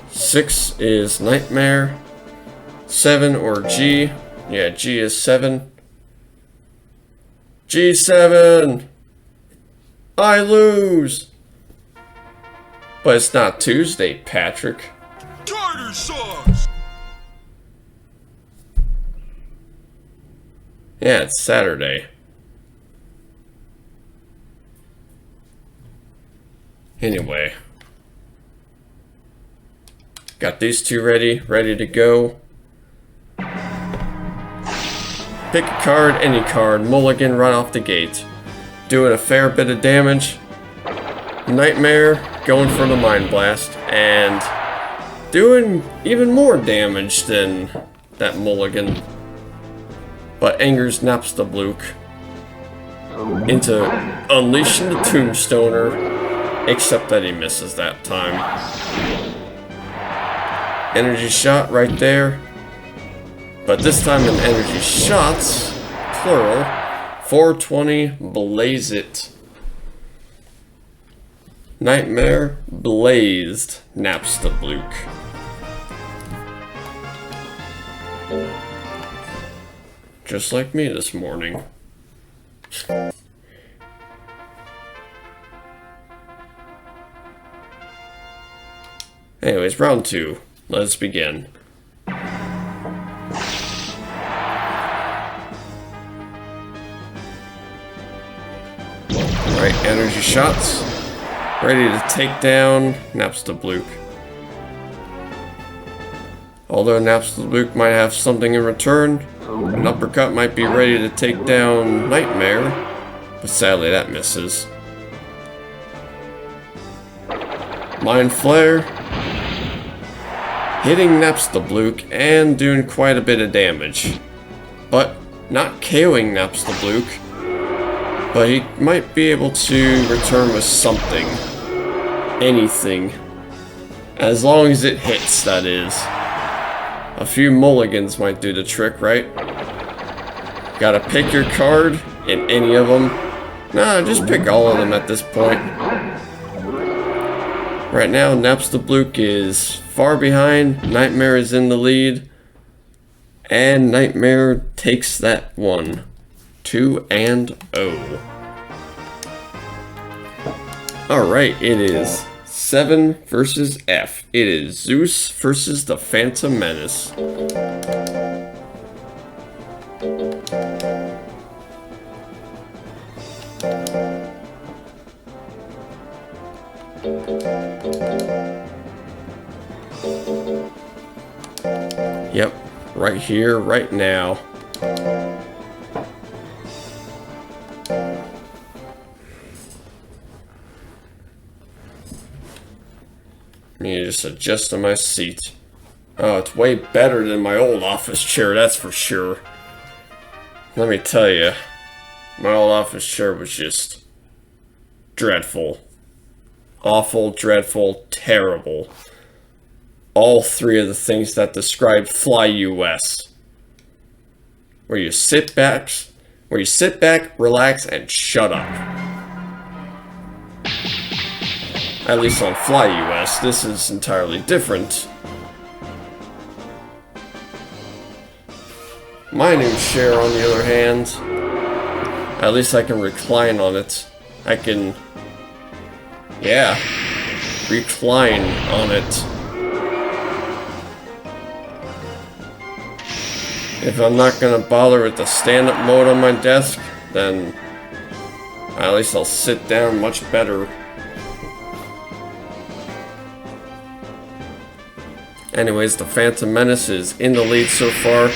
6 is Nightmare. 7 or G. Yeah, G is 7. G7! I lose! But it's not Tuesday, Patrick. Tartar sauce! Yeah, it's Saturday. Anyway. Got these two ready to go. Pick a card, any card, mulligan right off the gate. Doing a fair bit of damage. Nightmare going for the Mind Blast, and doing even more damage than that mulligan. But angers Napstabluke into unleashing the Tombstoner, except that he misses that time. Energy shot right there. But this time in energy shots, plural, 420, blaze it. Nightmare blazed Napstabluke. Just like me this morning. Anyways, round 2. Let's begin. Alright, energy shots. Ready to take down Napstabluke. Although Napstabluke might have something in return, an uppercut might be ready to take down Nightmare, but sadly that misses. Mind Flare, hitting Napstabluke and doing quite a bit of damage, but not KOing Napstabluke, but he might be able to return with something, anything, as long as it hits, that is. A few mulligans might do the trick, right? Gotta pick your card in any of them. Nah, just pick all of them at this point. Right now, Napstabluke is far behind, Nightmare is in the lead, and Nightmare takes that one. 2-0. Alright, it is 7 versus F. It is Zeus versus the Phantom Menace. Yep, right here, right now. Me just adjusting my seat. Oh, it's way better than my old office chair, that's for sure. Let me tell you, my old office chair was just dreadful. Awful, dreadful, terrible. All three of the things that describe Fly US. Where you sit back, relax, and shut up. At least on Fly US, this is entirely different. My new chair, on the other hand, at least I can recline on it. I can, yeah, recline on it. If I'm not gonna bother with the stand-up mode on my desk, then at least I'll sit down much better. Anyways, the Phantom Menace is in the lead so far.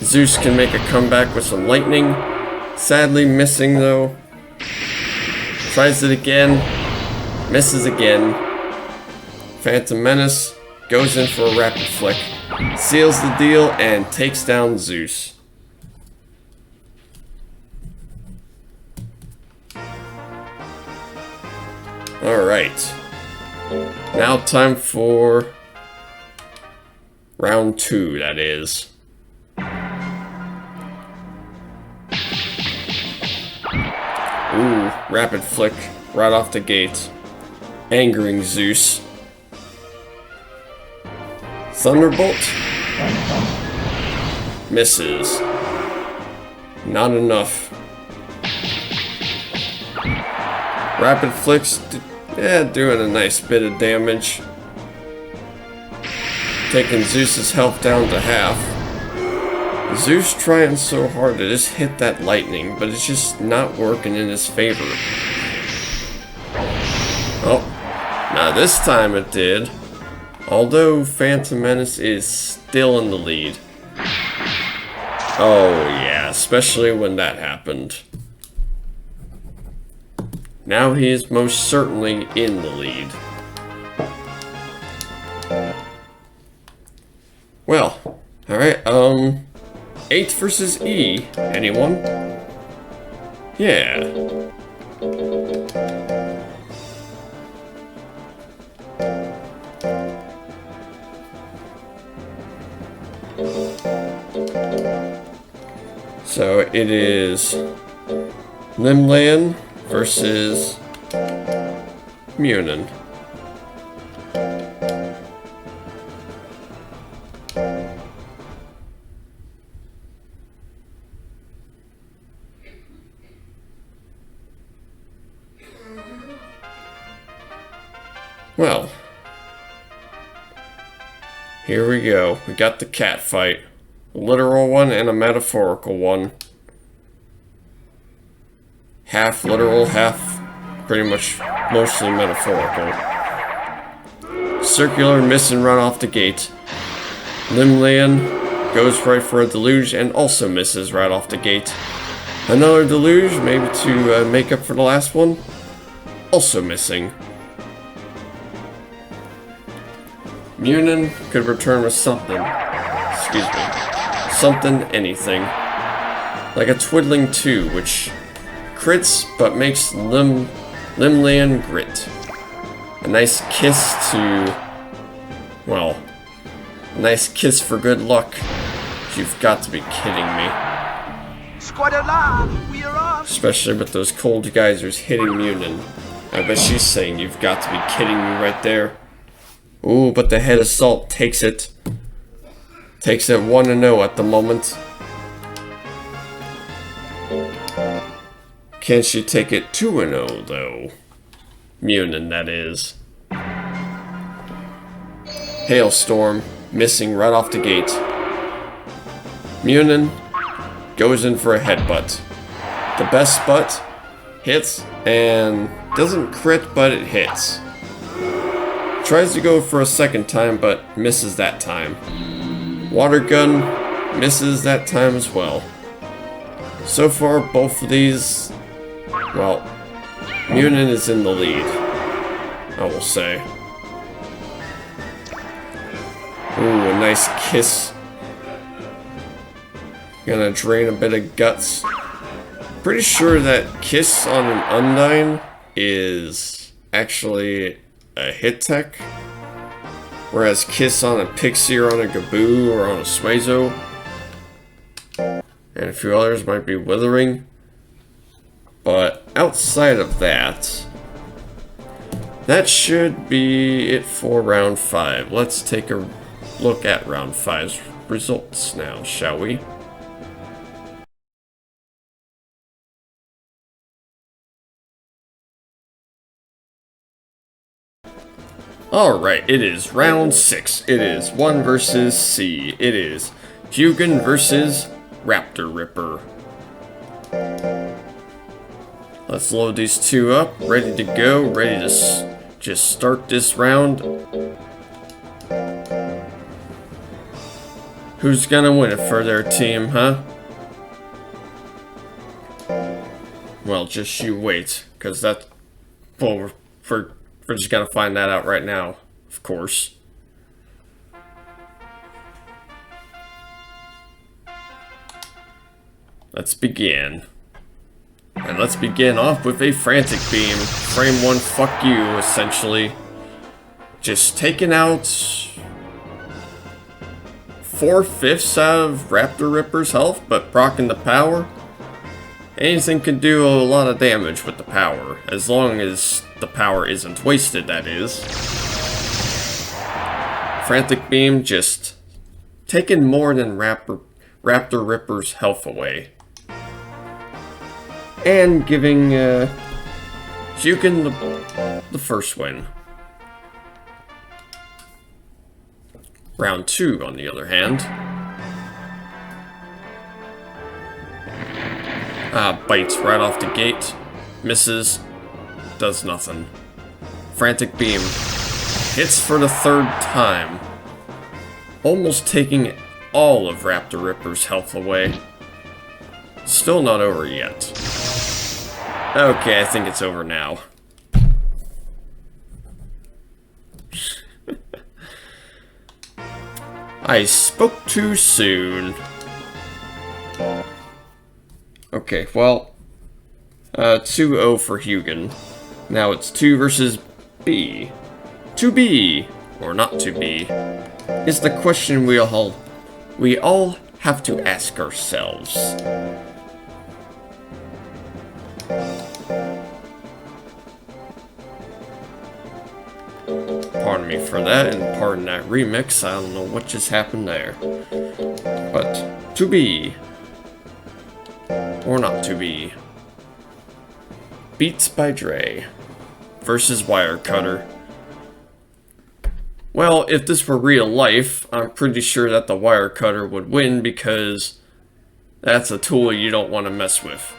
Zeus can make a comeback with some lightning. Sadly missing though. Tries it again. Misses again. Phantom Menace goes in for a rapid flick. Seals the deal and takes down Zeus. Alright. Now time for round 2, that is. Ooh, rapid flick right off the gate. Angering Zeus. Thunderbolt. Misses. Not enough. Rapid flicks, yeah, doing a nice bit of damage. Taking Zeus's health down to half. Zeus trying so hard to just hit that lightning, but it's just not working in his favor. Oh, now this time it did. Although Phantom Menace is still in the lead. Oh yeah, especially when that happened. Now he is most certainly in the lead. Well, alright, H versus E. Anyone? Yeah. So it is Limlayan versus Munin. Well, here we go. We got the cat fight. A literal one and a metaphorical one. Half literal, half pretty much mostly metaphorical. Circular miss and run off the gate. Limlayan goes right for a deluge and also misses right off the gate. Another deluge, maybe to make up for the last one. Also missing. Munin could return with something. Excuse me. Something, anything. Like a Twiddling 2, which crits but makes Limlayan grit. A nice kiss to... well, a nice kiss for good luck. You've got to be kidding me. Squad alive, we are off. Especially with those cold geysers hitting Munin. I bet she's saying you've got to be kidding me right there. Ooh, but the head assault takes it. Takes it 1-0 at the moment. Can she take it 2-0 though? Munin, that is. Hailstorm, missing right off the gate. Munin goes in for a headbutt. The best butt hits and doesn't crit, but it hits. Tries to go for a second time, but misses that time. Water gun misses that time as well. So far, both of these, well, Munin is in the lead, I will say. Ooh, a nice kiss. Gonna drain a bit of guts. Pretty sure that kiss on an Undyne is actually a hit tech, whereas kiss on a Pixie or on a Gaboo or on a Suezo and a few others might be withering. But outside of that, that should be it for round 5. Let's take a look at round 5's results now, shall we? Alright, it is round 6. It is 1 versus C. It is Hugin versus Raptor Ripper. Let's load these two up, ready to go, ready to just start this round. Who's gonna win it for their team, huh? Well, just you wait, because that's... well, we're just gonna find that out right now, of course. Let's begin. And let's begin off with a Frantic Beam. Frame 1, fuck you, essentially. Just taking out 4/5 out of Raptor Ripper's health, but proccing the power. Anything can do a lot of damage with the power, as long as the power isn't wasted, that is. Frantic Beam just taking more than Raptor Ripper's health away. And giving Hugin the first win. Round 2, on the other hand. Bites right off the gate. Misses. Does nothing. Frantic Beam. Hits for the third time. Almost taking all of Raptor Ripper's health away. Still not over yet. Okay, I think it's over now. I spoke too soon. Okay, well, 2-0 for Hugin. Now it's 2 versus B. To be, or not to be, is the question we all have to ask ourselves. Pardon me for that, and pardon that remix. I don't know what just happened there. But, to be, or not to be. Beats by Dre versus Wirecutter. Well, if this were real life, I'm pretty sure that the Wirecutter would win because that's a tool you don't want to mess with.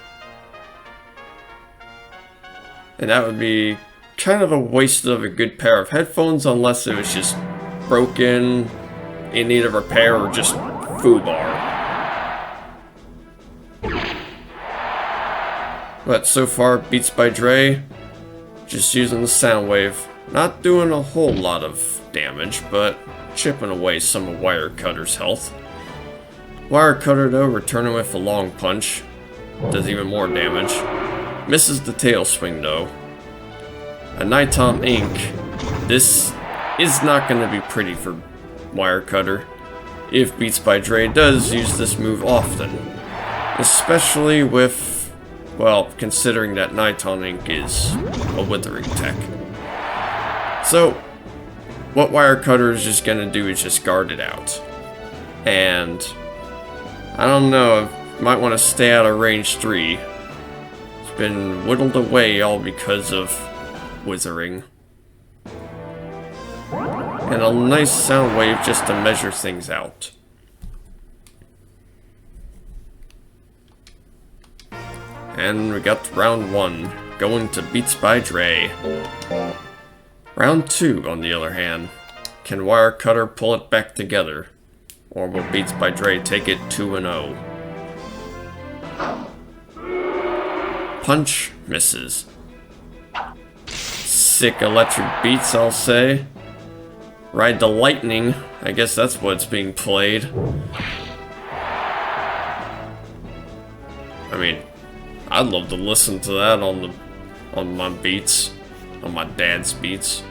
And that would be kind of a waste of a good pair of headphones unless it was just broken, in need of repair, or just foobar. But so far, Beats by Dre, just using the sound wave. Not doing a whole lot of damage, but chipping away some of Wirecutter's health. Wirecutter, though, returning with a long punch. Does even more damage. Misses the tail swing, though. A Nighttime Ink. This is not going to be pretty for Wirecutter if Beats by Dre does use this move often. Especially with, well, considering that Nighttime Ink is a withering tech. So, what Wirecutter is just going to do is just guard it out. And, I don't know, might want to stay out of range 3. It's been whittled away all because of withering. And a nice sound wave just to measure things out. And we got round 1, going to Beats by Dre. Round 2, on the other hand, can Wirecutter pull it back together? Or will Beats by Dre take it 2-0? Punch misses. Sick electric beats, I'll say. Ride the lightning, I guess that's what's being played. I mean, I'd love to listen to that on my beats, on my dad's beats.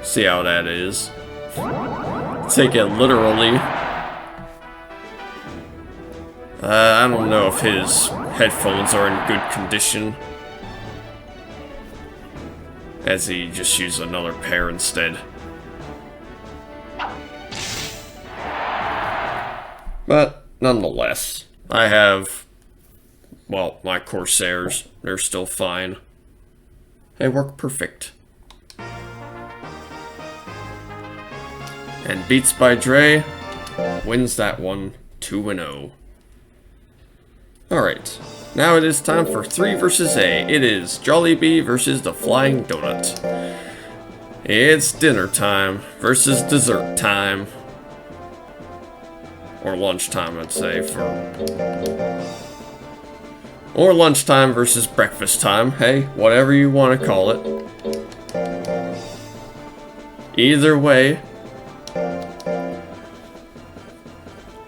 See how that is. Take it literally. I don't know if his headphones are in good condition, as he just used another pair instead. But nonetheless, I have, well, my Corsairs. They're still fine. They work perfect. And Beats by Dre wins that one 2-0. Alright, now it is time for 3 versus A. It is Jollibee versus the Flying Donut. It's dinner time versus dessert time. Or lunchtime, I'd say, or lunchtime versus breakfast time. Hey, whatever you want to call it. Either way,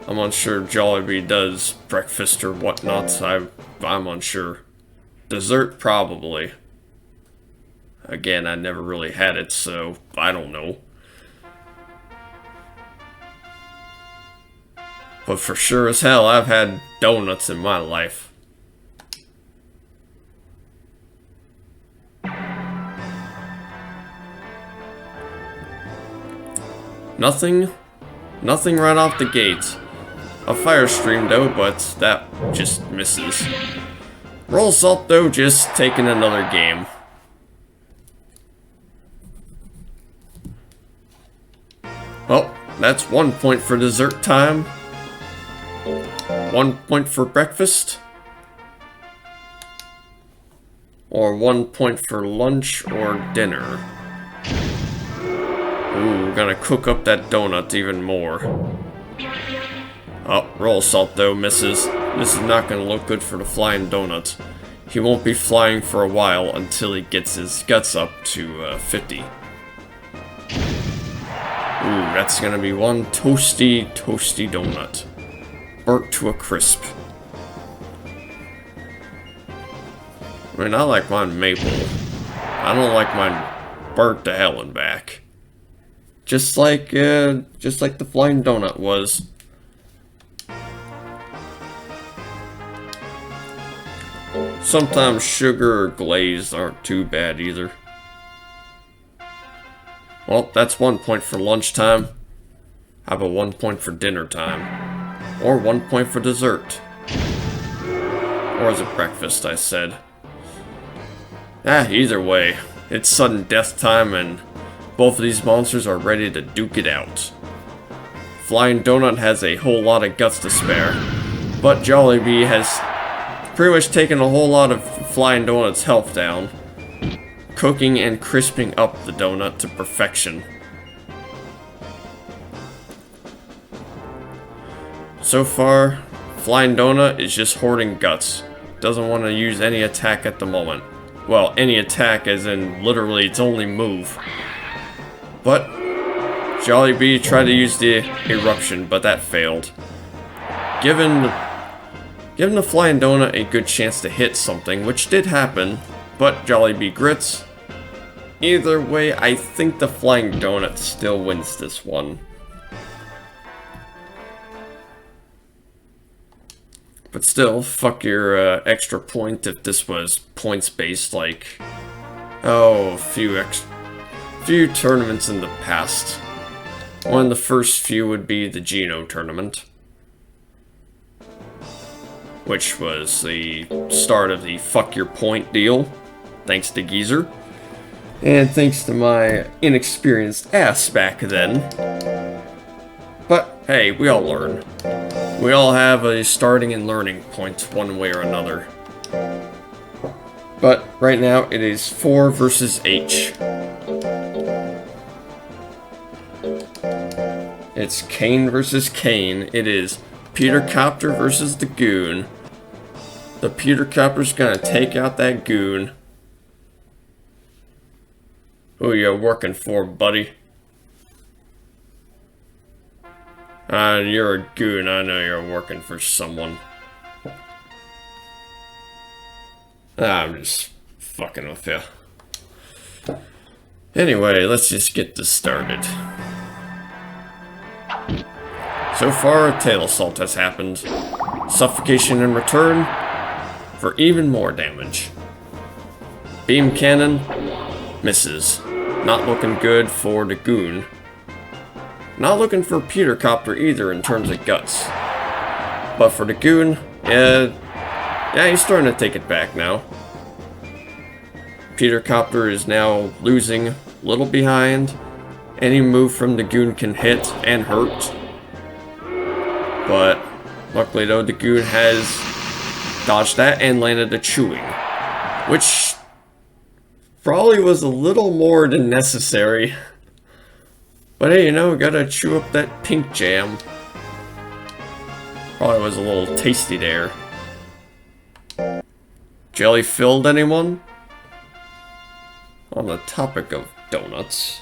I'm unsure Jollibee does breakfast or whatnot. I'm unsure. Dessert, probably. Again, I never really had it, so I don't know. But for sure as hell, I've had donuts in my life. Nothing right off the gate. A fire stream though, but that just misses. Roll Salt though, just taking another game. Well, that's 1 point for dessert time. 1 point for breakfast. Or 1 point for lunch or dinner. Ooh, gonna cook up that donut even more. Oh, roll salt though, misses. This is not gonna look good for the flying donut. He won't be flying for a while until he gets his guts up to 50. Ooh, that's gonna be one toasty donut. Burnt to a crisp. I mean, I like mine maple. I don't like mine burnt to hell and back. Just like the flying donut was. Sometimes sugar or glaze aren't too bad either. Well, that's 1 point for lunchtime. How about 1 point for dinner time? Or 1 point for dessert? Or is it breakfast, I said? Either way, it's sudden death time and both of these monsters are ready to duke it out. Flying Donut has a whole lot of guts to spare, but Jollibee has pretty much taken a whole lot of Flying Donut's health down, cooking and crisping up the donut to perfection. So far, Flying Donut is just hoarding guts. Doesn't want to use any attack at the moment. Well, any attack as in literally its only move. But Jollibee tried to use the eruption, but that failed. Giving the Flying Donut a good chance to hit something, which did happen, but Jollibee grits. Either way, I think the Flying Donut still wins this one. But still, fuck your extra point if this was points-based, like, oh, a few tournaments in the past. One of the first few would be the Geno tournament, which was the start of the fuck your point deal, thanks to Geezer. And thanks to my inexperienced ass back then. But hey, we all learn. We all have a starting and learning point one way or another. But right now it is 4 versus H. It's Kane versus Kane. It is Peter Copter versus the Goon. The Peter Copter's gonna take out that Goon. Who you working for, buddy? You're a Goon. I know you're working for someone. I'm just fucking with you. Anyway, let's just get this started. So far, a tail assault has happened. Suffocation in return for even more damage. Beam cannon misses. Not looking good for the Goon. Not looking for Peter Copter either in terms of guts. But for the Goon, yeah, he's starting to take it back now. Peter Copter is now losing a little behind. Any move from the Goon can hit and hurt. But luckily though, the Goon has dodged that and landed a chewing, which probably was a little more than necessary. But hey, you know, gotta chew up that pink jam. Probably was a little tasty there. Jelly filled anyone? On the topic of donuts.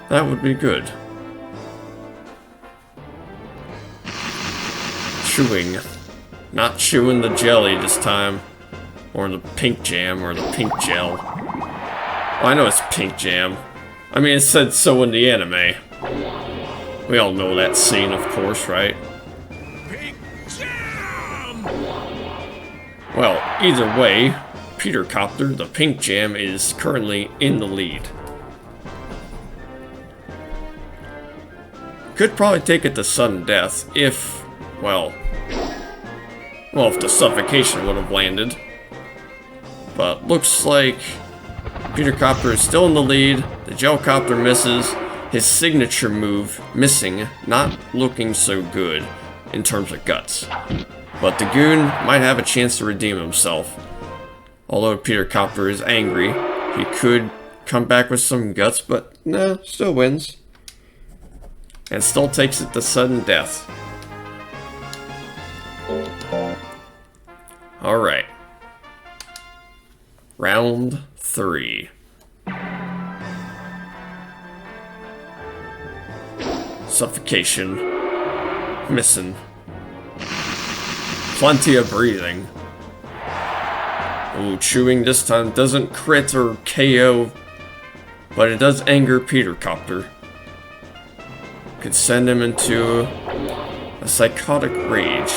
That would be good. Chewing. Not chewing the jelly this time. Or the pink jam, or the pink gel. Well, I know it's pink jam. I mean, it said so in the anime. We all know that scene, of course, right? Pink jam! Well, either way, Peter Copter, the pink jam, is currently in the lead. Could probably take it to sudden death if, well, if the suffocation would have landed. But looks like Peter Copter is still in the lead. The Gel Copter misses. His signature move missing, not looking so good. in terms of guts. But the goon might have a chance to redeem himself. Although Peter Copter is angry, he could come back with some guts, but no, still wins. And still takes it to sudden death. Alright. Round 3. Suffocation. Missing. Plenty of breathing. Ooh, chewing this time doesn't crit or KO, but it does anger Peter Copter. Could send him into a psychotic rage.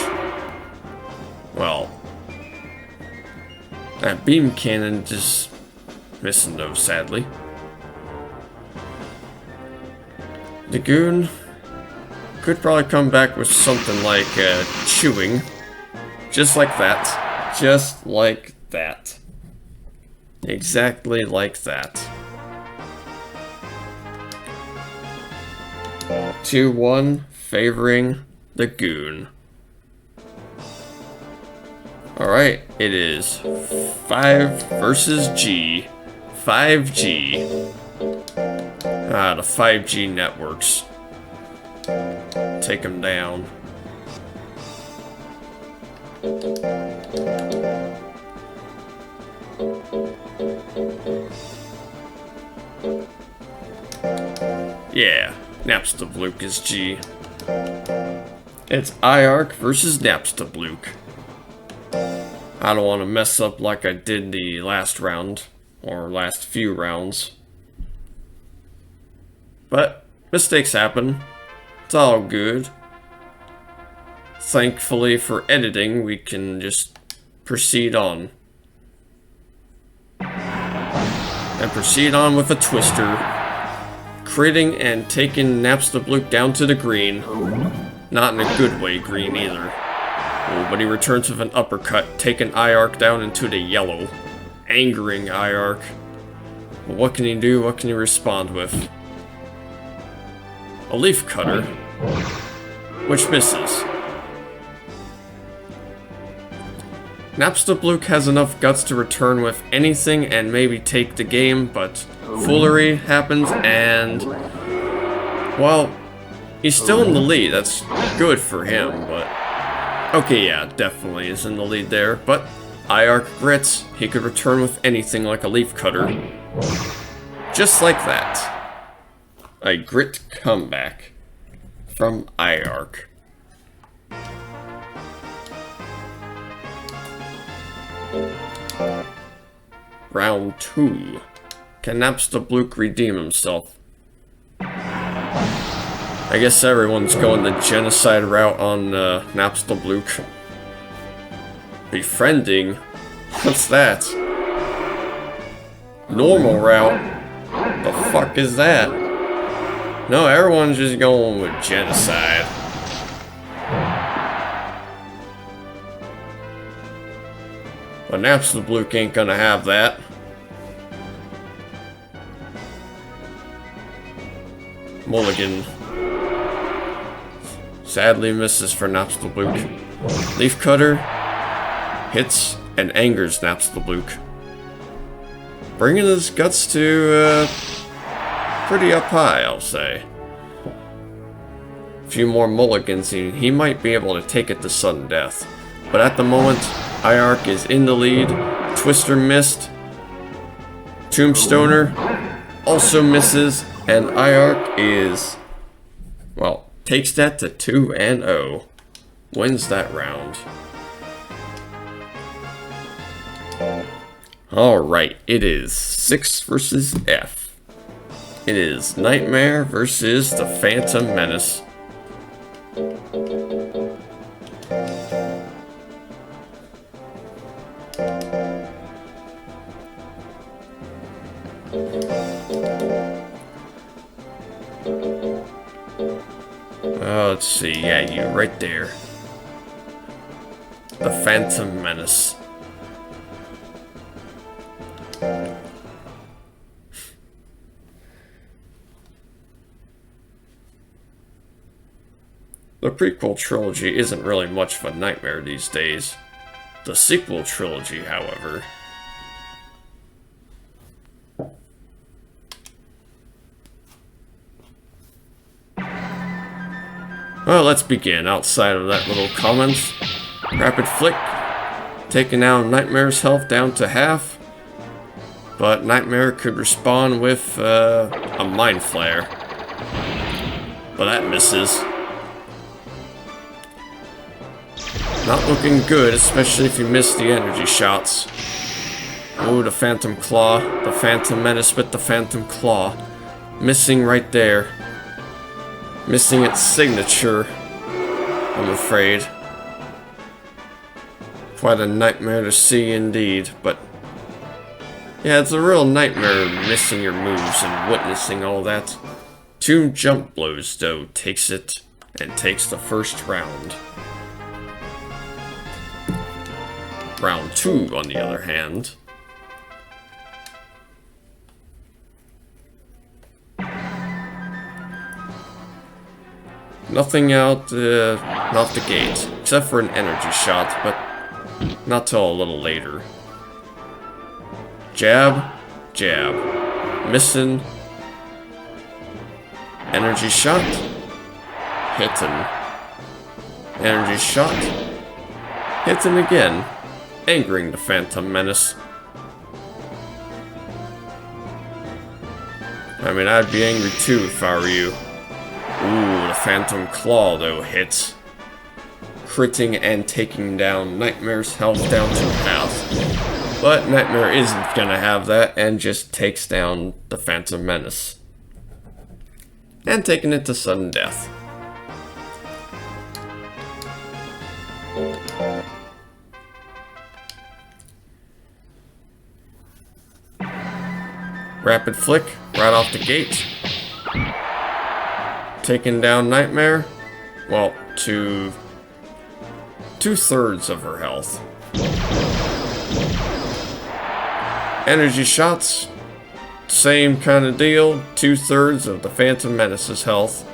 Well, that beam cannon just missing though, sadly. The goon could probably come back with something like chewing. Just like that. Just like that. Exactly like that. 2-1 favoring the goon. Alright, it is 5 versus G. 5G. Ah, the 5G networks. Take them down. Yeah, Napstablook is G. It's IARC versus Napstablook. I don't want to mess up like I did the last round, or last few rounds. But mistakes happen. It's all good. Thankfully for editing, we can just proceed on. And proceed on with a twister. Critting and taking Napstablook down to the green. Not in a good way green either. Oh, but he returns with an uppercut, taking IARC down into the yellow. Angering IARC. But what can he do? What can he respond with? A leaf cutter. Which misses. Napstablook has enough guts to return with anything and maybe take the game, but foolery happens and... well, he's still in the lead. That's good for him, but... okay, yeah, definitely is in the lead there, but IARC grits. He could return with anything like a leaf cutter. Just like that. A grit comeback from IARC. Round 2. Can Napstablook redeem himself? I guess everyone's going the genocide route on Napstablook. Befriending? What's that? Normal route? The fuck is that? No, everyone's just going with genocide. But Napstablook ain't gonna have that. Mulligan. Sadly misses for Napstablook. Leaf Cutter hits and angers Napstablook. Bringing his guts to pretty up high, I'll say. A few more mulligans, he might be able to take it to sudden death. But at the moment, IARC is in the lead. Twister missed. Tombstoner also misses. And IARC is, well, takes that to 2-0. Wins that round. Alright, it is 6 versus F. It is Nightmare versus the Phantom Menace. Oh, let's see. Yeah, you right there. The Phantom Menace. The prequel trilogy isn't really much of a nightmare these days. The sequel trilogy, however... Well, let's begin. Outside of that little comment, rapid flick, taking down Nightmare's health down to half, but Nightmare could respond with a Mind Flare, but that misses. Not looking good, especially if you miss the energy shots. Ooh, the Phantom Claw, the Phantom Menace with the Phantom Claw, missing right there. Missing its signature, I'm afraid. Quite a nightmare to see indeed, but... yeah, it's a real nightmare missing your moves and witnessing all that. 2 jump blows, though, takes it and takes the first round. Round 2, on the other hand... nothing out the gate, except for an energy shot, but not till a little later. Jab, jab, missing. Energy shot, hitting. Energy shot, hitting again, angering the Phantom Menace. I mean, I'd be angry too if I were you. Ooh, the Phantom Claw, though, hits. Critting and taking down Nightmare's health down to half. But Nightmare isn't gonna have that and just takes down the Phantom Menace. And taking it to sudden death. Rapid flick, right off the gate. Taking down Nightmare, well, to 2/3 of her health. Energy shots, same kind of deal, 2/3 of the Phantom Menace's health,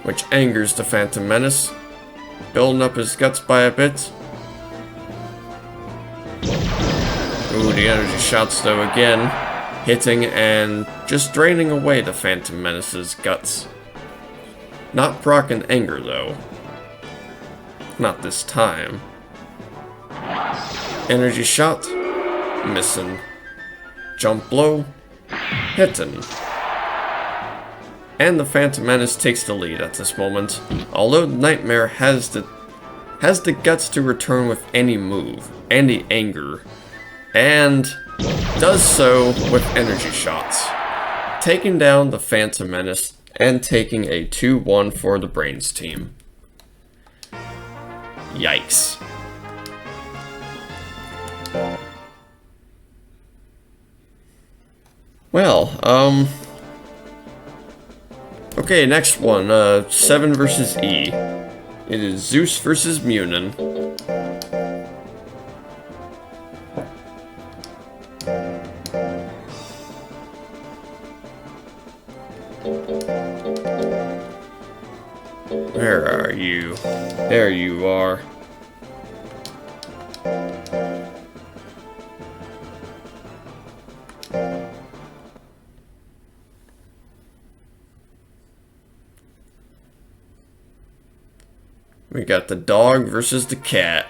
which angers the Phantom Menace, building up his guts by a bit. Ooh, the energy shots though again. Hitting and just draining away the Phantom Menace's guts. Not proccing anger, though. Not this time. Energy shot, missing. Jump blow, hitting. And the Phantom Menace takes the lead at this moment. Although Nightmare has the guts to return with any move, any anger, and does so with energy shots, taking down the Phantom Menace and taking a 2-1 for the Brains team. Yikes. Well, okay, next one, 7 versus E. It is Zeus versus Munin. Where are you? There you are. We got the dog versus the cat.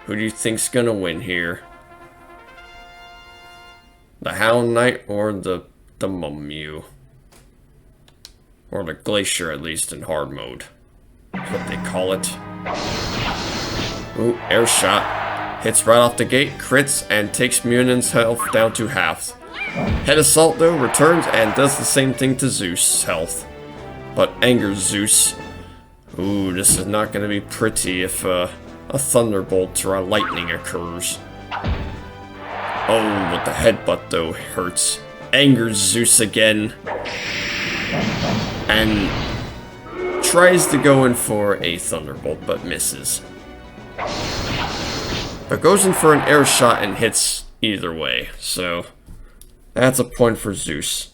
Who do you think's gonna win here? The Hound Knight or the Mummew? Or the Glacier, at least in hard mode. That's what they call it. Ooh, air shot. Hits right off the gate, crits, and takes Munin's health down to half. Head Assault, though, returns and does the same thing to Zeus' health. But angers Zeus. Ooh, this is not going to be pretty if a Thunderbolt or a Lightning occurs. Oh, but the headbutt, though, hurts. Angers Zeus again. And tries to go in for a Thunderbolt, but misses. But goes in for an air shot and hits either way, so that's a point for Zeus.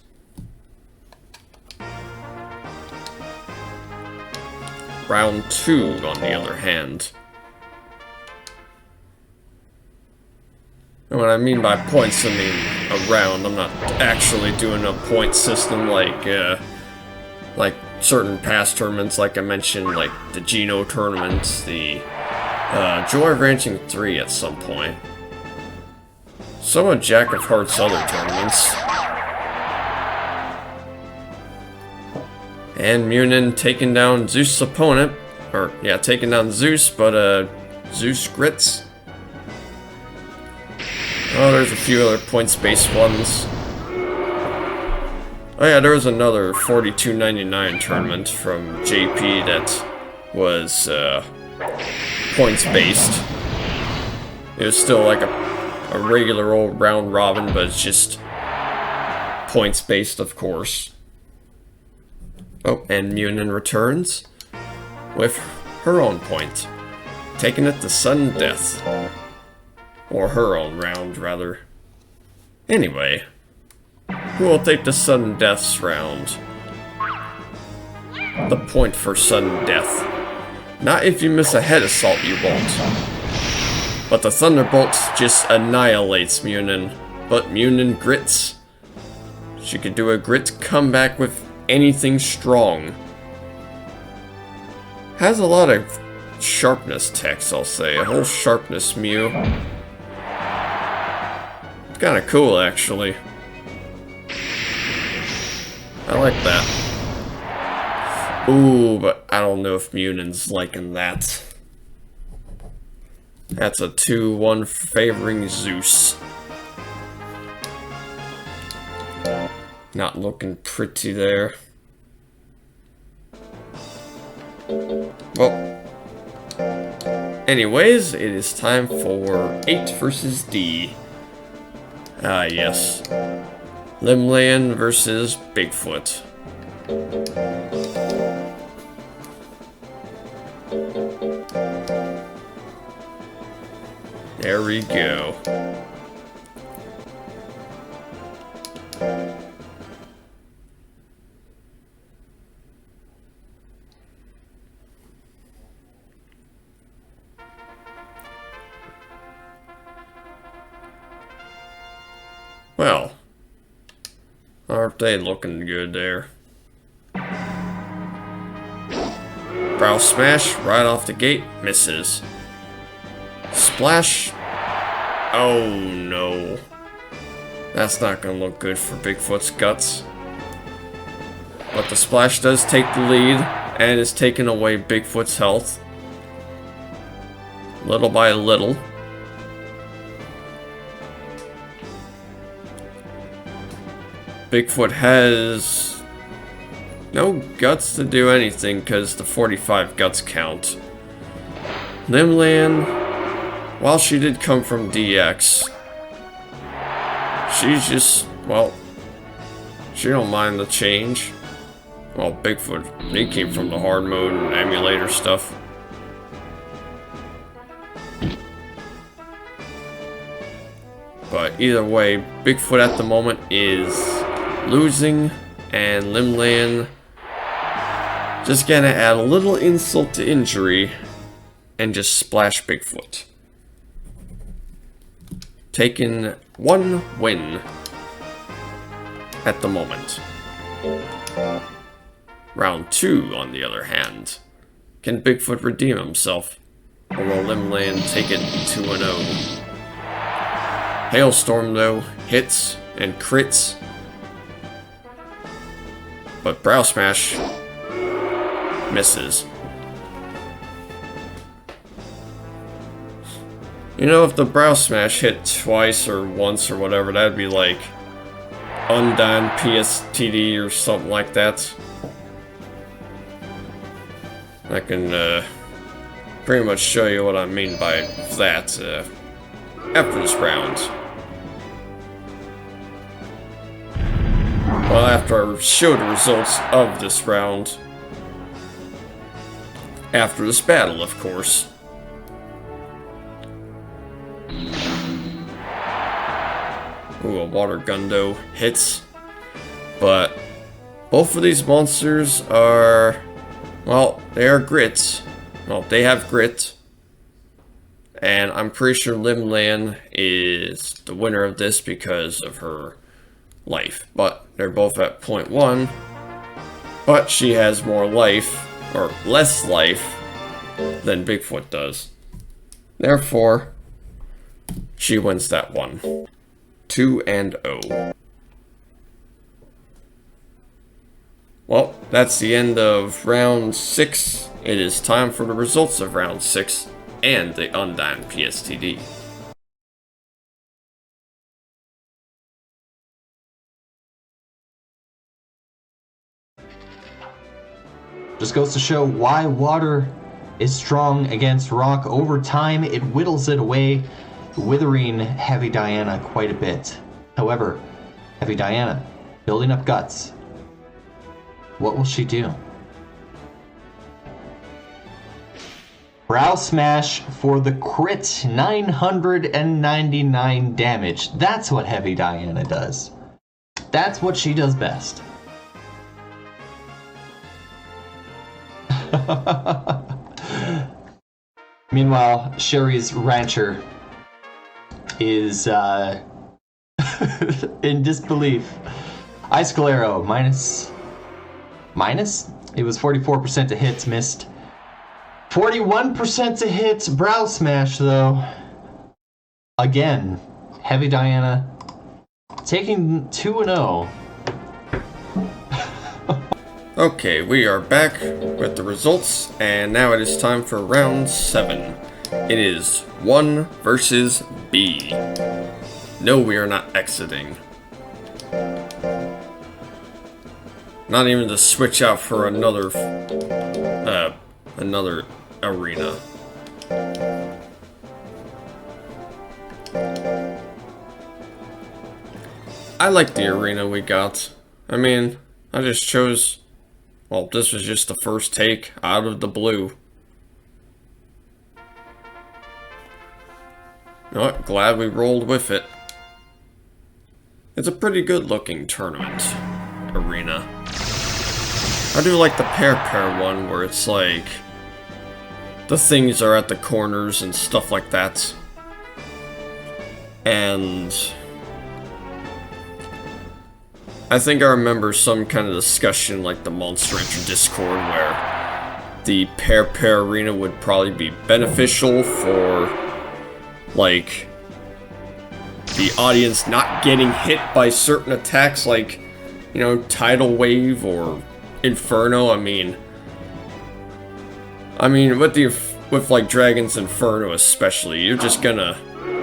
Round 2, on the other hand. And what I mean by points, I mean a round. I'm not actually doing a point system like certain past tournaments, like I mentioned, like the Geno tournaments, the Joy Ranching 3 at some point. Some of Jack of Hearts' other tournaments. And Munin taking down Zeus' opponent. Or, yeah, taking down Zeus, but Zeus grits. Oh, there's a few other points-based ones. Oh yeah, there was another 42.99 tournament from JP that was points-based. It was still like a regular old round robin, but it's just points-based, of course. Oh, and Munin returns with her own point, taking it to sudden death. Or her own round, rather. Anyway, who will take the sudden deaths round? The point for sudden death. Not if you miss a head assault, you won't. But the Thunderbolt just annihilates Munin. But Munin grits. She could do a grit comeback with anything strong. Has a lot of sharpness text, I'll say. A whole sharpness Mew. It's kind of cool, actually. I like that. Ooh, but I don't know if Munin's liking that. That's a 2-1 favoring Zeus. Not looking pretty there. Well, anyways, it is time for 8 versus D. Ah, yes. Limlayan versus Bigfoot. There we go. Well, aren't they looking good there? Brow Smash right off the gate, misses. Splash. Oh no. That's not gonna look good for Bigfoot's guts. But the splash does take the lead and is taking away Bigfoot's health. Little by little. Bigfoot has no guts to do anything because the 45 guts count. Limlan, while she did come from DX, she's just, well, she don't mind the change. Well, Bigfoot, he came from the hard mode and emulator stuff. But either way, Bigfoot at the moment is losing, and Limlan just gonna add a little insult to injury and just splash Bigfoot. Taking 1 win at the moment. Round 2, on the other hand. Can Bigfoot redeem himself? Or will Limlan take it 2-0? Hailstorm, though, hits and crits. But Brow Smash misses. You know, if the Brow Smash hit twice or once or whatever, that'd be like undone PSTD or something like that. I can pretty much show you what I mean by that after this round. Well, after I show the results of this round. After this battle, of course. Ooh, a Water Gundo hits. But both of these monsters are well, they are grits. Well, they have grit. And I'm pretty sure Limlan is the winner of this because of her life. But they're both at 0.1. But she has more life, or less life, than Bigfoot does. Therefore, she wins that one. 2-0. Well, that's the end of round 6. It is time for the results of round 6 and the Undyne PSTD. Just goes to show why water is strong against rock. Over time, it whittles it away, withering Heavy Diana quite a bit. However, Heavy Diana, building up guts. What will she do? Brow Smash for the crit, 999 damage. That's what Heavy Diana does. That's what she does best. Meanwhile, Sherry's Rancher is in disbelief. Icicle Arrow, minus? It was 44% to hits, missed. 41% to hits. Brow Smash, though. Again, Heavy Diana taking 2-0. Okay, we are back with the results, and now it is time for round 7. It is 1 versus B. No, we are not exiting. Not even to switch out for another arena. I like the arena we got. I mean, I just chose... Well, this was just the first take out of the blue. You know what? Glad we rolled with it. It's a pretty good looking tournament arena. I do like the pair one where it's like the things are at the corners and stuff like that. And I think I remember some kind of discussion like the Monster Rancher Discord where the pair arena would probably be beneficial for like the audience not getting hit by certain attacks like, you know, Tidal Wave or Inferno. I mean with like Dragon's Inferno especially, you're just gonna,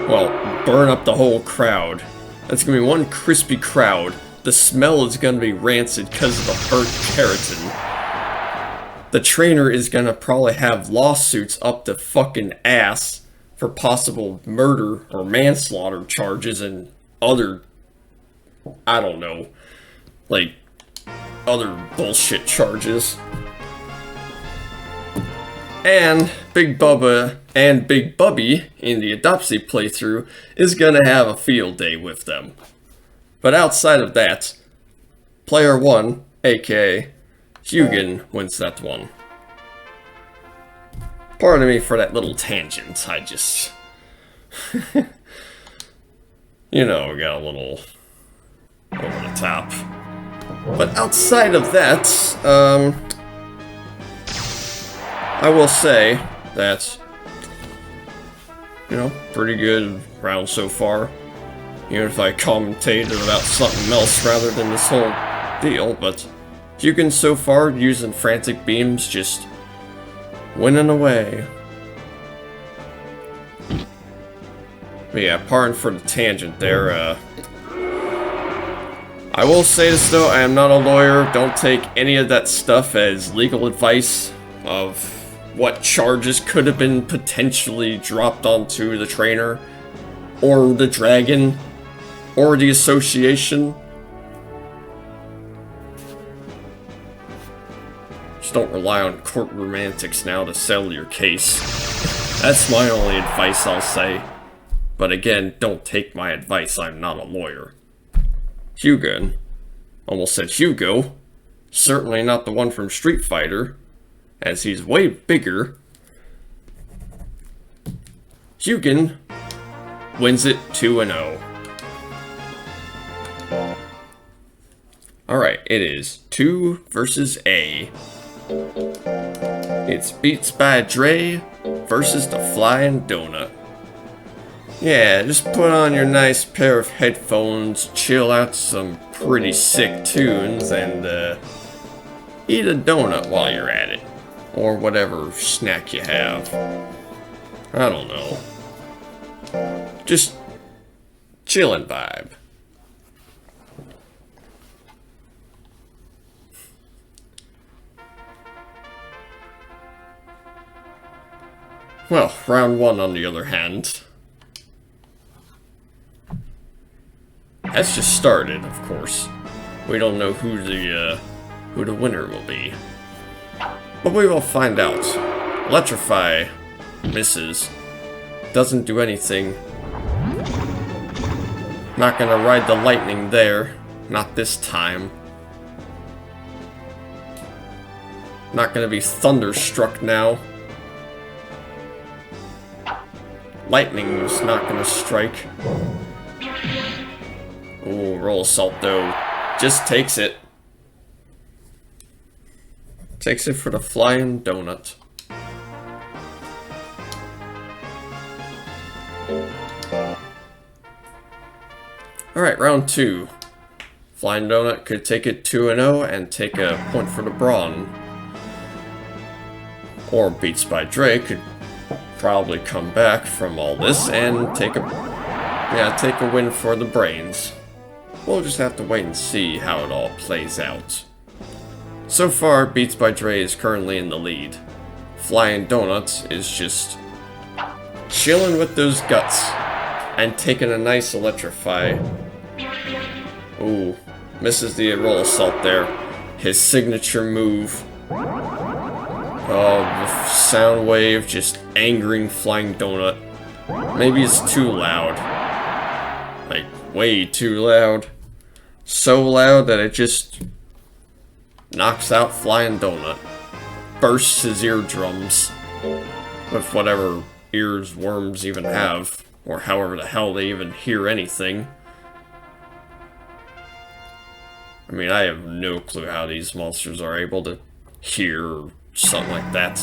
well, burn up the whole crowd. That's gonna be one crispy crowd. The smell is gonna be rancid because of the burnt keratin. The trainer is gonna probably have lawsuits up the fucking ass for possible murder or manslaughter charges and other, I don't know, like, other bullshit charges. And Big Bubba and Big Bubby in the Adopsy playthrough is gonna have a field day with them. But outside of that, player 1, aka Hugin, wins that one. Pardon me for that little tangent, I just... you know, got a little over the top. But outside of that, I will say that, you know, pretty good round so far. Even if I commentated about something else rather than this whole deal, but Hugin so far using frantic beams, just winning away. But yeah, pardon for the tangent there. I will say this though, I am not a lawyer. Don't take any of that stuff as legal advice of what charges could have been potentially dropped onto the trainer, or the dragon, or the association. Just don't rely on courtroom antics now to settle your case. That's my only advice I'll say. But again, don't take my advice, I'm not a lawyer. Hugin, almost said Hugo, certainly not the one from Street Fighter, as he's way bigger. Hugin wins it 2-0. Alright, it is 2 versus A. It's Beats by Dre versus the Flying Donut. Yeah, just put on your nice pair of headphones, chill out some pretty sick tunes, and eat a donut while you're at it. Or whatever snack you have. I don't know. Just chillin' vibe. Well, round 1 on the other hand. That's just started, of course. We don't know who the winner will be. But we will find out. Electrify misses. Doesn't do anything. Not gonna ride the lightning there. Not this time. Not gonna be thunderstruck now. Lightning's not gonna strike. Ooh, roll assault though. Just takes it. Takes it for the Flying Donut. Alright, round 2. Flying Donut could take it 2-0 and take a point for the Brawn. Or Beats by Dre could probably come back from all this and take a win for the Brains. We'll just have to wait and see how it all plays out. So far, Beats by Dre is currently in the lead. Flying Donuts is just chilling with those guts and taking a nice electrify. Ooh, misses the roll assault there. His signature move. Oh, the sound wave just angering Flying Donut. Maybe it's too loud. Like, way too loud. So loud that it just knocks out Flying Donut. Bursts his eardrums. With whatever ears worms even have. Or however the hell they even hear anything. I mean, I have no clue how these monsters are able to hear or something like that.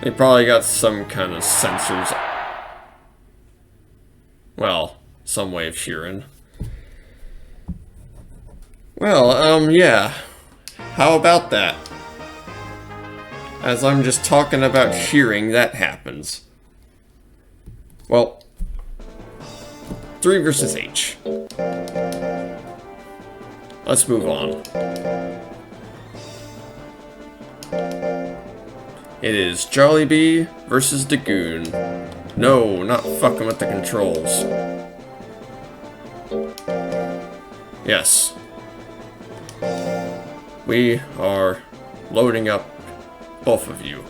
They probably got some kind of sensors. Well, some way of hearing. Well, yeah. How about that? As I'm just talking about hearing, that happens. Well, 3 versus H. Let's move on. It is Jollibee versus the Goon. No, not fucking with the controls. Yes. We are loading up both of you.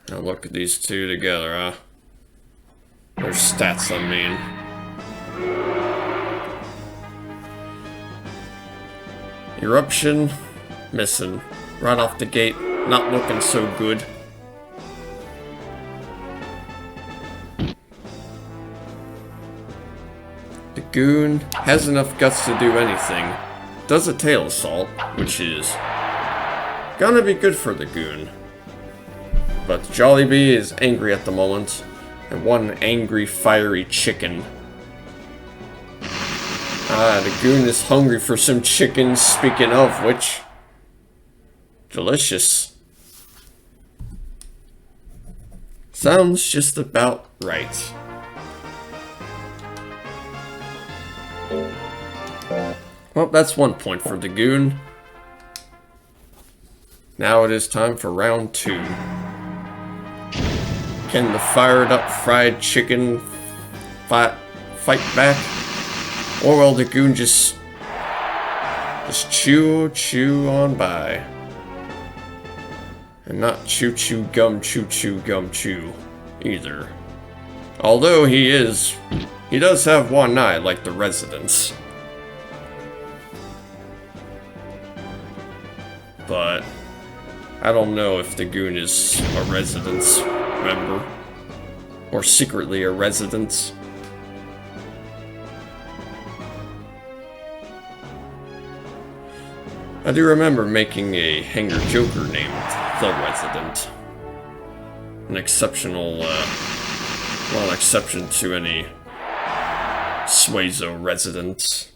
Now look at these two together, huh? Their stats, I mean. Eruption, missing. Right off the gate, not looking so good. The Goon has enough guts to do anything. Does a tail assault, which is gonna be good for the Goon. But Jollibee is angry at the moment, and one angry, fiery chicken. Ah, the Goon is hungry for some chicken, speaking of which. Delicious. Sounds just about right. Well, that's 1 point for the Goon. Now it is time for round 2. Can the fired up fried chicken fight back? Or will the Goon just chew on by? And not choo choo gum chew either. Although he does have one eye like the residents. But I don't know if the goon is a residence member. Or secretly a residence. I do remember making a hanger joker named The Resident. An exceptional, well, an exception to any Suezo residents.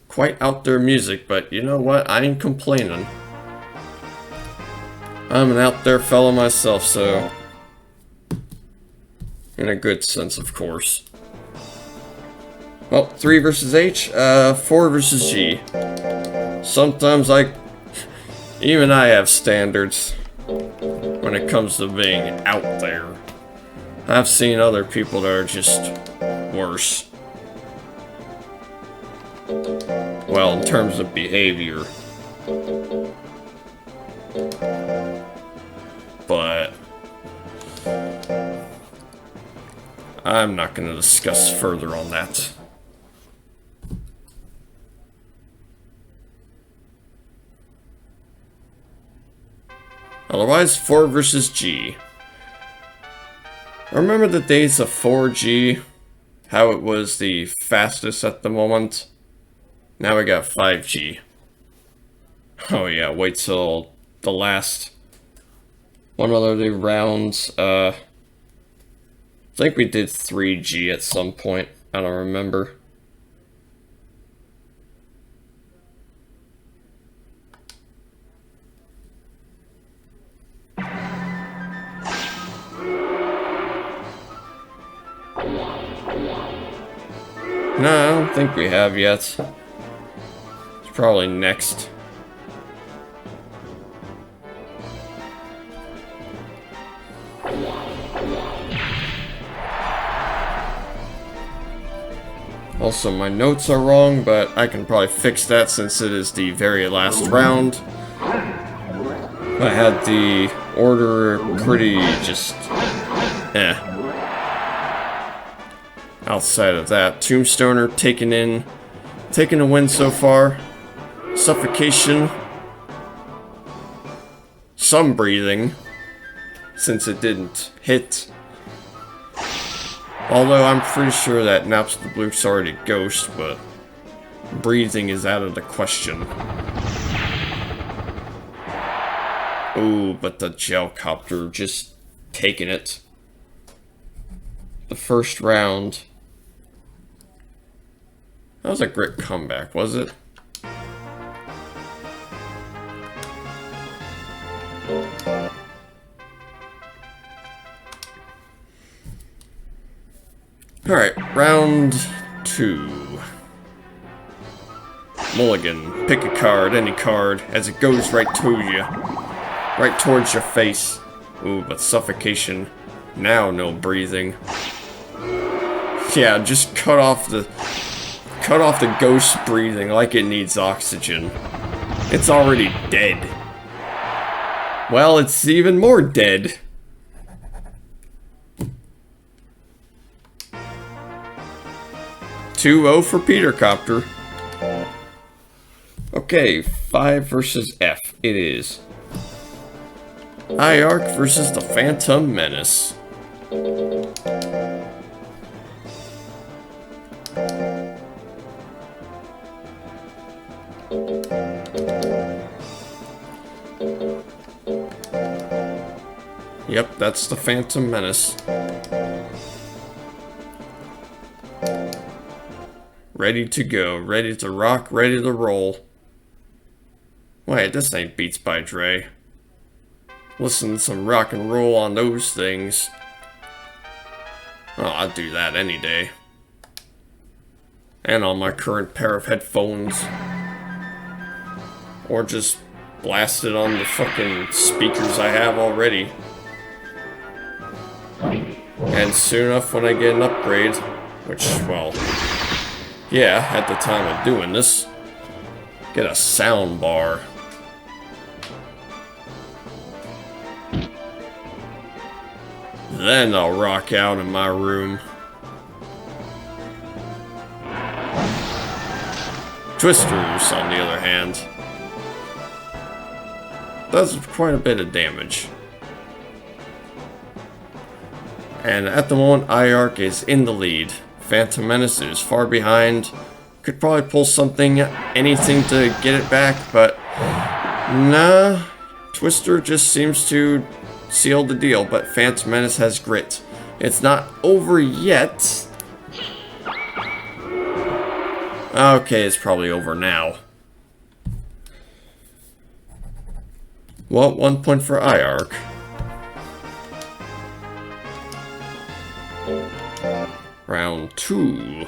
Quite out there music, but you know what? I ain't complaining. I'm an out there fellow myself, so... in a good sense, of course. Well, 3 versus H, 4 versus G. Sometimes even I have standards when it comes to being out there. I've seen other people that are just worse. Well, in terms of behavior. But I'm not going to discuss further on that. Otherwise, 4 versus G. I remember the days of 4G, how it was the fastest at the moment. Now we got 5G. Oh yeah, wait till the last one of the rounds. I think we did 3G at some point. I don't remember. No, I don't think we have yet. It's probably next. Also, my notes are wrong, but I can probably fix that since it is the very last round. I had the order pretty just... Outside of that, Tombstoner taking a win so far. Suffocation. Some breathing, since it didn't hit. Although I'm pretty sure that Naps the Bluke's already ghost, but breathing is out of the question. Ooh, but the Gelcopter just taking it. The first round. That was a great comeback, was it? Alright, round 2. Mulligan, pick a card, any card, as it goes right to you. Right towards your face. Ooh, but suffocation. Now no breathing. Yeah, just cut off the ghost breathing like it needs oxygen. It's already dead. Well, it's even more dead. (2-0 for Peter Copter. Okay, 5 versus F. It is. IARC versus the Phantom Menace. Yep, that's the Phantom Menace. Ready to go, ready to rock, ready to roll. Wait, this ain't Beats by Dre. Listen to some rock and roll on those things. Oh, I'd do that any day. And on my current pair of headphones. Or just blast it on the fucking speakers I have already. And soon enough when I get an upgrade, which, well, yeah, at the time of doing this, get a sound bar. Then I'll rock out in my room. Twisters, on the other hand, does quite a bit of damage. And at the moment, IARC is in the lead. Phantom Menace is far behind. Could probably pull something, anything to get it back, but nah. Twister just seems to seal the deal, but Phantom Menace has grit. It's not over yet. Okay, it's probably over now. Well, 1 point for IARC. Round 2.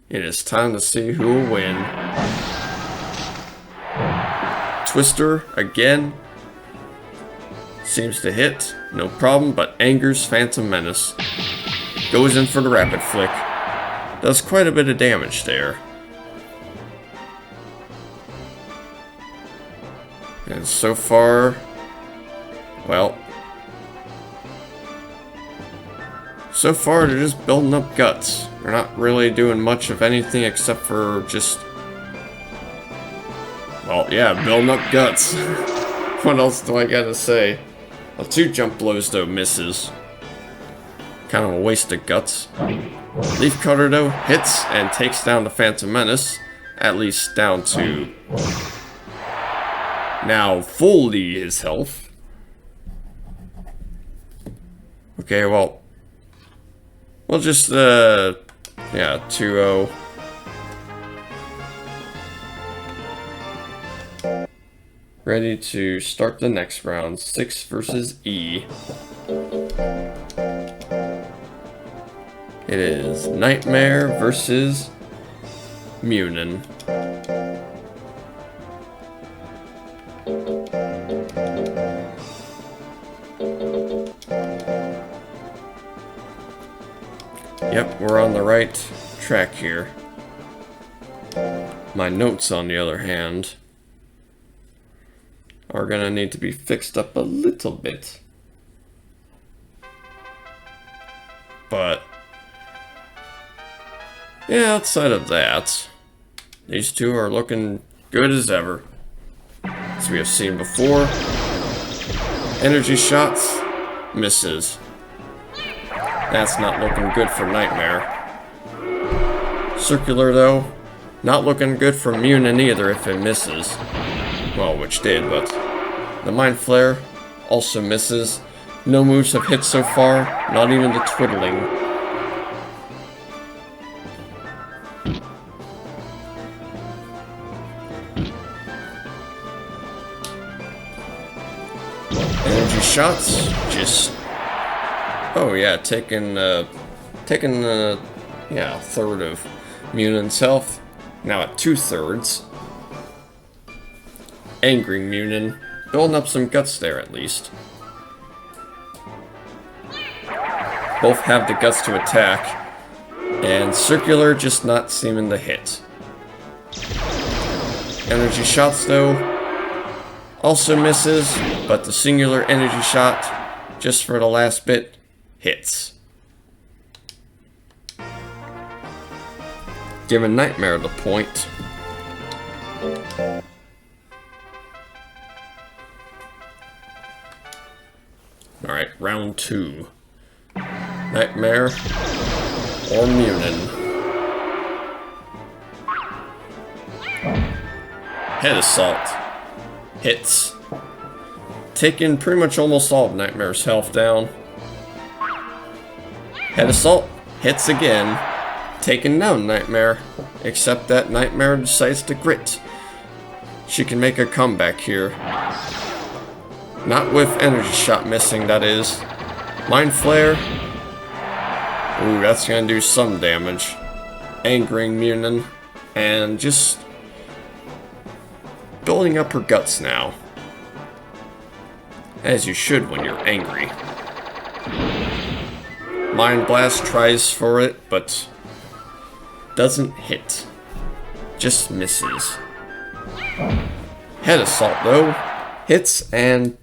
It is time to see who will win. Twister, again, seems to hit, no problem, but angers Phantom Menace. Goes in for the rapid flick. Does quite a bit of damage there. And so far, well, so far they're just building up guts. They're not really doing much of anything except for just, well, yeah, building up guts. What else do I gotta say? Well, 2 jump blows though misses. Kind of a waste of guts. Leaf Cutter though hits and takes down the Phantom Menace. At least down to now fully his health. Okay, well, we'll just yeah, 2-0. Ready to start the next round. 6 versus E. It is Nightmare versus Munin. Yep, we're on the right track here. My notes, on the other hand, are gonna need to be fixed up a little bit. But yeah, outside of that, these two are looking good as ever. As we have seen before, energy shots, misses. That's not looking good for Nightmare. Circular though, not looking good for Munin either if it misses. Well, which did, but the Mind Flare also misses. No moves have hit so far, not even the twiddling. Energy shots, just, oh yeah, taking yeah, a third of Munin's health, now at 2/3. Angering Munin, building up some guts there at least. Both have the guts to attack, and Circular just not seeming to hit. Energy shots though, also misses, but the singular energy shot, just for the last bit, hits. Giving Nightmare the point. Alright, round 2. Nightmare or Munin. Head Assault. Hits. Taking pretty much almost all of Nightmare's health down. Head Assault. Hits again. Taking down Nightmare. Except that Nightmare decides to grit. She can make a comeback here. Not with Energy Shot missing, that is. Mind Flare. Ooh, that's gonna do some damage. Angering Munin. And just building up her guts now. As you should when you're angry. Mind Blast tries for it, but doesn't hit. Just misses. Head Assault though hits and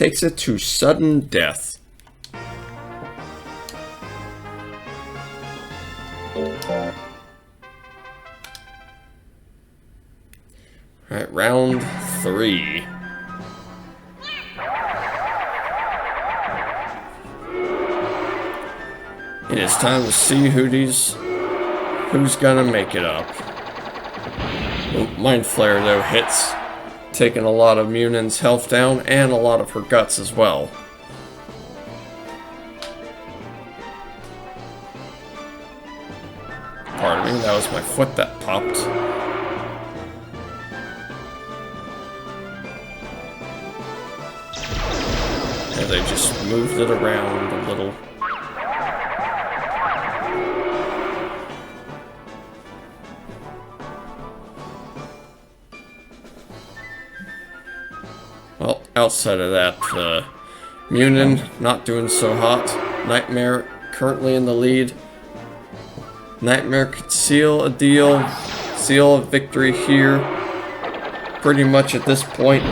takes it to sudden death. Alright, round 3. It is time to see who's gonna make it up. Mind Flare though hits, taking a lot of Munion's health down and a lot of her guts as well. Pardon me, that was my foot that popped. As I just moved it around a little. Well, outside of that, Munion not doing so hot. Nightmare currently in the lead. Nightmare could seal a deal, seal a victory here. Pretty much at this point.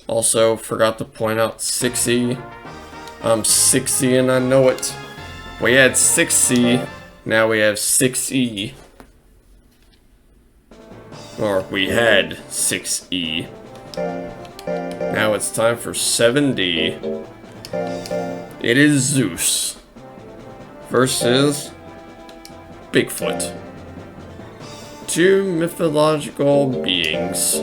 Also, forgot to point out 6E. I'm 6E and I know it. We had 6C, now we have 6E. Or we had 6E. Now it's time for 7D. It is Zeus versus Bigfoot. Two mythological beings.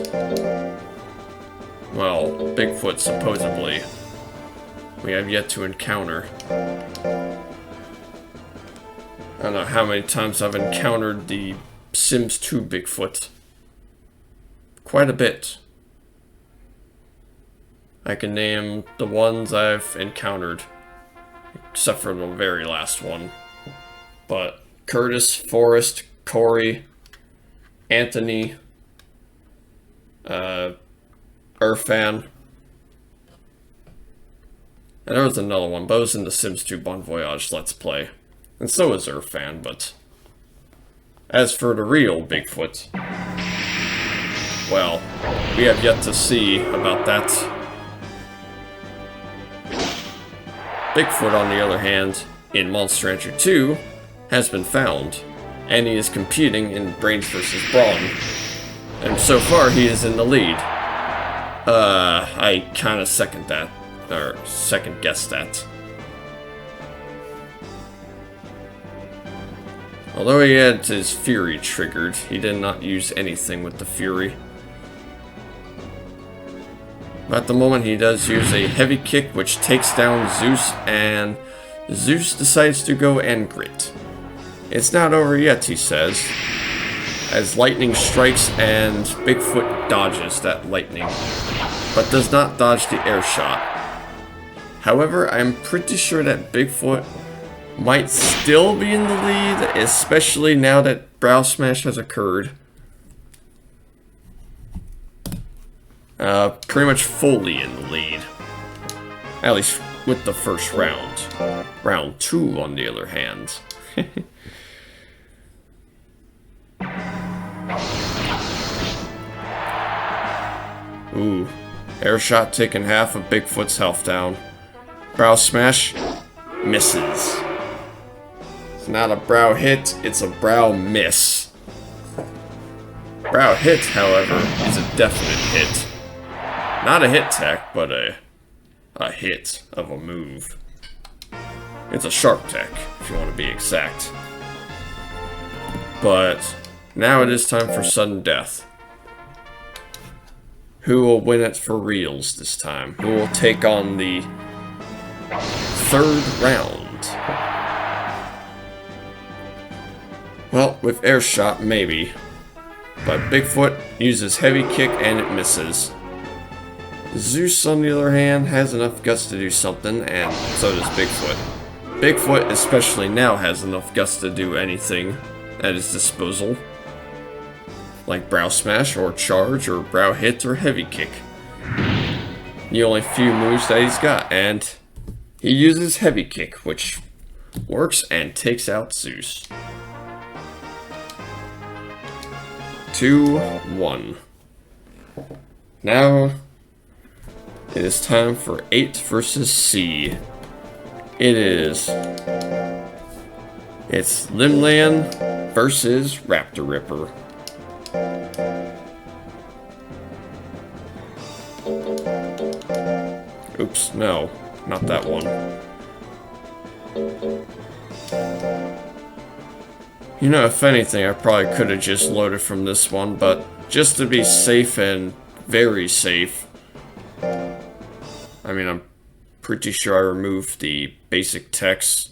Well, Bigfoot supposedly. We have yet to encounter. I don't know how many times I've encountered the Sims 2 Bigfoot. Quite a bit. I can name the ones I've encountered, except for the very last one. But Curtis, Forrest, Corey, Anthony, Irfan, and there was another one, but it was in the Sims 2 Bon Voyage Let's Play. And so is Irfan, but as for the real Bigfoot, well, we have yet to see about that. Bigfoot, on the other hand, in Monster Rancher 2, has been found, and he is competing in Brains vs. Brawn. And so far, he is in the lead. I kinda second that, or second guess that. Although he had his Fury triggered, he did not use anything with the Fury. At the moment, he does use a heavy kick, which takes down Zeus, and Zeus decides to go and grit. It's not over yet, he says, as lightning strikes and Bigfoot dodges that lightning, but does not dodge the air shot. However, I'm pretty sure that Bigfoot might still be in the lead, especially now that Brow Smash has occurred. Pretty much fully in the lead. At least with the first round. Round 2, on the other hand. Ooh. Air shot taking half of Bigfoot's health down. Brow Smash misses. It's not a brow hit, it's a brow miss. Brow hit, however, is a definite hit. Not a hit tech, but a hit of a move. It's a sharp tech, if you want to be exact. But now it is time for sudden death. Who will win it for reals this time? Who will take on the third round? Well, with air shot, maybe. But Bigfoot uses heavy kick and it misses. Zeus, on the other hand, has enough guts to do something, and so does Bigfoot. Bigfoot, especially now, has enough guts to do anything at his disposal. Like Brow Smash, or Charge, or Brow Hit, or Heavy Kick. The only few moves that he's got, and he uses Heavy Kick, which works and takes out Zeus. 2-1. Now it is time for 8 versus C. It's Limland versus Raptor Ripper. Oops, no, not that one. You know, if anything, I probably could have just loaded from this one, but just to be safe and very safe, I mean, I'm pretty sure I removed the basic text,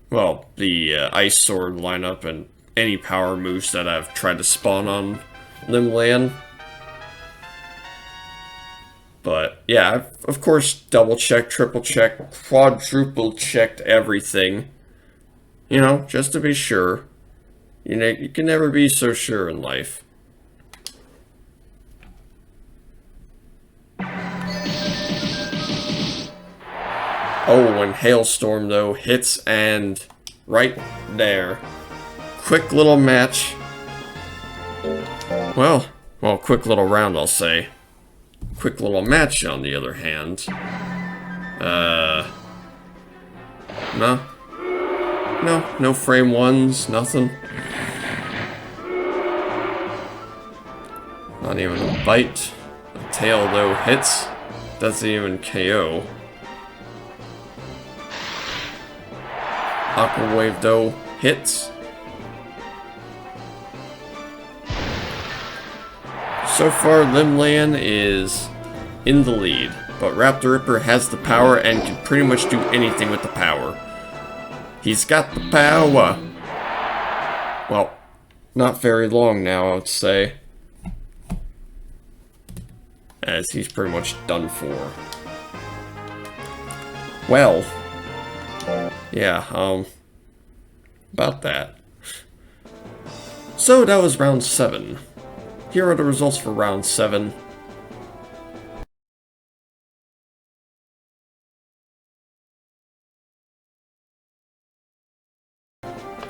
well, the Ice Sword lineup and any power moves that I've tried to spawn on Limland. But yeah, I've of course double checked, triple checked, quadruple checked everything. You know, just to be sure. You know, you can never be so sure in life. Oh, when Hailstorm though hits and right there. Quick little match. Well, quick little round, I'll say. Quick little match, on the other hand. No frame ones, nothing. Not even a bite. A tail, though, hits. Doesn't even KO. Aqua Wave, though, hits. So far, Limland is in the lead, but Raptor Ripper has the power and can pretty much do anything with the power. He's got the power. Well, not very long now, I would say, as he's pretty much done for. Well, yeah, about that. So that was round 7. Here are the results for round 7.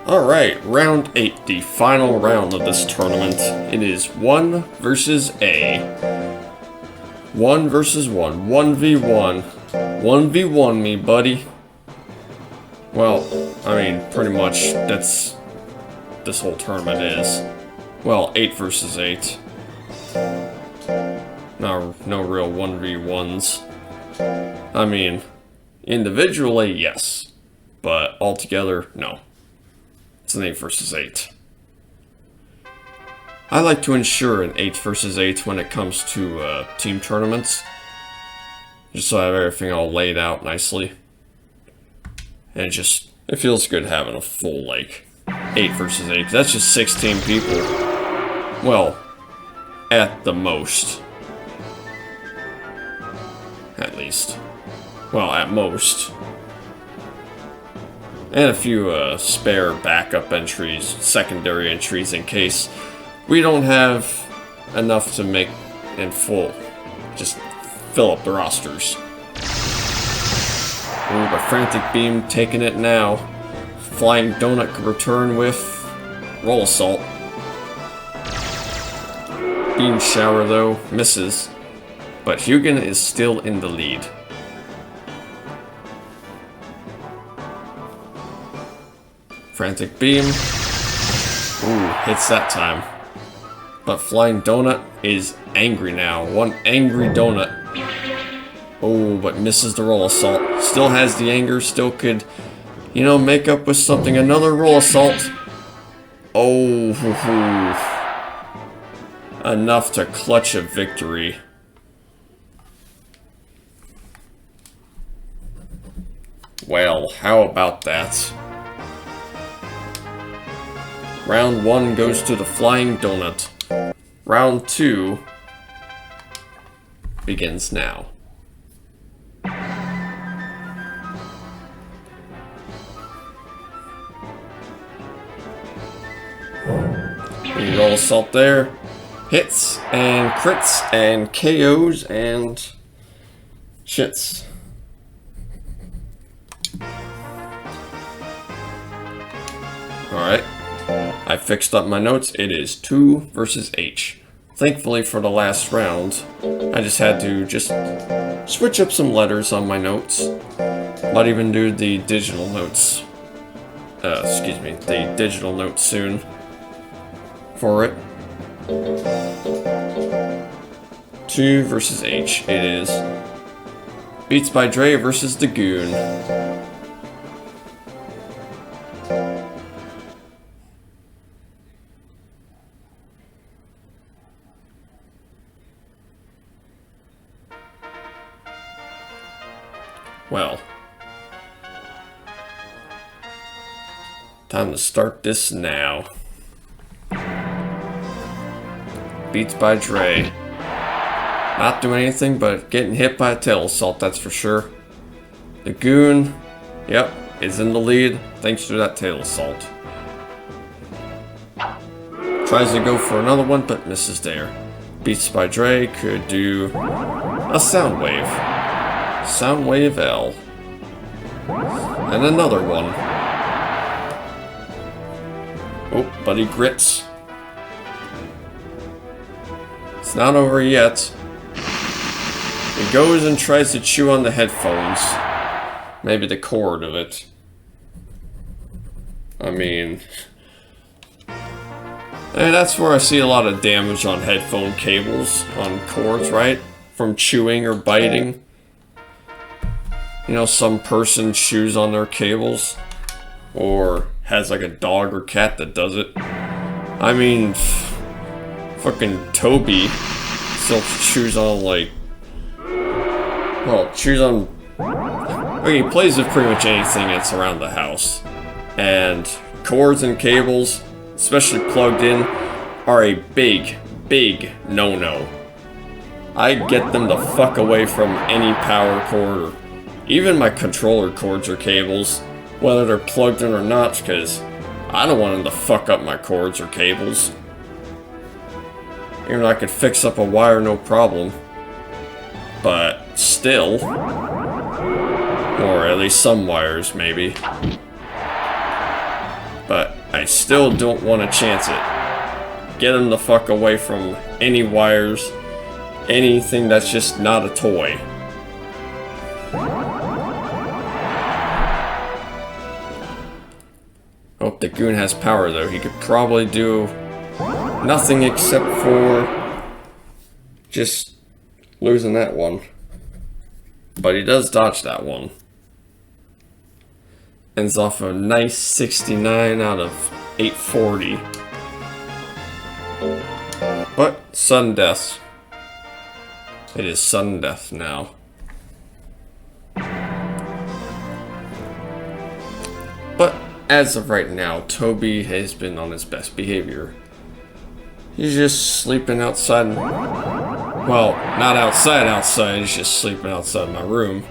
Alright, round 8, the final round of this tournament. It is 1 versus A. 1 versus 1. 1v1. 1v1 me, buddy. Well, I mean, pretty much that's this whole tournament is. Well, 8 versus 8. No real 1v1s. I mean, individually, yes. But altogether, no. It's an 8 versus 8. I like to ensure an 8 versus 8 when it comes to team tournaments. Just so I have everything all laid out nicely. And it feels good having a full, like, 8 versus 8. That's just 16 people. Well, at the most. At least. Well, at most. And a few spare backup entries, secondary entries, in case we don't have enough to make in full. Just fill up the rosters. Ooh, but Frantic Beam taking it now. Flying Donut could return with Roll Assault. Beam Shower, though, misses. But Hugin is still in the lead. Frantic Beam. Ooh, hits that time. But Flying Donut is angry now. One angry donut. Oh, but misses the Roll Assault. Still has the anger, still could, you know, make up with something. Another Roll Assault. Oh, hoo-hoo. Enough to clutch a victory. Well, how about that? Round 1 goes to the Flying Donut. Round 2 begins now. Roll Assault there. Hits and crits and KOs and shits. Alright. I fixed up my notes. It is 2 versus H. Thankfully for the last round, I just had to switch up some letters on my notes. Might even do the digital notes. The digital notes soon for it. 2 versus H, it is. Beats by Dre versus the Goon. Well, time to start this now. Beats by Dre. Not doing anything but getting hit by a tail assault, that's for sure. The Goon, yep, is in the lead thanks to that tail assault. Tries to go for another one but misses there. Beats by Dre could do a sound wave. Sound wave L. And another one. Oh, but he grits. It's not over yet. He goes and tries to chew on the headphones. Maybe the cord of it. I mean, that's where I see a lot of damage on headphone cables, on cords, right? From chewing or biting. You know, some person chews on their cables. Or has like a dog or cat that does it. I mean, fucking Toby still chews on like... Well, chews on... I mean, he plays with pretty much anything that's around the house. And cords and cables, especially plugged in, are a big, big no-no. I get them the fuck away from any power cord or even my controller cords or cables, whether they're plugged in or not, because I don't want them to fuck up my cords or cables. Even though I could fix up a wire no problem. But still, or at least some wires maybe. But I still don't want to chance it. Get them the fuck away from any wires, anything that's just not a toy. Hope the Goon has power though. He could probably do nothing except for just losing that one. But he does dodge that one. Ends off a nice 69 out of 840. But sudden death. It is sudden death now. But as of right now, Toby has been on his best behavior. He's just sleeping outside. Well, not outside, he's just sleeping outside my room.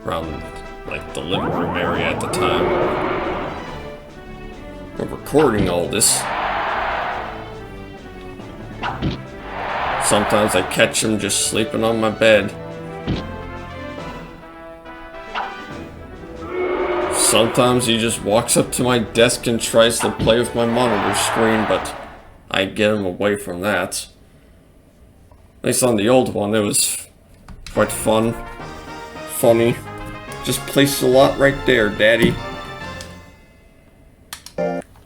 Around, like, the living room area at the time. We're recording all this. Sometimes I catch him just sleeping on my bed. Sometimes he just walks up to my desk and tries to play with my monitor screen, but I get him away from that. At least on the old one, it was quite fun. Funny. Just placed a lot right there, Daddy.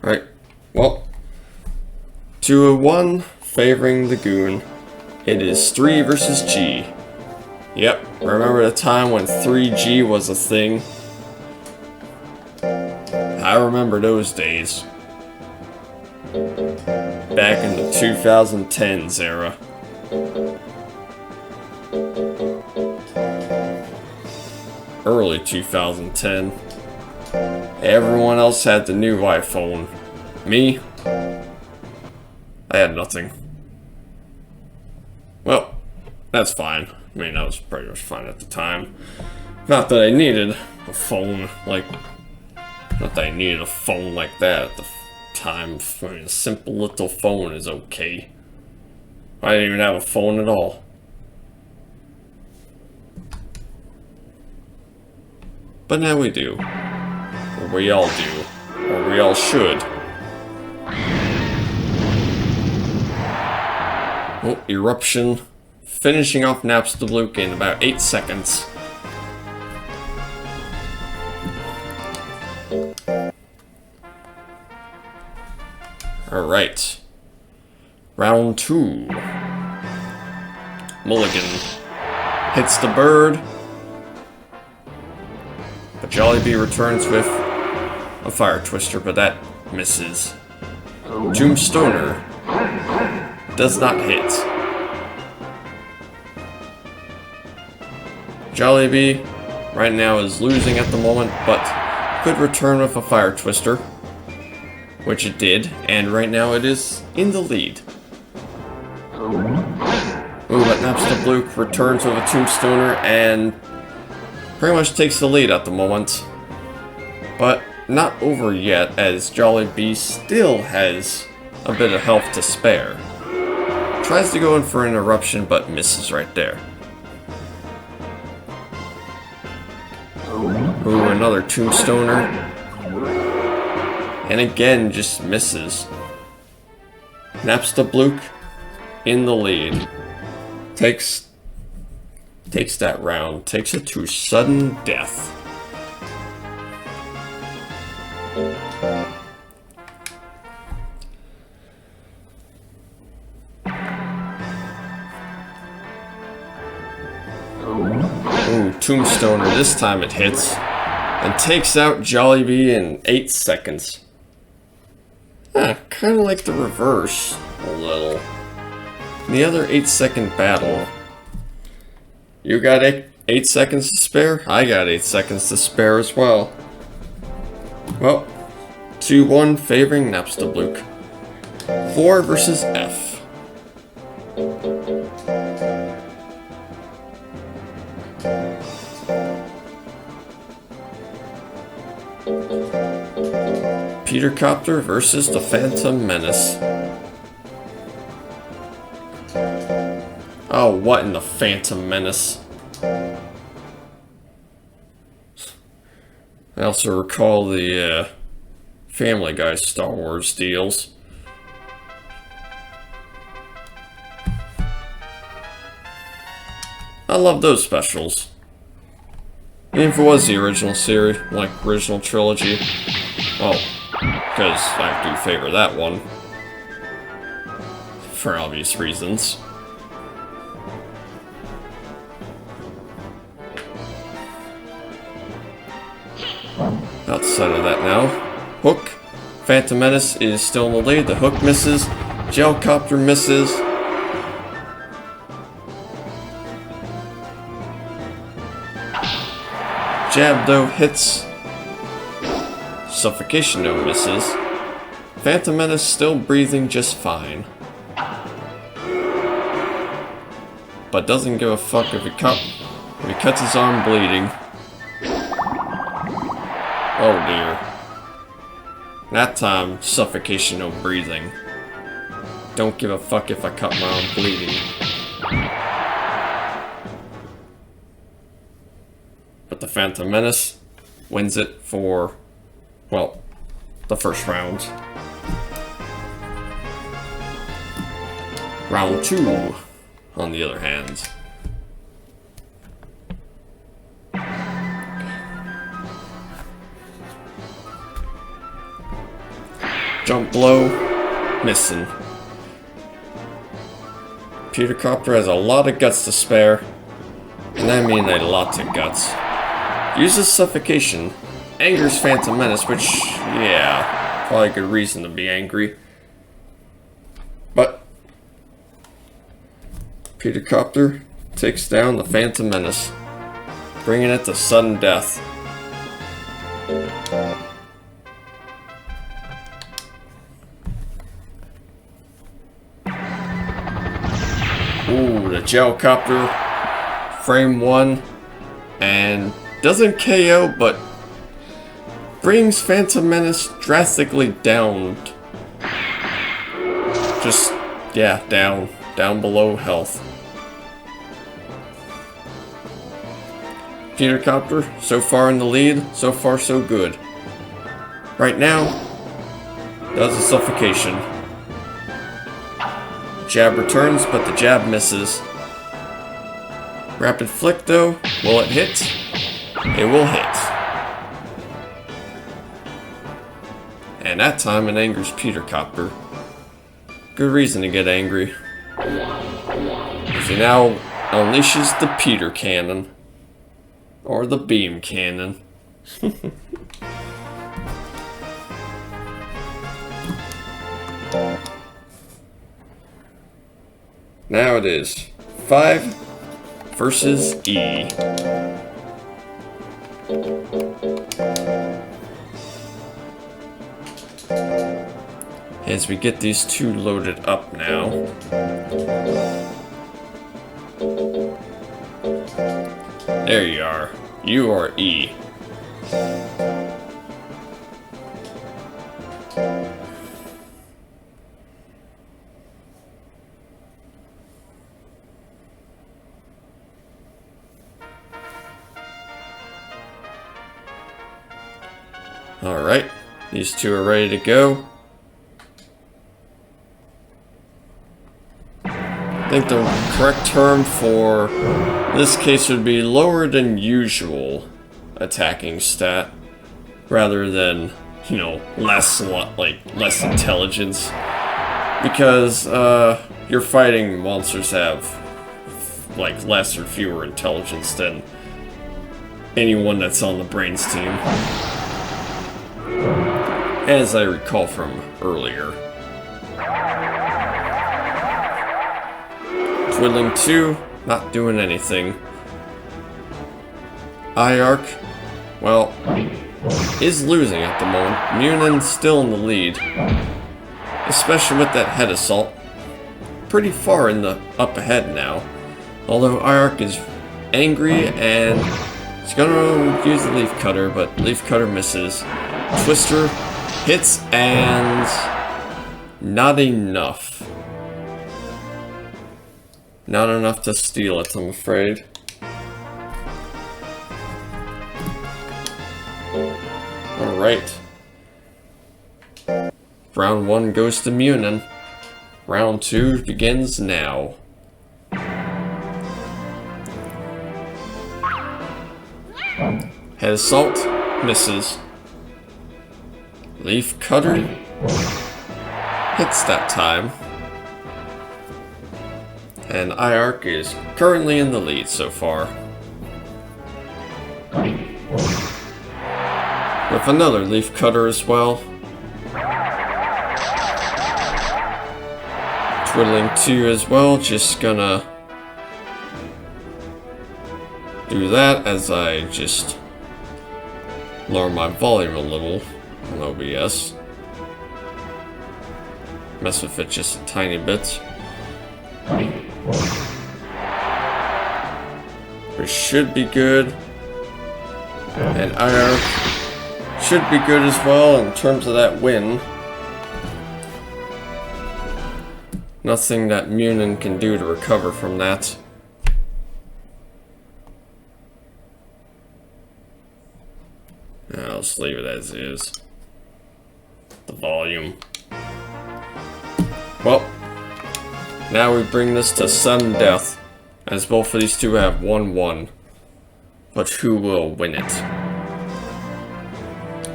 Right. Well, 2-1, favoring the Goon. It is 3 versus G. Yep, remember the time when 3G was a thing? I remember those days. Back in the 2010s era. Early 2010. Everyone else had the new iPhone. Me? I had nothing. Well, that's fine. I mean, that was pretty much fine at the time. Not that I needed a phone like... Not that I needed a phone like that at the time. I mean, a simple little phone is okay. I didn't even have a phone at all. But now we do. Or we all do. Or we all should. Oh, Eruption. Finishing off Napstablook in about 8 seconds. Alright. Round 2. Mulligan hits the bird, but Jollibee returns with a Fire Twister, but that misses. Tombstoner does not hit. Jollibee right now is losing at the moment, but could return with a Fire Twister, which it did, and right now it is in the lead. Ooh, but Napstablook returns with a Tombstoner and pretty much takes the lead at the moment. But not over yet, as Jollibee still has a bit of health to spare. Tries to go in for an Eruption, but misses right there. Ooh, another Tombstoner. And again, just misses. Napstablook in the lead. Takes that round. Takes it to sudden death. Ooh, Tombstoner. This time it hits. And takes out Jollibee in 8 seconds. Kind of like the reverse. A little. In the other 8-second battle. You got 8 seconds to spare? I got 8 seconds to spare as well. Well, 2-1 favoring Napstablook. 4 versus F. Petercopter versus the Phantom Menace. Oh, what in the Phantom Menace? I also recall the Family Guy Star Wars deals. I love those specials. Even if it was the original series, like original trilogy. Oh, because I do favor that one. For obvious reasons. Outside of that now, Hook. Phantom Menace is still in the lead. The Hook misses. Gelcopter misses. Jab though hits. Suffocation though misses. Phantom Menace still breathing just fine. But doesn't give a fuck if he cuts his arm bleeding. Oh dear. That time, suffocation, no breathing. Don't give a fuck if I cut my arm bleeding. But the Phantom Menace wins it for, well, the first round. Round 2, on the other hand. Jump blow, missing. Petercopter has a lot of guts to spare, and I mean a lot of guts. Uses suffocation, angers Phantom Menace, which, yeah, probably a good reason to be angry. But Petercopter takes down the Phantom Menace, bringing it to sudden death. Ooh, the Gelcopter, frame 1, and doesn't KO, but brings Phantom Menace drastically down. Just, yeah, down below health. Petercopter, so far in the lead, so far so good. Right now, does a suffocation. Jab returns, but the jab misses. Rapid flick though, will it hit? It will hit. And that time it angers Peter Copper. Good reason to get angry. As he now unleashes the Peter Cannon. Or the Beam Cannon. Now it is 5 versus E. As we get these two loaded up now. There you are. You are E. Alright, these two are ready to go. I think the correct term for this case would be lower than usual attacking stat, rather than, you know, less intelligence. Because you're fighting monsters that have like less or fewer intelligence than anyone that's on the Brains team. As I recall from earlier. Twiddling 2, not doing anything. IARC, well, is losing at the moment. Munin still in the lead. Especially with that head assault. Pretty far in the up ahead now. Although IARC is angry and he's gonna use the leaf cutter, but leaf cutter misses. Twister hits and not enough. Not enough to steal it, I'm afraid. Alright. Round 1 goes to Munin. Round 2 begins now. Head assault misses. Leaf cutter hits that time. And IARC is currently in the lead so far. With another leaf cutter as well. Twiddling 2 as well, just gonna do that as I just lower my volume a little on OBS. Mess with it just a tiny bit. It should be good. And IARC should be good as well in terms of that win. Nothing that Munin can do to recover from that. I'll just leave it as is. The volume. Well, now we bring this to sudden death, as both of these two have 1-1. But who will win it?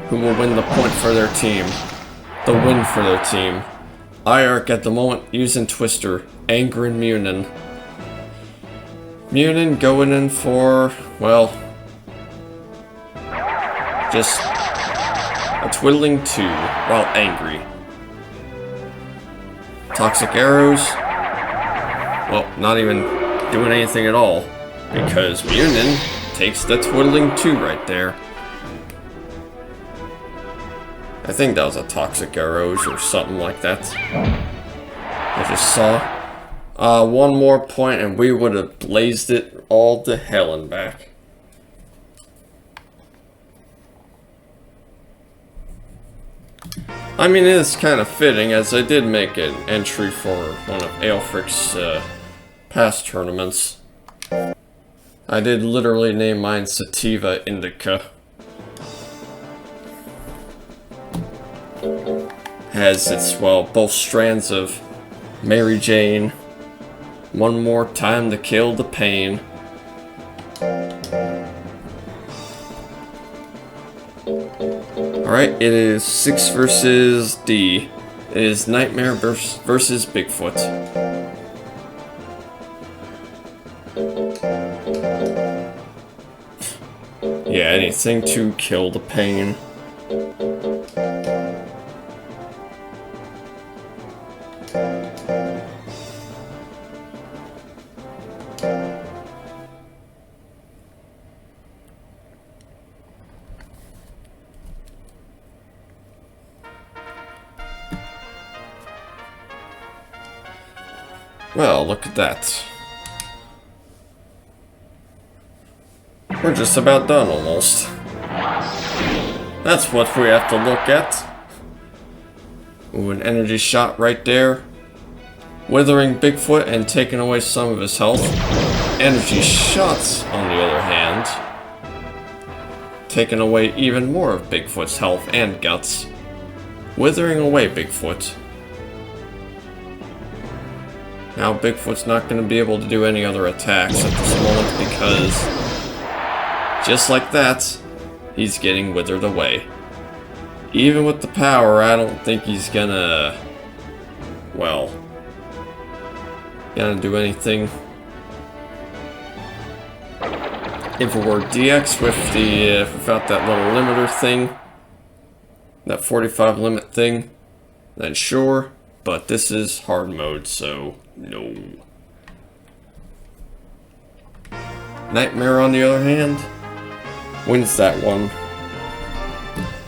Who will win the point for their team? The win for their team. IARC at the moment using Twister, angering Munin. Munin going in for, well, just a twiddling 2 while angry. Toxic arrows. Well, not even doing anything at all, because Munin takes the twiddling 2 right there. I think that was a toxic arrows or something like that. I just saw. One more point and we would have blazed it all to hell and back. I mean, it is kind of fitting, as I did make an entry for one of Aelfric's past tournaments. I did literally name mine Sativa Indica. Has its, well, both strands of Mary Jane. One more time to kill the pain. Alright, it is 6 versus D. It is Nightmare versus Bigfoot. Yeah, anything to kill the pain. Well, look at that. We're just about done, almost. That's what we have to look at. Ooh, an energy shot right there. Withering Bigfoot and taking away some of his health. Energy shots, on the other hand, taking away even more of Bigfoot's health and guts. Withering away Bigfoot. Now Bigfoot's not going to be able to do any other attacks at this moment because, just like that, he's getting withered away. Even with the power, I don't think he's gonna, well, gonna do anything. If it were DX with the, without that little limiter thing, that 45 limit thing, then sure, but this is hard mode, so no. Nightmare, on the other hand, wins that one.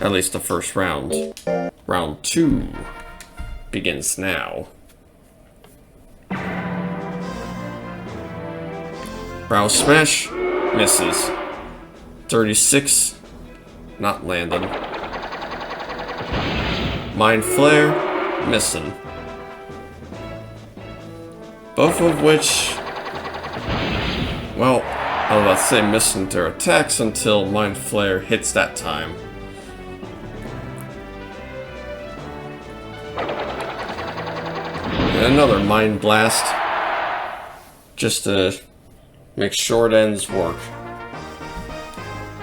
At least the first round. Round 2 begins now. Brow Smash misses. 36, not landing. Mind Flare, missing. Both of which, well, I was about to say missing their attacks until Mind Flare hits that time. And another Mind Blast, just to make short ends work.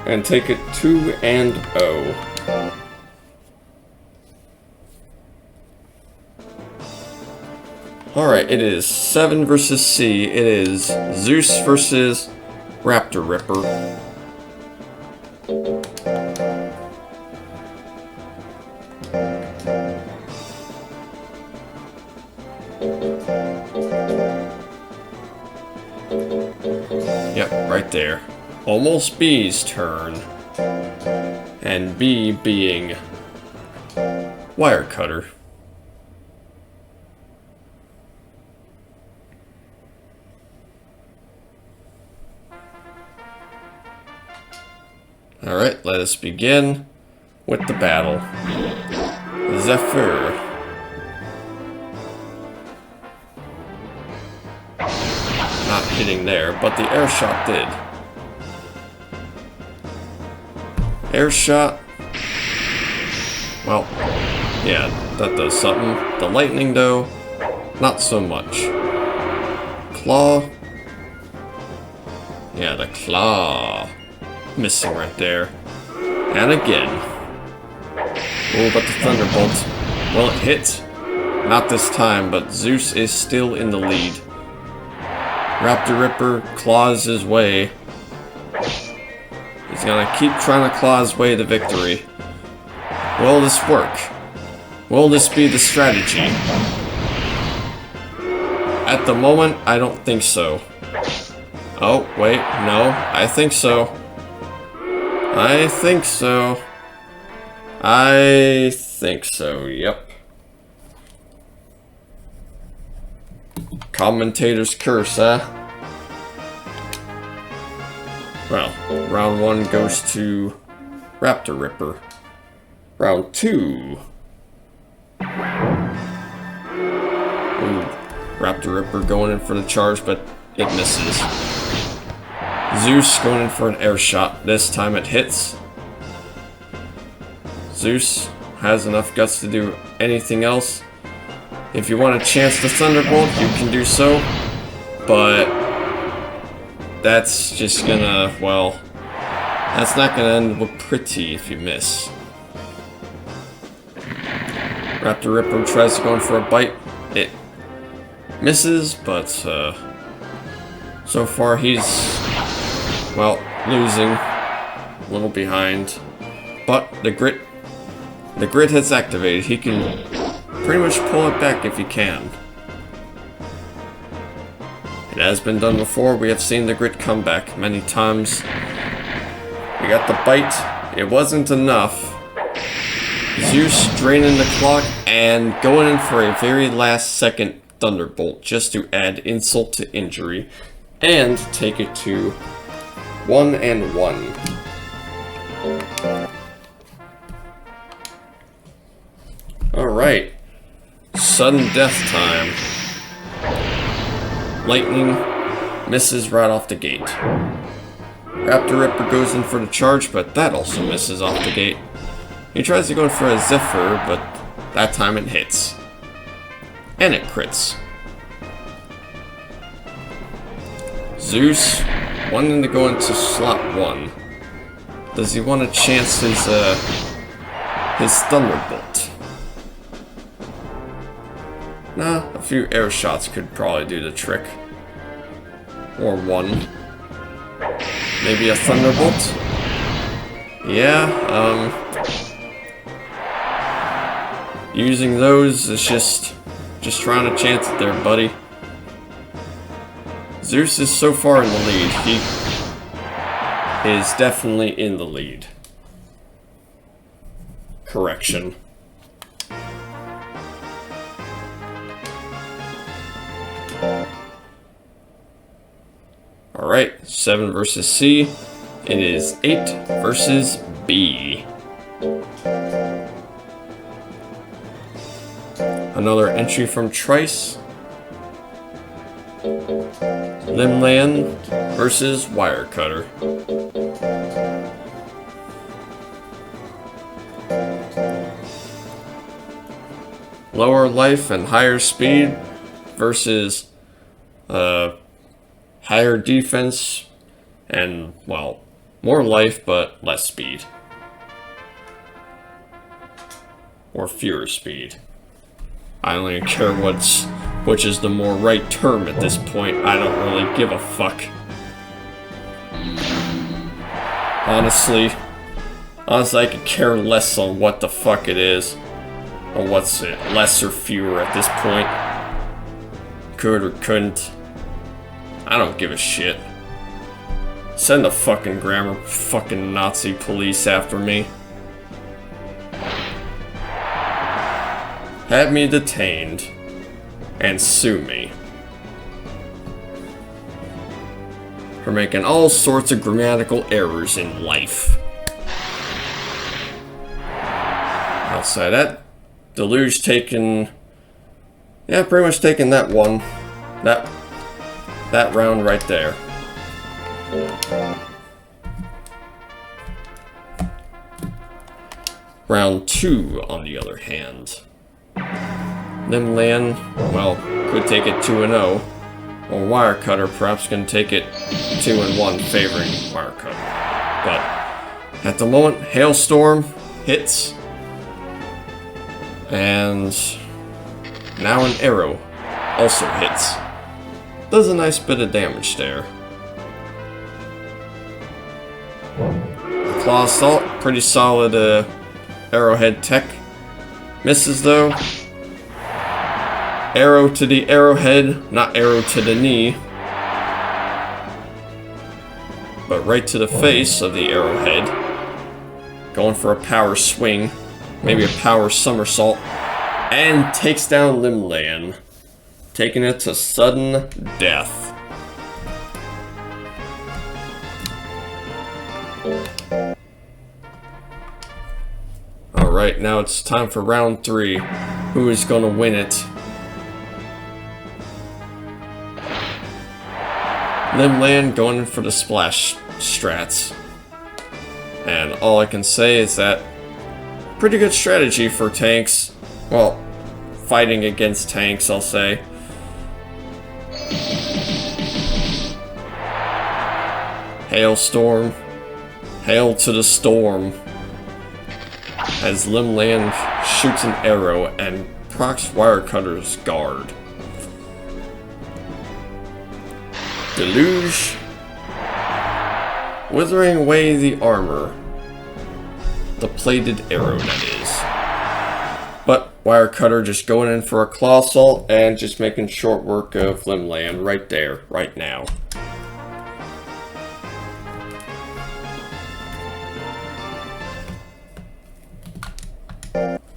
And take it 2-0. Alright, it is 7 versus C. It is Zeus versus Raptor Ripper. Yep, right there. Almost B's turn. And B being Wire Cutter. Alright, let us begin with the battle. Zephyr. Not hitting there, but the air shot did. Air shot. Well, yeah, that does something. The lightning, though, not so much. Claw. Yeah, the claw. Missing right there. And again. Oh, but the Thunderbolt. Well, it hit. Not this time, but Zeus is still in the lead. Raptor Ripper claws his way. He's gonna keep trying to claw his way to victory. Will this work? Will this be the strategy? At the moment, I don't think so. Oh, wait, no, I think so. I think so. I think so, yep. Commentator's curse, huh? Well, round 1 goes to Raptor Ripper. Round 2. Ooh, Raptor Ripper going in for the charge, but it misses. Zeus going in for an air shot. This time it hits. Zeus has enough guts to do anything else. If you want a chance to Thunderbolt, you can do so, but that's just gonna, well, that's not gonna end up pretty if you miss. Raptor Ripper tries to go in for a bite. It misses, but so far he's, well, losing, a little behind. But the grit has activated. He can pretty much pull it back if he can. It has been done before. We have seen the grit come back many times. We got the bite. It wasn't enough. Zeus draining the clock and going in for a very last second Thunderbolt just to add insult to injury and take it to 1-1. Alright. Sudden death time. Lightning misses right off the gate. Raptor Ripper goes in for the charge, but that also misses off the gate. He tries to go for a Zephyr, but that time it hits. And it crits. Zeus wanting to go into slot 1. Does he want to chance his Thunderbolt? Nah, a few air shots could probably do the trick. Or one. Maybe a Thunderbolt? Yeah, using those is just trying to chance it there, buddy. Zeus is so far in the lead. He is definitely in the lead. Correction. Alright, 7 versus C. It is 8 versus B. Another entry from Trice. Limland versus Wirecutter. Lower life and higher speed versus higher defense and, well, more life but less speed. Or fewer speed. I don't even care which is the more right term at this point. I don't really give a fuck. Honestly, I could care less on what the fuck it is. Or what's it, less or fewer at this point. Could or couldn't. I don't give a shit. Send the fucking grammar fucking Nazi police after me. Have me detained. And sue me. For making all sorts of grammatical errors in life. Outside that, Deluge taking... yeah, pretty much taking that one. That round right there. Round 2, on the other hand. Limland, well, could take it 2-0. Or Wirecutter perhaps can take it 2-1, favoring Wirecutter. But at the moment, Hailstorm hits. And now an arrow also hits. Does a nice bit of damage there. Claw Assault, pretty solid arrowhead tech. Misses though. Arrow to the arrowhead, not arrow to the knee. But right to the face of the arrowhead. Going for a power swing. Maybe a power somersault. And takes down Limland. Taking it to sudden death. Alright, now it's time for round 3. Who is gonna win it? Limland going in for the splash strats. And all I can say is that pretty good strategy for tanks. Well, fighting against tanks, I'll say. Hailstorm. Hail to the storm. As Limland shoots an arrow and procs Wirecutter's guard. Deluge. Withering away the armor. The plated arrow, that is. But Wirecutter just going in for a claw assault and just making short work of Limland right there, right now.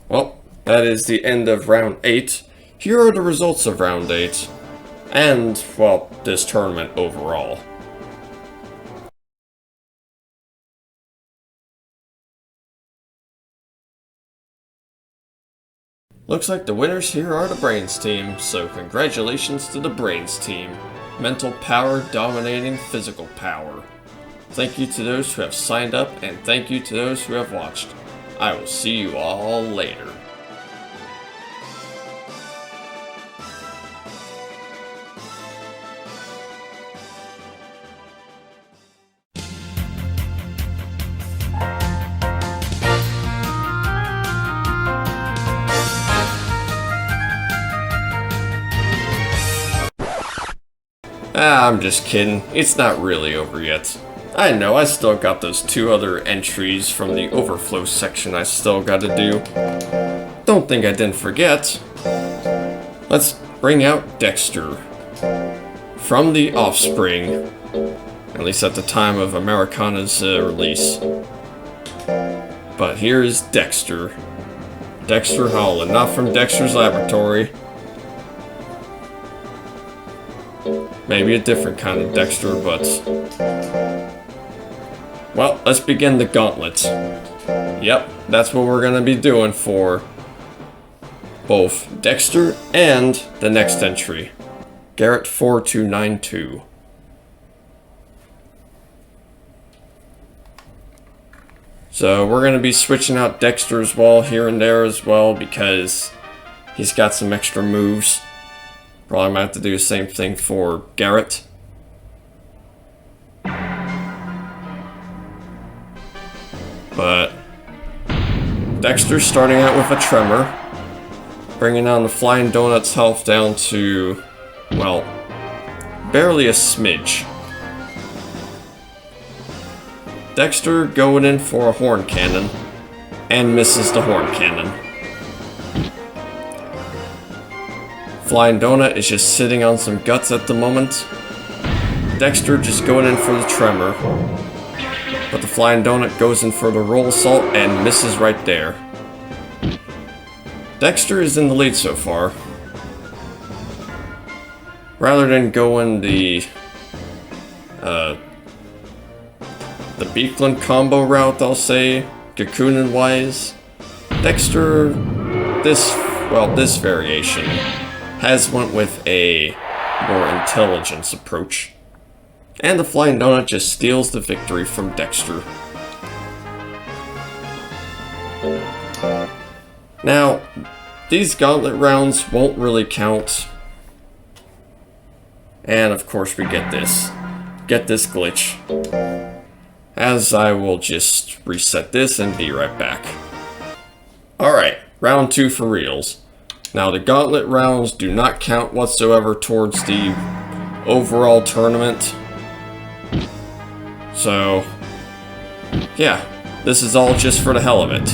Well, that is the end of round 8. Here are the results of round 8. And, well, this tournament overall. Looks like the winners here are the Brains team, so congratulations to the Brains team. Mental power dominating physical power. Thank you to those who have signed up, and thank you to those who have watched. I will see you all later. I'm just kidding. It's not really over yet. I know, I still got those 2 other entries from the overflow section I still gotta do. Don't think I didn't forget. Let's bring out Dexter. From the Offspring. At least at the time of Americana's release. But here is Dexter. Dexter Holland, not from Dexter's Laboratory. Maybe a different kind of Dexter, but... Well, let's begin the gauntlet. Yep, that's what we're gonna be doing for both Dexter and the next entry. Garrett 4292. So we're gonna be switching out Dexter as well, here and there as well, because he's got some extra moves. Probably might have to do the same thing for Garrett. But Dexter starting out with a tremor, bringing down the Flying Donut's health down to, well, barely a smidge. Dexter going in for a horn cannon, and misses the horn cannon. Flying Donut is just sitting on some guts at the moment. Dexter just going in for the tremor. But the Flying Donut goes in for the roll assault and misses right there. Dexter is in the lead so far. Rather than going the Beakland combo route, I'll say, Gakunin wise, Dexter, this variation, has went with a more intelligence approach. And the Flying Donut just steals the victory from Dexter. Now, these gauntlet rounds won't really count. And of course we get this glitch. As I will just reset this and be right back. Alright, round 2 for reals. Now the gauntlet rounds do not count whatsoever towards the overall tournament. So, yeah, this is all just for the hell of it.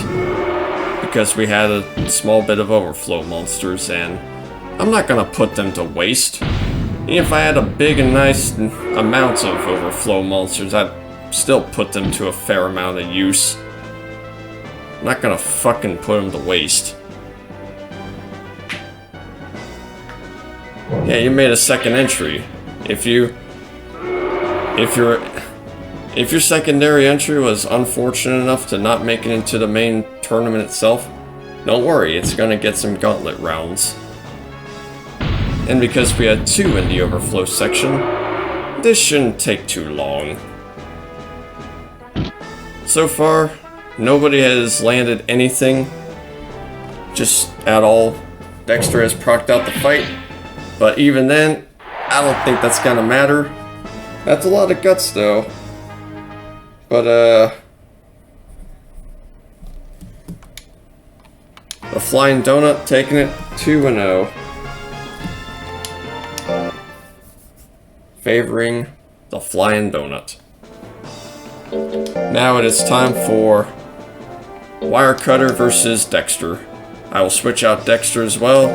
Because we had a small bit of overflow monsters, and I'm not gonna put them to waste. Even if I had a big and nice amount of overflow monsters, I'd still put them to a fair amount of use. I'm not gonna fucking put them to waste. Yeah, you made a second entry. If your secondary entry was unfortunate enough to not make it into the main tournament itself, don't worry, it's gonna get some gauntlet rounds. And because we had 2 in the overflow section, this shouldn't take too long. So far, nobody has landed anything, just at all. Dexter has procced out the fight, but even then, I don't think that's gonna matter. That's a lot of guts though. But the Flying Donut taking it 2-0. Favoring the Flying Donut. Now it is time for Wire Cutter versus Dexter. I will switch out Dexter as well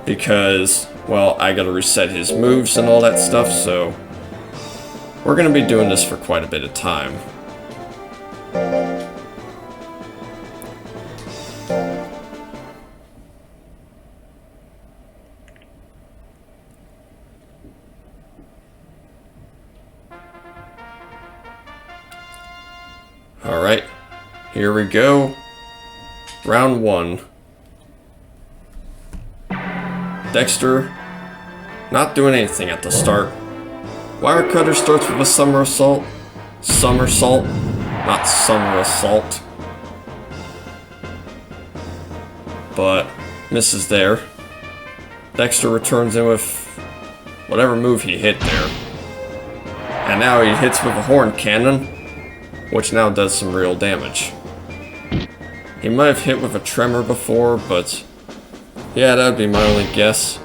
because, well, I gotta reset his moves and all that stuff, so we're gonna be doing this for quite a bit of time. Alright, here we go. Round 1. Dexter not doing anything at the start. Wire Cutter starts with a somersault. Somersault, not summer assault. But misses there. Dexter returns in with whatever move he hit there. And now he hits with a horn cannon, which now does some real damage. He might have hit with a tremor before, but yeah, that would be my only guess.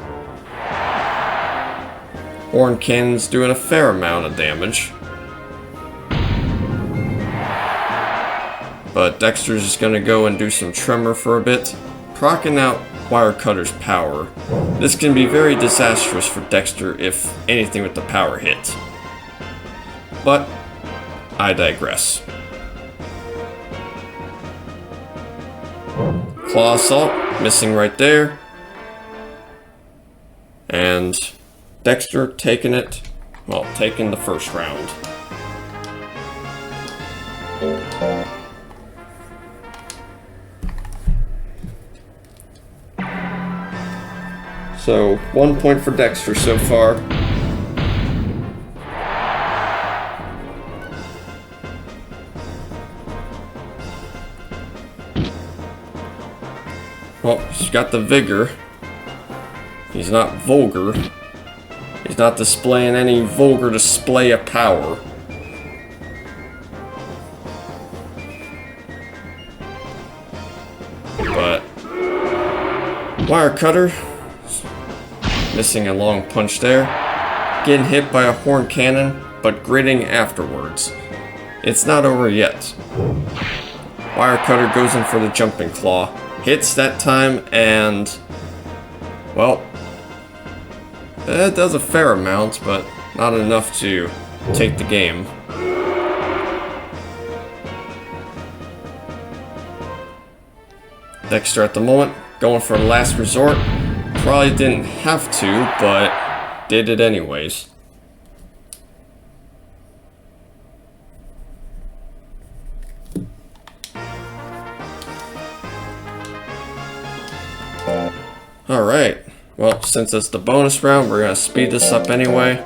Horn Cannon's doing a fair amount of damage. But Dexter's just gonna go and do some tremor for a bit, proccing out Wire Cutter's power. This can be very disastrous for Dexter if anything with the power hits. But I digress. Claw Assault, missing right there. And Dexter taking it, well, taking the first round. So, 1 point for Dexter so far. Well, he's got the vigor. He's not vulgar. He's not displaying any vulgar display of power. But Wire Cutter missing a long punch there. Getting hit by a horn cannon, but gritting afterwards. It's not over yet. Wire Cutter goes in for the jumping claw. Hits that time and, well, it does a fair amount, but not enough to take the game. Dexter at the moment, going for a last resort. Probably didn't have to, but did it anyways. Alright, well, since it's the bonus round, we're going to speed this up anyway.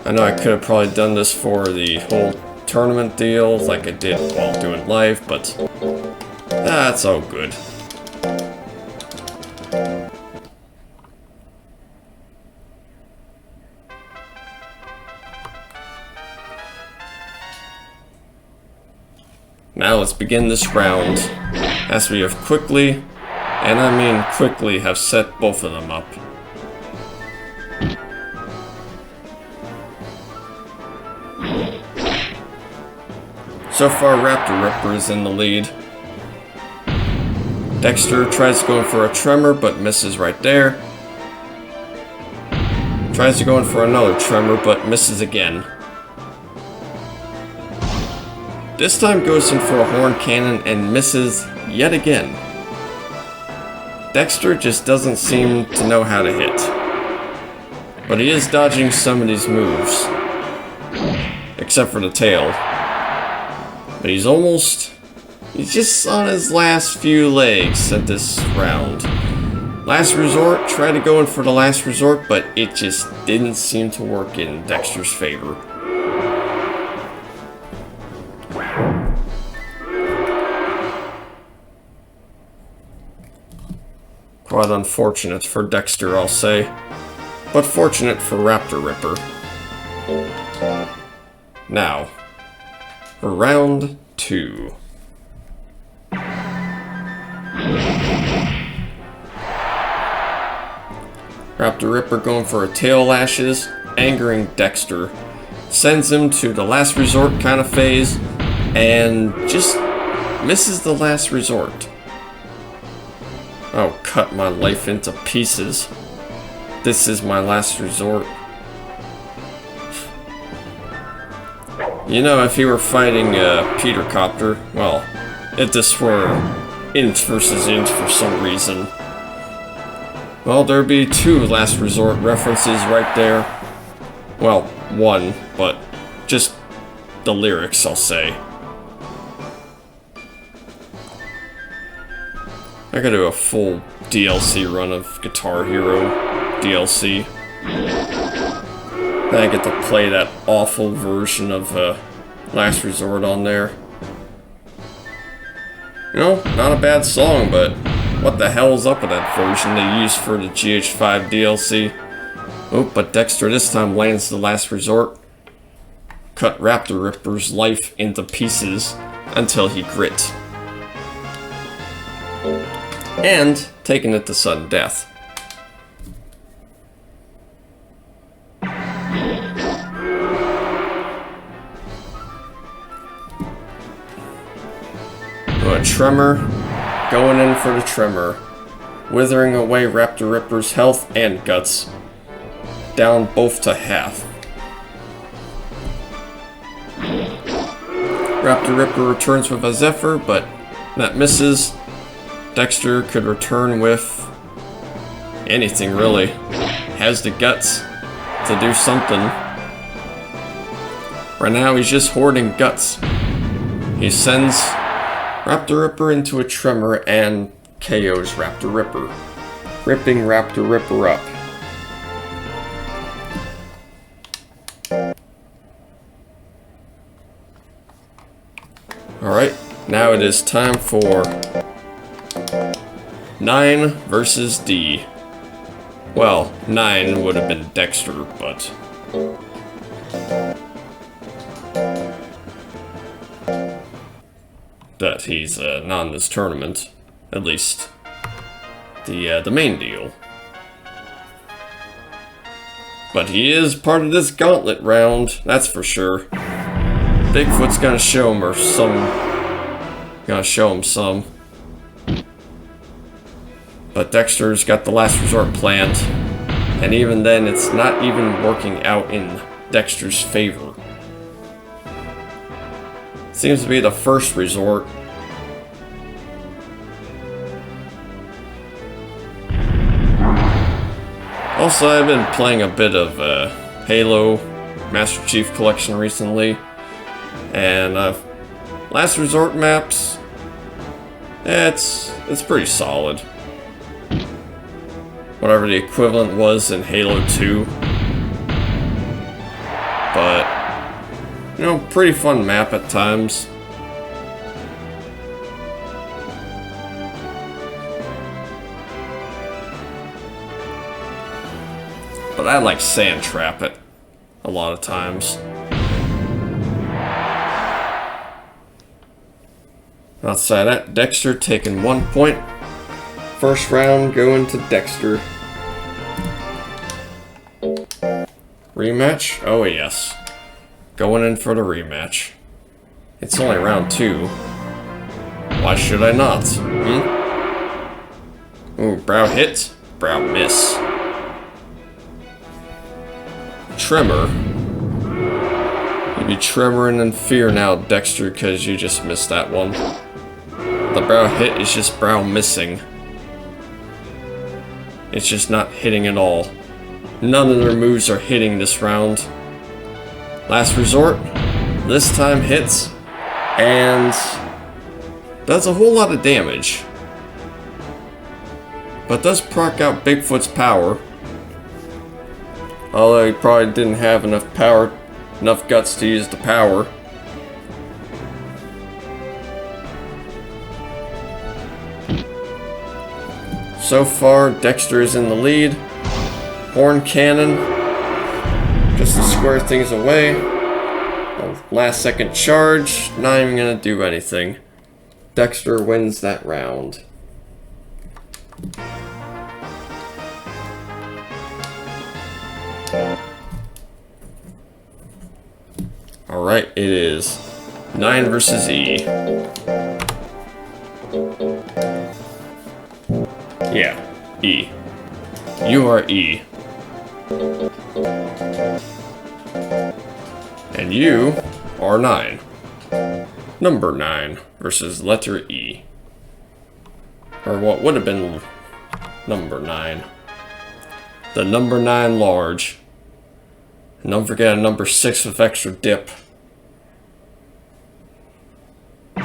I know I could have probably done this for the whole tournament deal, like I did while doing live, but that's all good. Now let's begin this round, as we have quickly, and I mean quickly, have set both of them up. So far, Raptor Ripper is in the lead. Dexter tries to go in for a tremor, but misses right there. Tries to go in for another tremor, but misses again. This time goes in for a horn cannon and misses yet again. Dexter just doesn't seem to know how to hit. But he is dodging some of these moves. Except for the tail. But he's just on his last few legs at this round. Last resort, tried to go in for the last resort, but it just didn't seem to work in Dexter's favor. Of Quite unfortunate for Dexter, I'll say. But fortunate for Raptor Ripper. Now, for round 2. Raptor Ripper going for a tail lashes, angering Dexter. Sends him to the last resort kind of phase, and just misses the last resort. Oh, cut my life into pieces. This is my last resort. You know, if he were fighting Peter Copter, well, if this were inch versus inch for some reason, well, there'd be 2 last resort references right there. Well, 1, but just the lyrics, I'll say. I gotta do a full DLC run of Guitar Hero DLC. Then I get to play that awful version of Last Resort on there. You know, not a bad song, but what the hell is up with that version they used for the GH5 DLC? Oh, but Dexter this time lands the Last Resort. Cut Raptor Ripper's life into pieces until he grit. And taking it to sudden death. A Tremor, going in for the Tremor, withering away Raptor Ripper's health and guts, down both to half. Raptor Ripper returns with a Zephyr, but that misses. Dexter could return with anything really. Has the guts to do something. Right now he's just hoarding guts. He sends Raptor Ripper into a Tremor and KOs Raptor Ripper, ripping Raptor Ripper up. Alright, now it is time for 9 versus D. Well, 9 would have been Dexter, but that he's not in this tournament, at least the main deal. But he is part of this gauntlet round, that's for sure. Bigfoot's gonna show him some. But Dexter's got the Last Resort planned, and even then it's not even working out in Dexter's favor. Seems to be the first resort. Also, I've been playing a bit of Halo Master Chief Collection recently, and Last Resort maps, it's pretty solid. Whatever the equivalent was in Halo 2. But, you know, pretty fun map at times. But I like sand trap it a lot of times. Outside that, Dexter taking 1 point. First round going to Dexter. Rematch? Oh yes. Going in for the rematch. It's only round 2. Why should I not? Ooh, brow hit, brow miss. Tremor. You'd be tremoring in fear now, Dexter, because you just missed that one. The brow hit is just brow missing. It's just not hitting at all. None of their moves are hitting this round. Last Resort, this time hits, and does a whole lot of damage. But does proc out Bigfoot's power. Although he probably didn't have enough guts to use the power. So far, Dexter is in the lead. Horn Cannon, just to square things away. A last second charge, not even gonna do anything. Dexter wins that round. Alright, it is 9 versus E. Yeah, E. You are E. And you are 9. Number 9 versus letter E. Or what would have been number 9. The number 9 large. And don't forget a number 6 with extra dip. In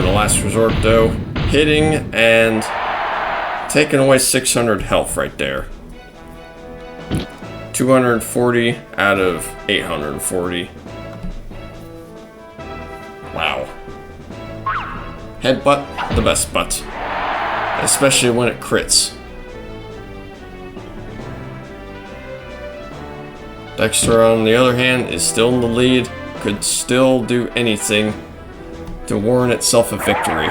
the last resort though, hitting and taking away 600 health right there. 240 out of 840. Wow. Headbutt, the best butt. Especially when it crits. Dexter, on the other hand, is still in the lead. Could still do anything to warrant itself a victory.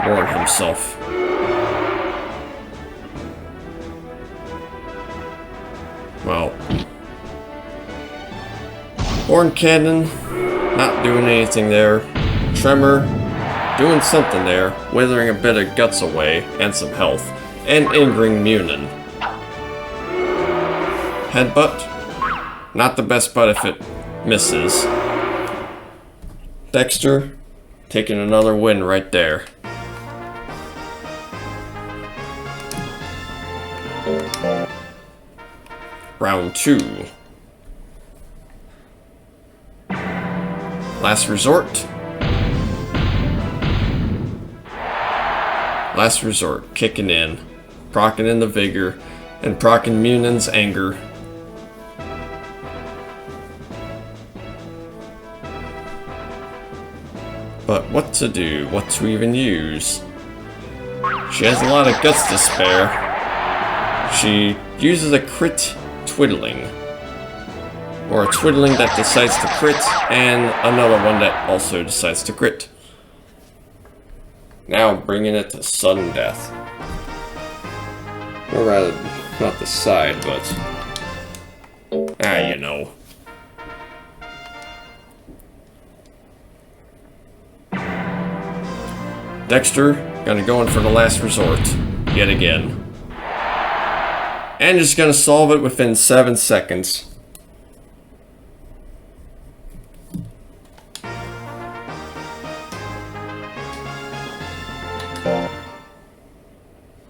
Warrant himself. Well, Horn Cannon, not doing anything there. Tremor, doing something there, withering a bit of guts away and some health, and injuring Munin. Headbutt, not the best butt if it misses. Dexter, taking another win right there. Round 2. Last resort. Last resort, kicking in. Procking in the vigor, and procking Munin's anger. But what to do? What to even use? She has a lot of guts to spare. She uses a crit twiddling. Or a twiddling that decides to crit, and another one that also decides to crit. Now bringing it to sudden death. Or rather, not the side, but... you know. Dexter, gonna go in for the last resort, yet again. And just gonna solve it within 7 seconds.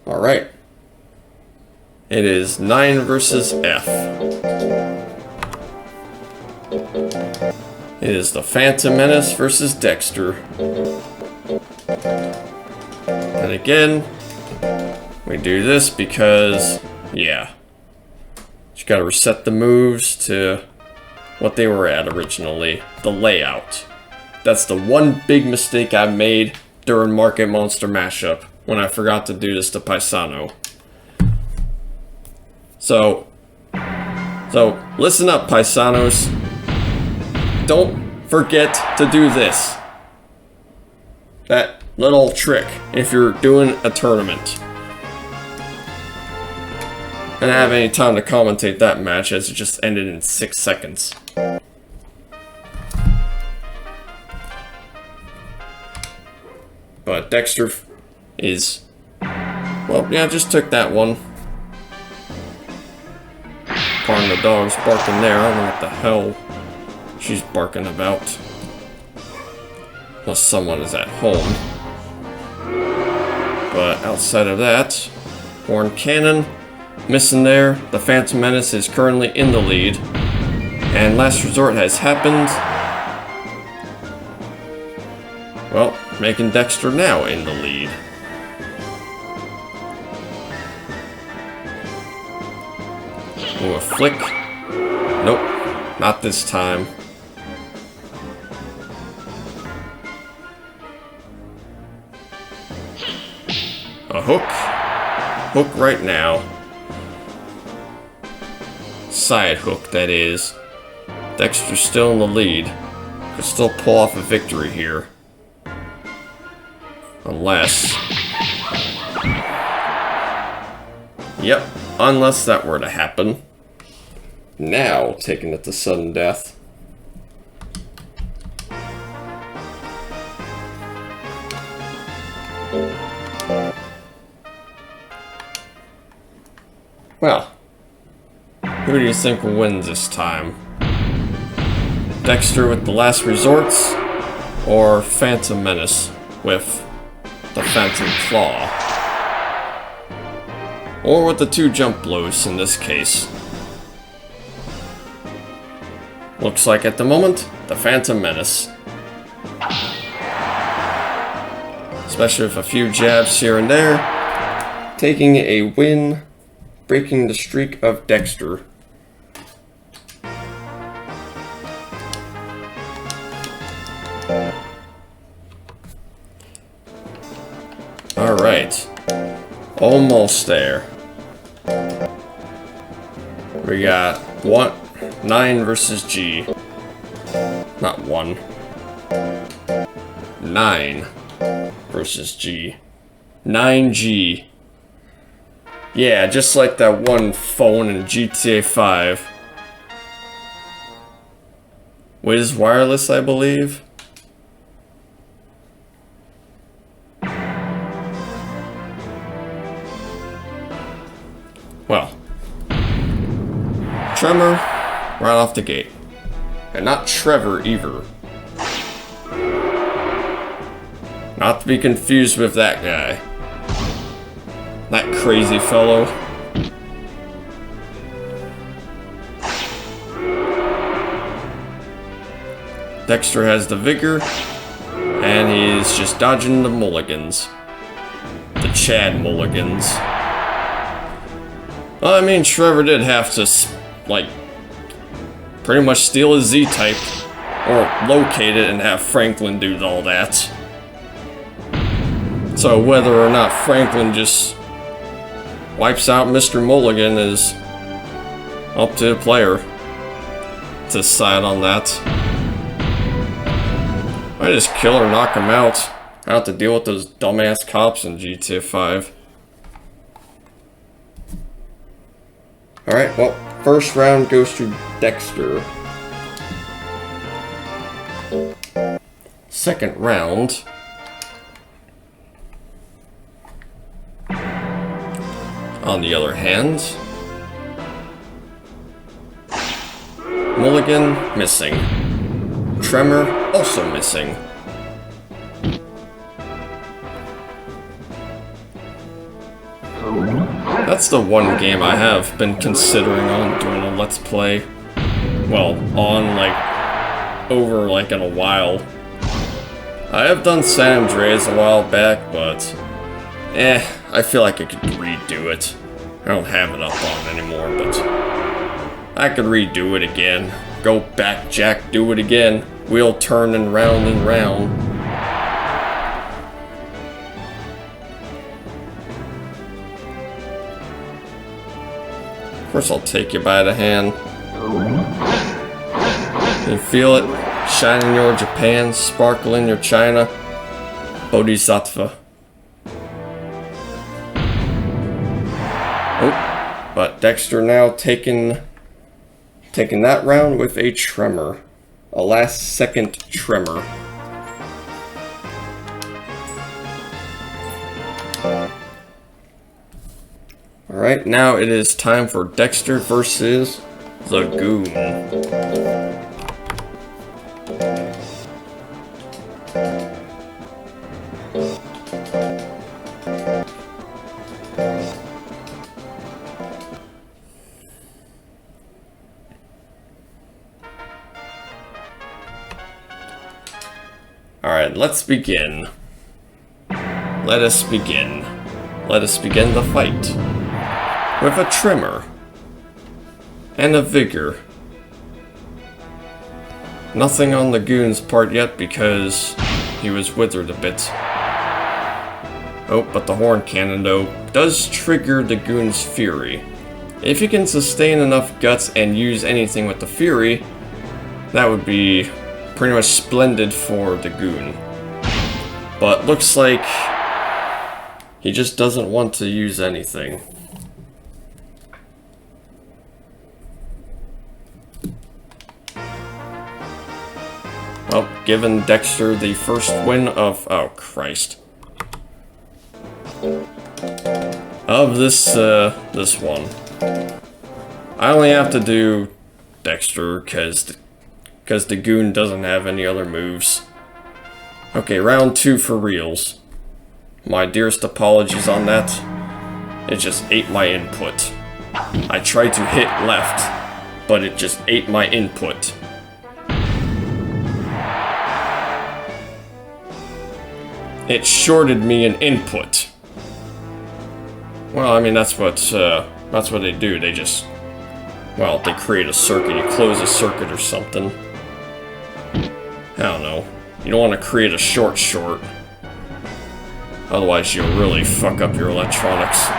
Alright. It is 9 versus F. It is the Phantom Menace versus Dexter. And again, we do this because, yeah. You gotta reset the moves to what they were at originally. The layout. That's the one big mistake I made during Market Monster Mashup, when I forgot to do this to Paisano. So listen up, Paisanos. Don't forget to do this. That little trick if you're doing a tournament. I didn't have any time to commentate that match as it just ended in 6 seconds. But Dexter is... well, yeah, just took that one. Pardon the dog's barking there. I don't know what the hell she's barking about. Unless someone is at home. But outside of that, Horn Cannon missing there. The Phantom Menace is currently in the lead. And last resort has happened. Well, making Dexter now in the lead. Ooh, a flick. Nope, not this time. A hook. Hook right now. Side hook, that is. Dexter's still in the lead. Could still pull off a victory here. Unless... Yep, unless that were to happen. Now, taking it to sudden death. Well, who do you think wins this time? Dexter with the last resorts, or Phantom Menace with the Phantom Claw? Or with the 2 jump blows in this case? Looks like at the moment, the Phantom Menace. Especially with a few jabs here and there, taking a win, breaking the streak of Dexter. Alright, almost there. We got 9 versus G. Not 1. 9 versus G. 9G. Yeah, just like that one phone in GTA 5. Wiz Wireless, I believe. Well, Tremor right off the gate. And not Trevor either. Not to be confused with that guy. That crazy fellow. Dexter has the vigor, and he's just dodging the mulligans. The Chad mulligans. Well, I mean, Trevor did have to, like, pretty much steal his Z-type, or locate it and have Franklin do all that. So whether or not Franklin just wipes out Mr. Mulligan is up to the player to decide on that. I just kill or knock him out. I don't have to deal with those dumbass cops in GTA 5. Alright, well, first round goes to Dexter. Second round. On the other hand, Mulligan missing. Tremor also missing. That's the one game I have been considering on doing a Let's Play. Well, on over in a while. I have done San Andreas a while back, but I feel like I could redo it. I don't have it up on anymore, but I could redo it again. Go back, Jack, do it again. Wheel turning round and round. Of course, I'll take you by the hand. You feel it? Shine in your Japan, sparkle in your China. Bodhisattva. Oh, but Dexter now taking that round with a tremor. A last second tremor. Alright, now it is time for Dexter versus the Goon. Alright, let's begin. Let us begin. Let us begin the fight. With a tremor. And a vigor. Nothing on the Goon's part yet because he was withered a bit. Oh, but the Horn Cannon, though, does trigger the Goon's Fury. If you can sustain enough guts and use anything with the Fury, that would be pretty much splendid for the Goon. But looks like he just doesn't want to use anything. Well, giving Dexter the first win of... oh, Christ. Of this one. I only have to do Dexter because the Goon doesn't have any other moves. Okay, round 2 for reals. My dearest apologies on that. It just ate my input. I tried to hit left, but it just ate my input. It shorted me an input. Well, I mean, that's what they do. They just, well, they create a circuit. You close a circuit or something. I don't know. You don't want to create a short. Otherwise, you'll really fuck up your electronics.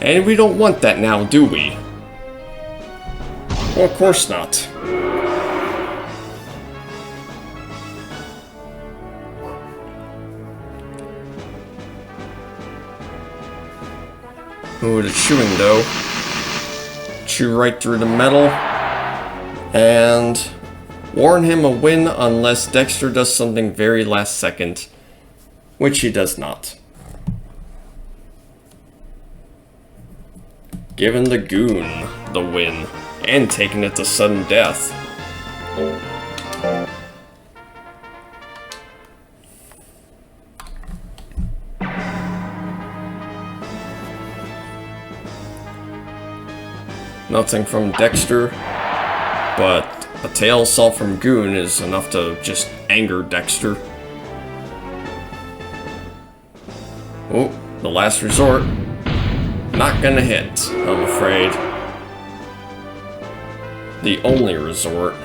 And we don't want that now, do we? Well, of course not. Ooh, the chewing though. Chew right through the metal. And warn him a win unless Dexter does something very last second. Which he does not. Giving the Goon the win. And taking it to sudden death. Nothing from Dexter, but a tail assault from Goon is enough to just anger Dexter. Oh, the last resort. Not gonna hit, I'm afraid. The only resort.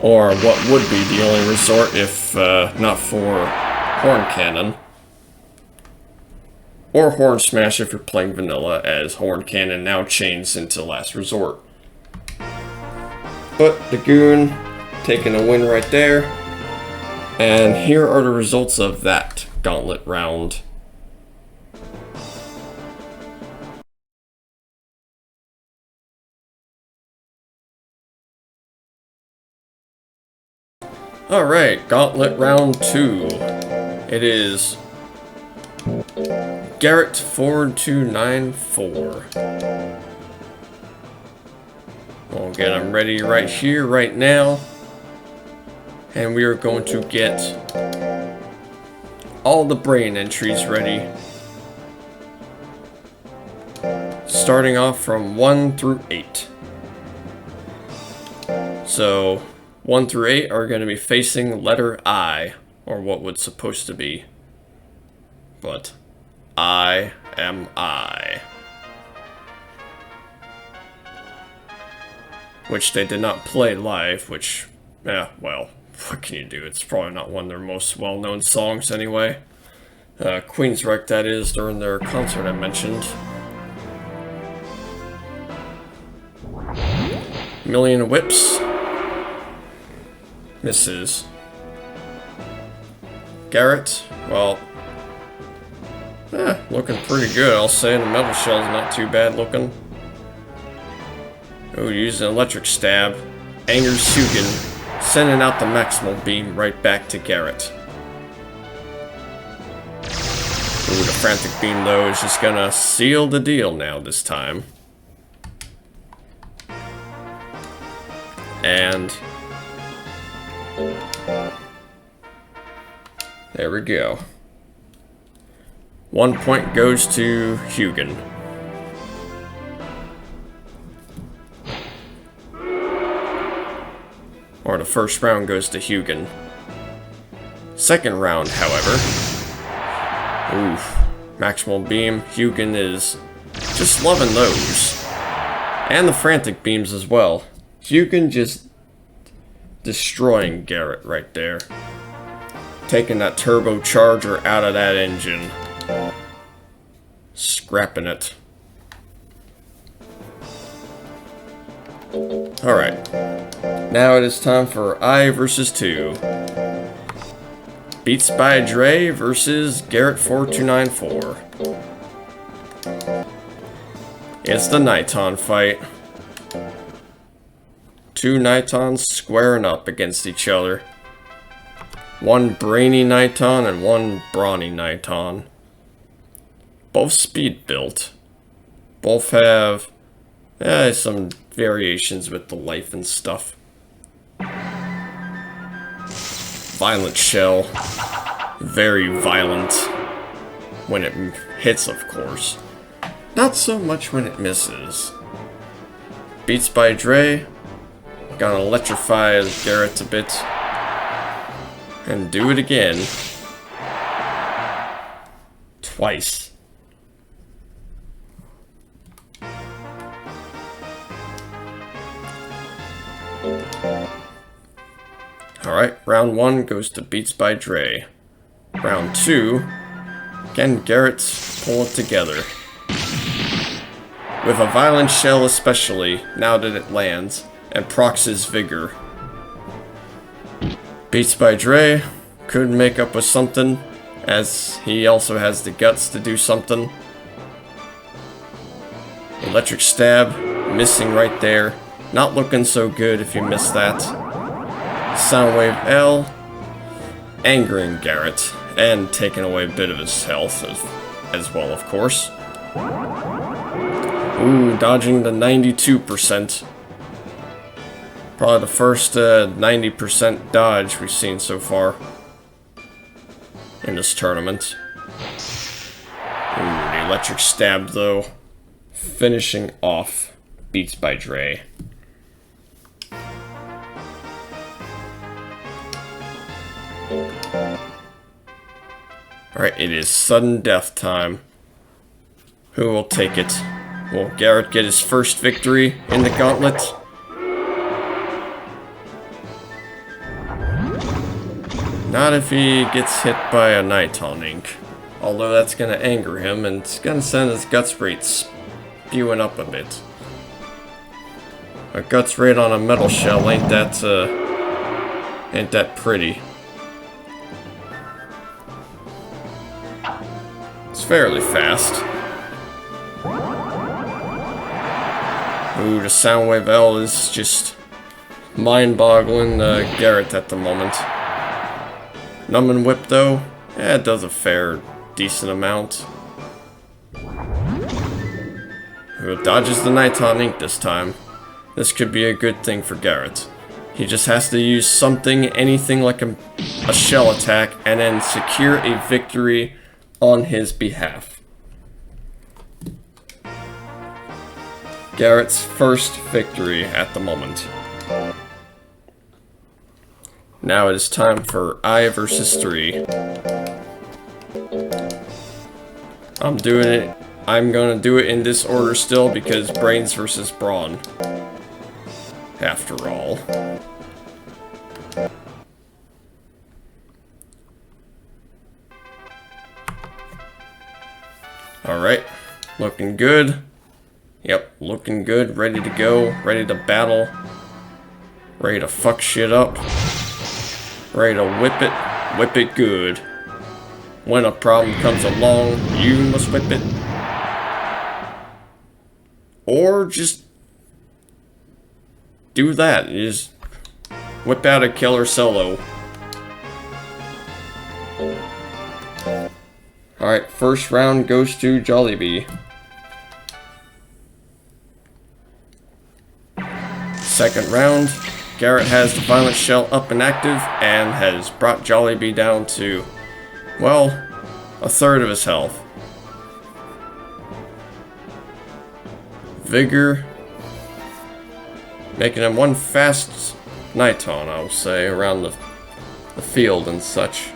Or what would be the only resort if not for Horn Cannon. Or Horn Smash if you're playing vanilla, as Horn Cannon now chains into Last Resort. But the Goon taking a win right there. And here are the results of that gauntlet round. Alright, gauntlet round 2. It is Garrett 4294. We'll get him ready right here, right now. And we are going to get all the brain entries ready. Starting off from 1 through 8. So, 1 through 8 are going to be facing letter I, or what would supposed to be. But I am I. Which they did not play live, which, yeah, well, what can you do? It's probably not one of their most well-known songs anyway. Queensryche, that is, during their concert I mentioned. Million Whips. Misses. Garrett, well, looking pretty good, I'll say. The metal shell's not too bad looking. Oh, using electric stab. Angers Hugin, sending out the maximal beam right back to Garrett. Ooh, the frantic beam though is just gonna seal the deal now this time. And there we go. 1 point goes to Hugin. Or the first round goes to Hugin. Second round, however. Oof. Maximal beam. Hugin is just loving those. And the frantic beams as well. Hugin just destroying Garrett right there. Taking that turbocharger out of that engine. Scrapping it. Alright. Now it is time for I versus 2. Beats by Dre versus Garrett 4294. It's the Niton fight. 2 Nitons squaring up against each other. One brainy Niton and one brawny Niton. Both speed built. Both have some variations with the life and stuff. Violent shell. Very violent. When it hits, of course. Not so much when it misses. Beats by Dre. Gonna electrify Garrett a bit. And do it again. Twice. Alright, round 1 goes to Beats by Dre. Round 2, can Garrett pull it together? With a violent shell especially, now that it lands, and procs his vigor. Beats by Dre could make up with something, as he also has the guts to do something. Electric stab, missing right there. Not looking so good if you miss that. Soundwave L, angering Garrett, and taking away a bit of his health as well, of course. Ooh, dodging the 92%. Probably the first 90% dodge we've seen so far in this tournament. Ooh, the electric stab though, finishing off Beats by Dre. Alright, it is sudden death time. Who will take it? Will Garrett get his first victory in the gauntlet? Not if he gets hit by a Niton ink. Although that's gonna anger him and it's gonna send his guts rate spewing up a bit. A guts rate on a metal shell ain't that pretty. It's fairly fast. Ooh, the Soundwave L is just mind-boggling Garrett at the moment. Numbing Whip though, it does a fair, decent amount. Ooh, dodges the Niton ink this time. This could be a good thing for Garrett. He just has to use something, anything like a shell attack, and then secure a victory on his behalf. Garrett's first victory at the moment. Now it is time for I versus 3. I'm gonna do it in this order still because Brains versus Brawn. After all. Alright, looking good. Yep, looking good, ready to go, ready to battle. Ready to fuck shit up. Ready to whip it good. When a problem comes along, you must whip it. Or just do that, you just whip out a killer solo. Alright, first round goes to Jollibee. Second round, Garrett has the Violent Shell up and active, and has brought Jollibee down to, well, a third of his health. Vigor, making him one fast Niton, I will say, around the field and such.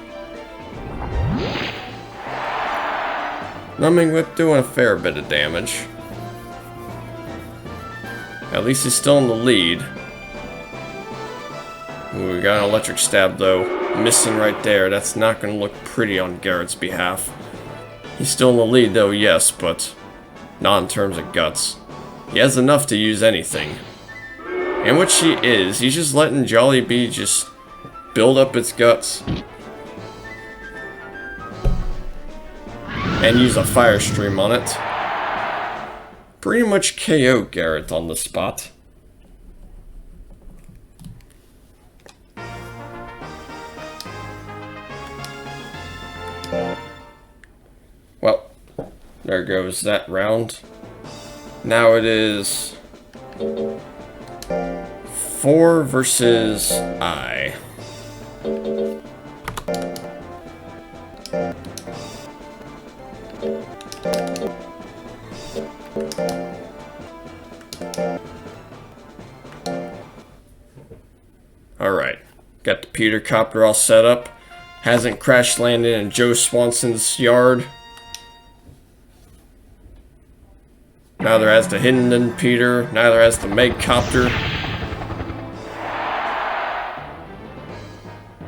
Numbing Whip doing a fair bit of damage. At least he's still in the lead. Ooh, we got an electric stab though. Missing right there. That's not going to look pretty on Garrett's behalf. He's still in the lead though, yes, but not in terms of guts. He has enough to use anything. And which he is. He's just letting Jollibee just build up its guts. And use a fire stream on it. Pretty much KO Garrett on the spot. Well, there goes that round. Now it is 4 versus I. Alright, got the Peter Copter all set up. Hasn't crash landed in Joe Swanson's yard. Neither has the Hinden Peter, neither has the Meg Copter.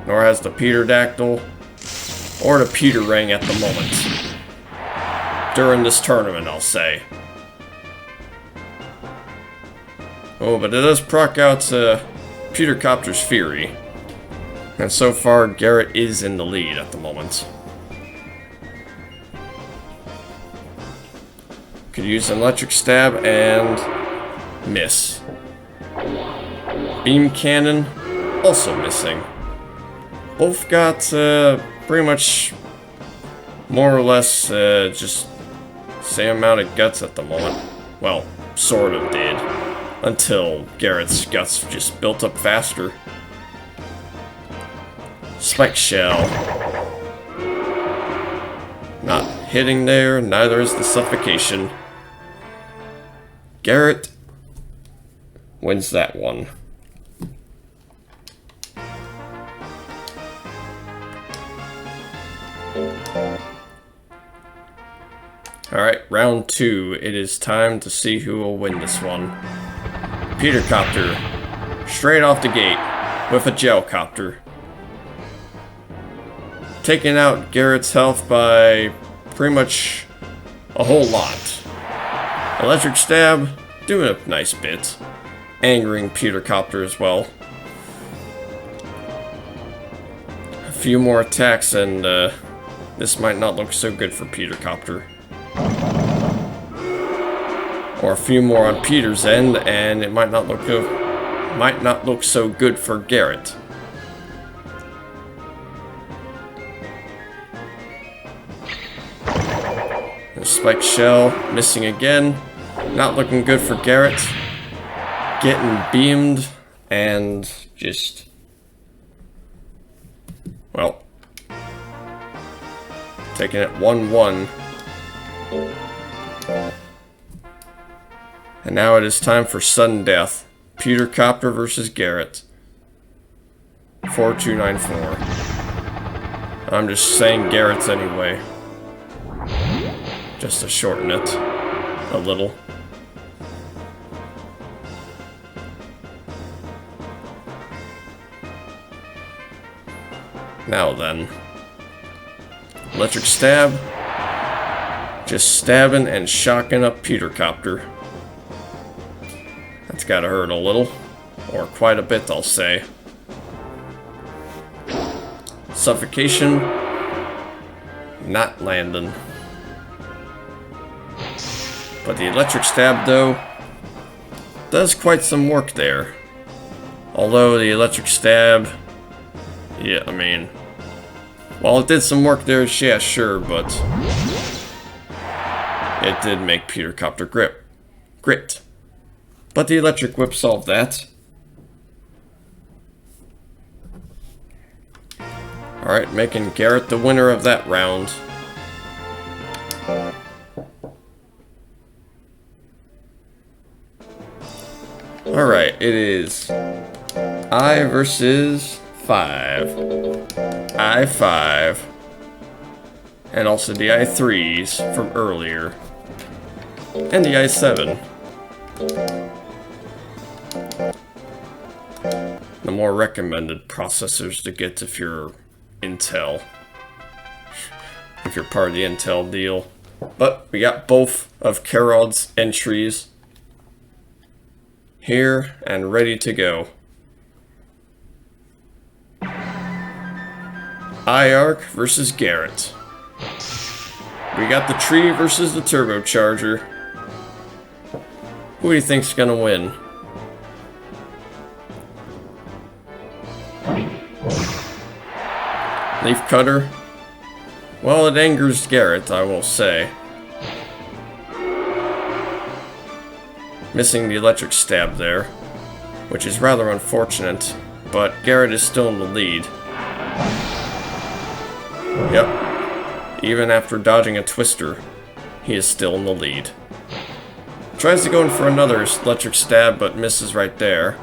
Nor has the Peter Dactyl, or the Peter Ring at the moment. During this tournament, I'll say. Oh, but it does proc out Peter Copter's Fury. And so far, Garrett is in the lead at the moment. Could use an electric stab and miss. Beam cannon, also missing. Both got pretty much more or less just same amount of guts at the moment. Well, sort of did. Until Garrett's guts just built up faster. Spike Shell. Not hitting there, neither is the Suffocation. Garrett wins that one. Alright, round 2. It is time to see who will win this one. Peter Copter, straight off the gate with a Gel Copter. Taking out Garrett's health by pretty much a whole lot. Electric Stab, doing a nice bit. Angering Peter Copter as well. A few more attacks and this might not look so good for Peter Copter. Or a few more on Peter's end, and it might not look good. Might not look so good for Garrett. The Spike Shell missing again. Not looking good for Garrett. Getting beamed and just, well, taking it 1-1. And now it is time for sudden death. Peter Copter versus Garrett. 4294. I'm just saying Garrett's anyway. Just to shorten it a little. Now then. Electric Stab. Just stabbing and shocking up Peter Copter. That's gotta hurt a little. Or quite a bit, I'll say. Suffocation. Not landing. But the electric stab, though, does quite some work there. Although the electric stab, yeah, I mean, while it did some work there, yeah, sure, but it did make Peter Copter grit. But the electric whip solved that. Alright, making Garrett the winner of that round. Alright, it is I versus 5. I5. And also the I3s from earlier. And the I7. The the more recommended processors to get if you're Intel. If you're part of the Intel deal. But we got both of Karod's entries here and ready to go. IARC versus Garrett. We got the tree versus the turbocharger. Who do you think's gonna win? Leaf cutter. Well, it angers Garrett, I will say. Missing the electric stab there, which is rather unfortunate, but Garrett is still in the lead. Yep. Even after dodging a twister, he is still in the lead. Tries to go in for another electric stab, but misses right there.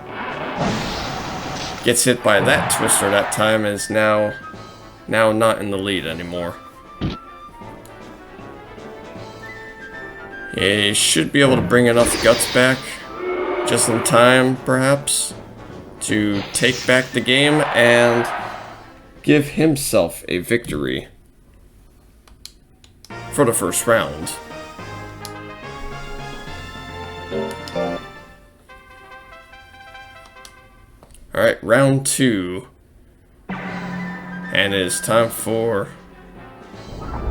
Gets hit by that twister that time, and is now not in the lead anymore. He should be able to bring enough guts back, just in time, perhaps, to take back the game and give himself a victory for the first round. Alright, round 2. And it is time for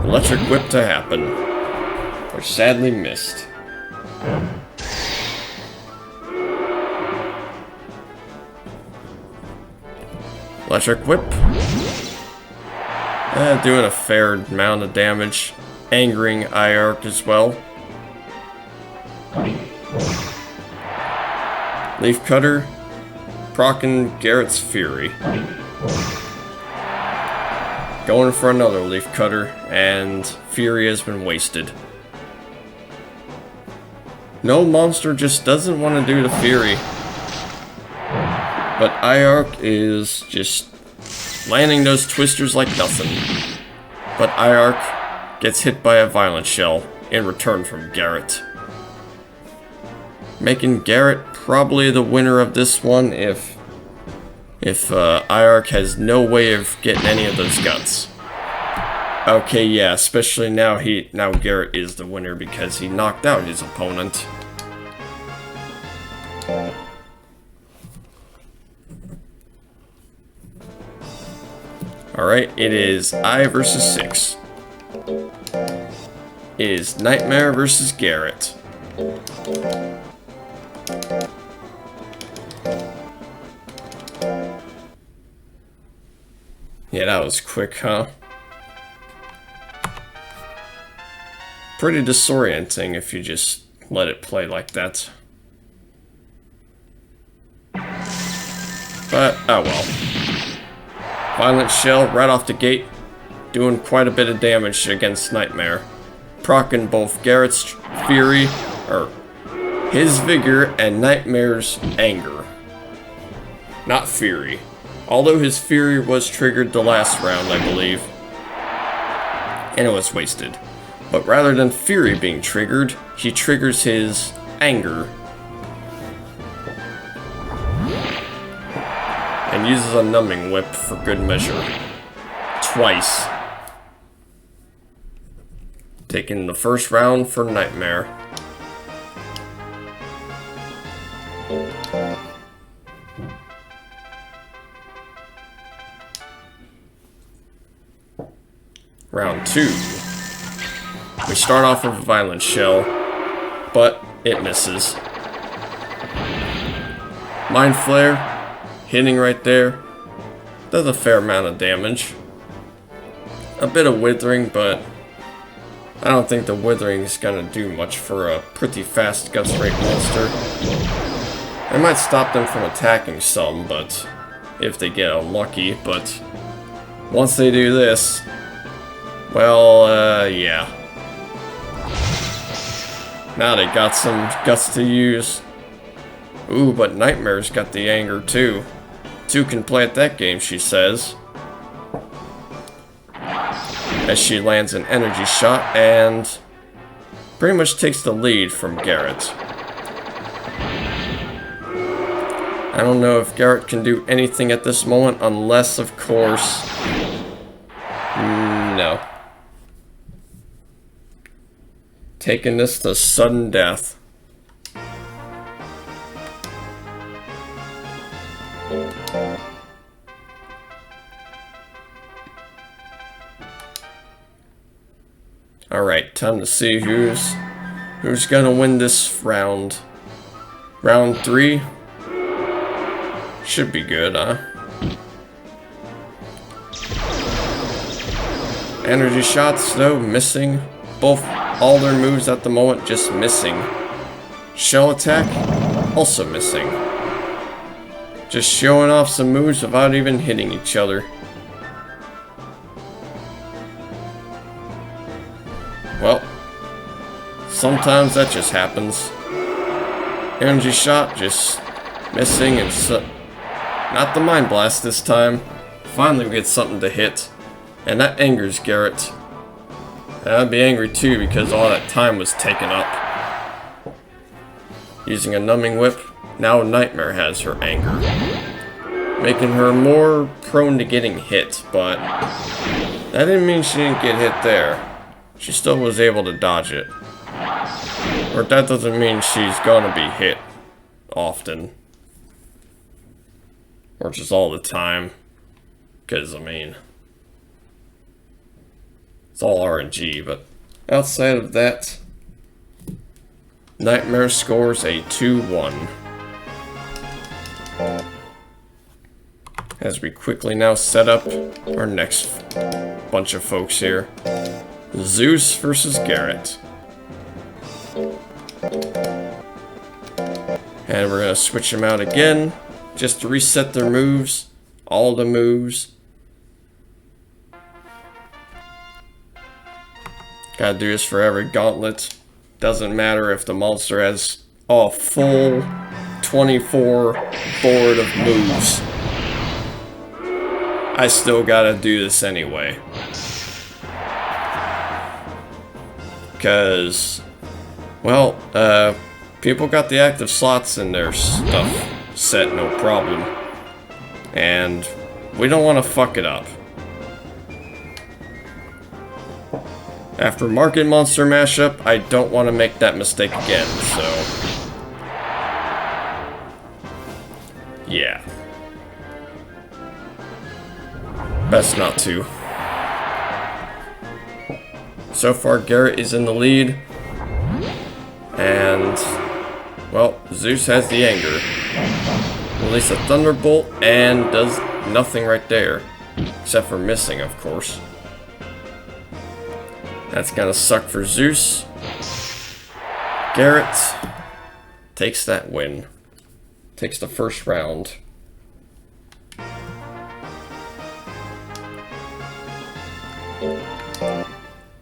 Electric Whip to happen, which sadly missed. Electric Whip. Doing a fair amount of damage, angering IARC as well. Leaf Cutter, proccing Garrett's Fury. Going for another Leaf Cutter, and Fury has been wasted. No monster just doesn't want to do the Fury. But IARC is just landing those twisters like nothing. But IARC gets hit by a Violent Shell in return from Garrett. Making Garrett probably the winner of this one if IARC has no way of getting any of those guts. Okay, yeah, especially now Garrett is the winner because he knocked out his opponent. Alright, it is I versus 6. It is Nightmare versus Garrett. Yeah, that was quick, huh? Pretty disorienting if you just let it play like that. But, oh well. Violent Shell right off the gate, doing quite a bit of damage against Nightmare. Proccing both Garrett's Fury, or his Vigor, and Nightmare's Anger. Not Fury. Although his Fury was triggered the last round, I believe. And it was wasted. But rather than Fury being triggered, he triggers his Anger. And uses a Numbing Whip for good measure. Twice. Taking the first round for Nightmare. Round 2. We start off with a Violent Shell, but it misses. Mind Flare, hitting right there, does a fair amount of damage. A bit of Withering, but I don't think the Withering is gonna do much for a pretty fast Guts Rate monster. It might stop them from attacking some, but if they get unlucky, but once they do this, well, yeah. Now they got some guts to use. Ooh, but Nightmare's got the Anger too. 2 can play at that game, she says. As she lands an energy shot and pretty much takes the lead from Garrett. I don't know if Garrett can do anything at this moment unless, of course... No. Taking this to sudden death. Alright, time to see who's gonna win this round. Round 3. Should be good, huh? Energy shots, though, missing. All their moves at the moment just missing. Shell attack, also missing. Just showing off some moves without even hitting each other. Well, sometimes that just happens. Energy shot just missing and not the mind blast this time. Finally we get something to hit. And that angers Garrett. And I'd be angry too because all that time was taken up. Using a numbing whip, now Nightmare has her anger. Making her more prone to getting hit, but that didn't mean she didn't get hit there. She still was able to dodge it. Or that doesn't mean she's gonna be hit often. Or just all the time. Because, I mean, it's all RNG, but outside of that, Nightmare scores a 2-1. As we quickly now set up our next bunch of folks here. Zeus versus Garrett. And we're going to switch them out again, just to reset their moves. All the moves. Gotta do this for every gauntlet. Doesn't matter if the monster has a full 24 board of moves. I still gotta do this anyway. Because, well, people got the active slots in their stuff set, no problem. And we don't want to fuck it up. After Market Monster mashup, I don't want to make that mistake again, so... yeah. Best not to. So far, Garrett is in the lead. And, well, Zeus has the anger. Release a Thunderbolt and does nothing right there. Except for missing, of course. That's gonna suck for Zeus. Garrett takes that win. Takes the first round.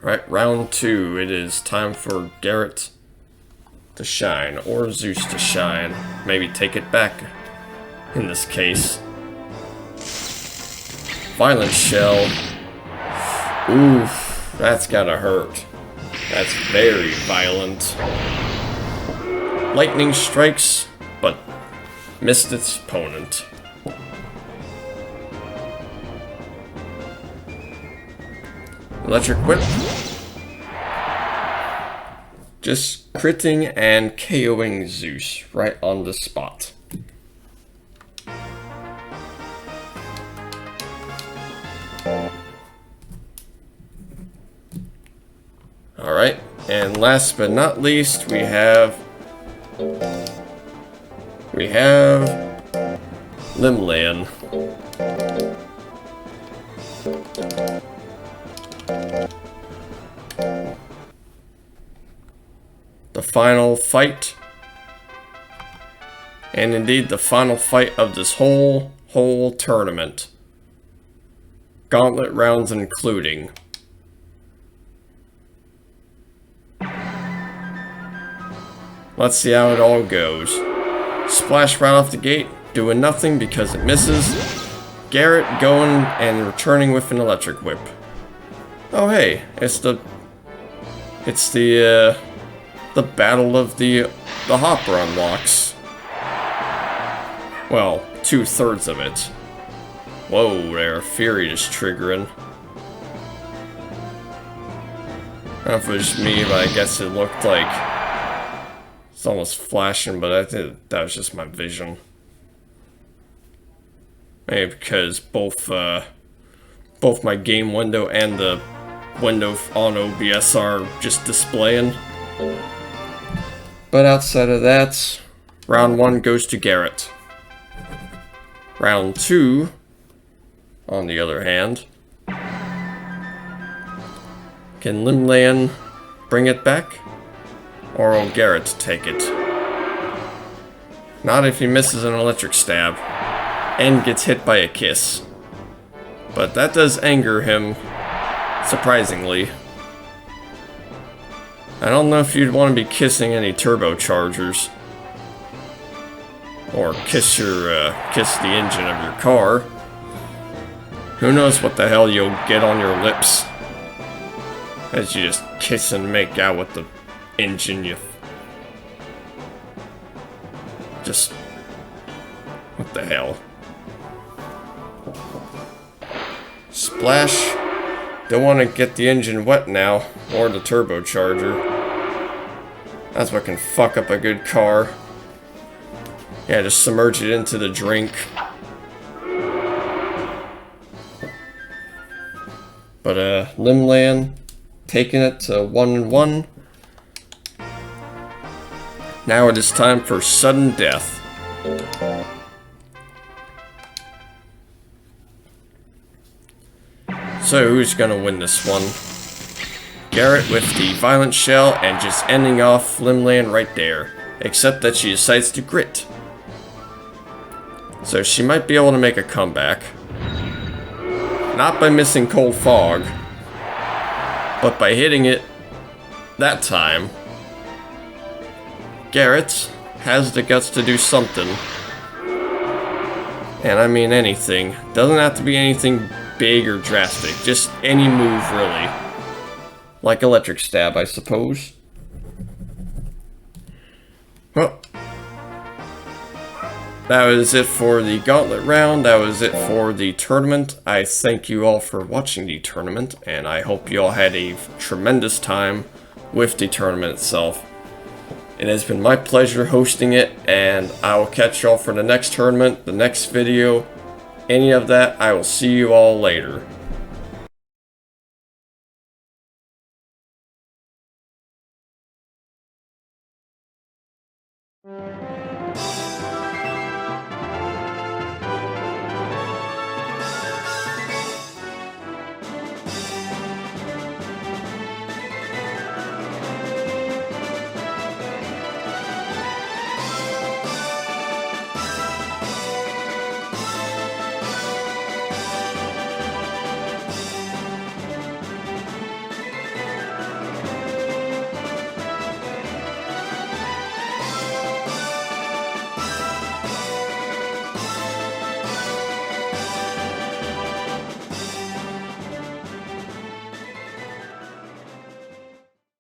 Alright, round 2. It is time for Garrett to shine, or Zeus to shine. Maybe take it back in this case. Violent Shell. Oof, that's gotta hurt. That's very violent. Lightning strikes, but missed its opponent. Electric Whip. Just critting and KOing Zeus right on the spot. Alright, and last but not least, we have Limlan. The final fight, and indeed the final fight of this whole tournament. Gauntlet rounds including. Let's see how it all goes. Splash right off the gate, doing nothing because it misses. Garrett going and returning with an electric whip. Oh hey, it's the battle of the hopper unlocks. Well, 2/3 of it. Whoa there, Fury just triggering. I don't know if it was me, but I guess it looked like it's almost flashing, but I think that was just my vision. Maybe because both my game window and the window on OBS are just displaying. But outside of that, round 1 goes to Garrett. Round 2, on the other hand, can Limlan bring it back? Or will Garrett take it? Not if he misses an electric stab and gets hit by a kiss. But that does anger him, surprisingly. I don't know if you'd want to be kissing any turbochargers. Or kiss the engine of your car. Who knows what the hell you'll get on your lips as you just kiss and make out with the engine. Just... what the hell? Splash. Don't want to get the engine wet now, or the turbocharger. That's what can fuck up a good car. Yeah, just submerge it into the drink. But Limlan taking it to 1-1. Now it is time for sudden death. So who's gonna win this one? Garrett with the violent shell and just ending off Limlan right there. Except that she decides to grit. So she might be able to make a comeback. Not by missing Cold Fog, but by hitting it that time. Garrett has the guts to do something. And I mean anything. Doesn't have to be anything big or drastic. Just any move, really. Like electric stab, I suppose. Well, that was it for the gauntlet round. That was it for the tournament. I thank you all for watching the tournament, and I hope you all had a tremendous time with the tournament itself. It has been my pleasure hosting it, and I will catch you all for the next tournament, the next video, any of that. I will see you all later.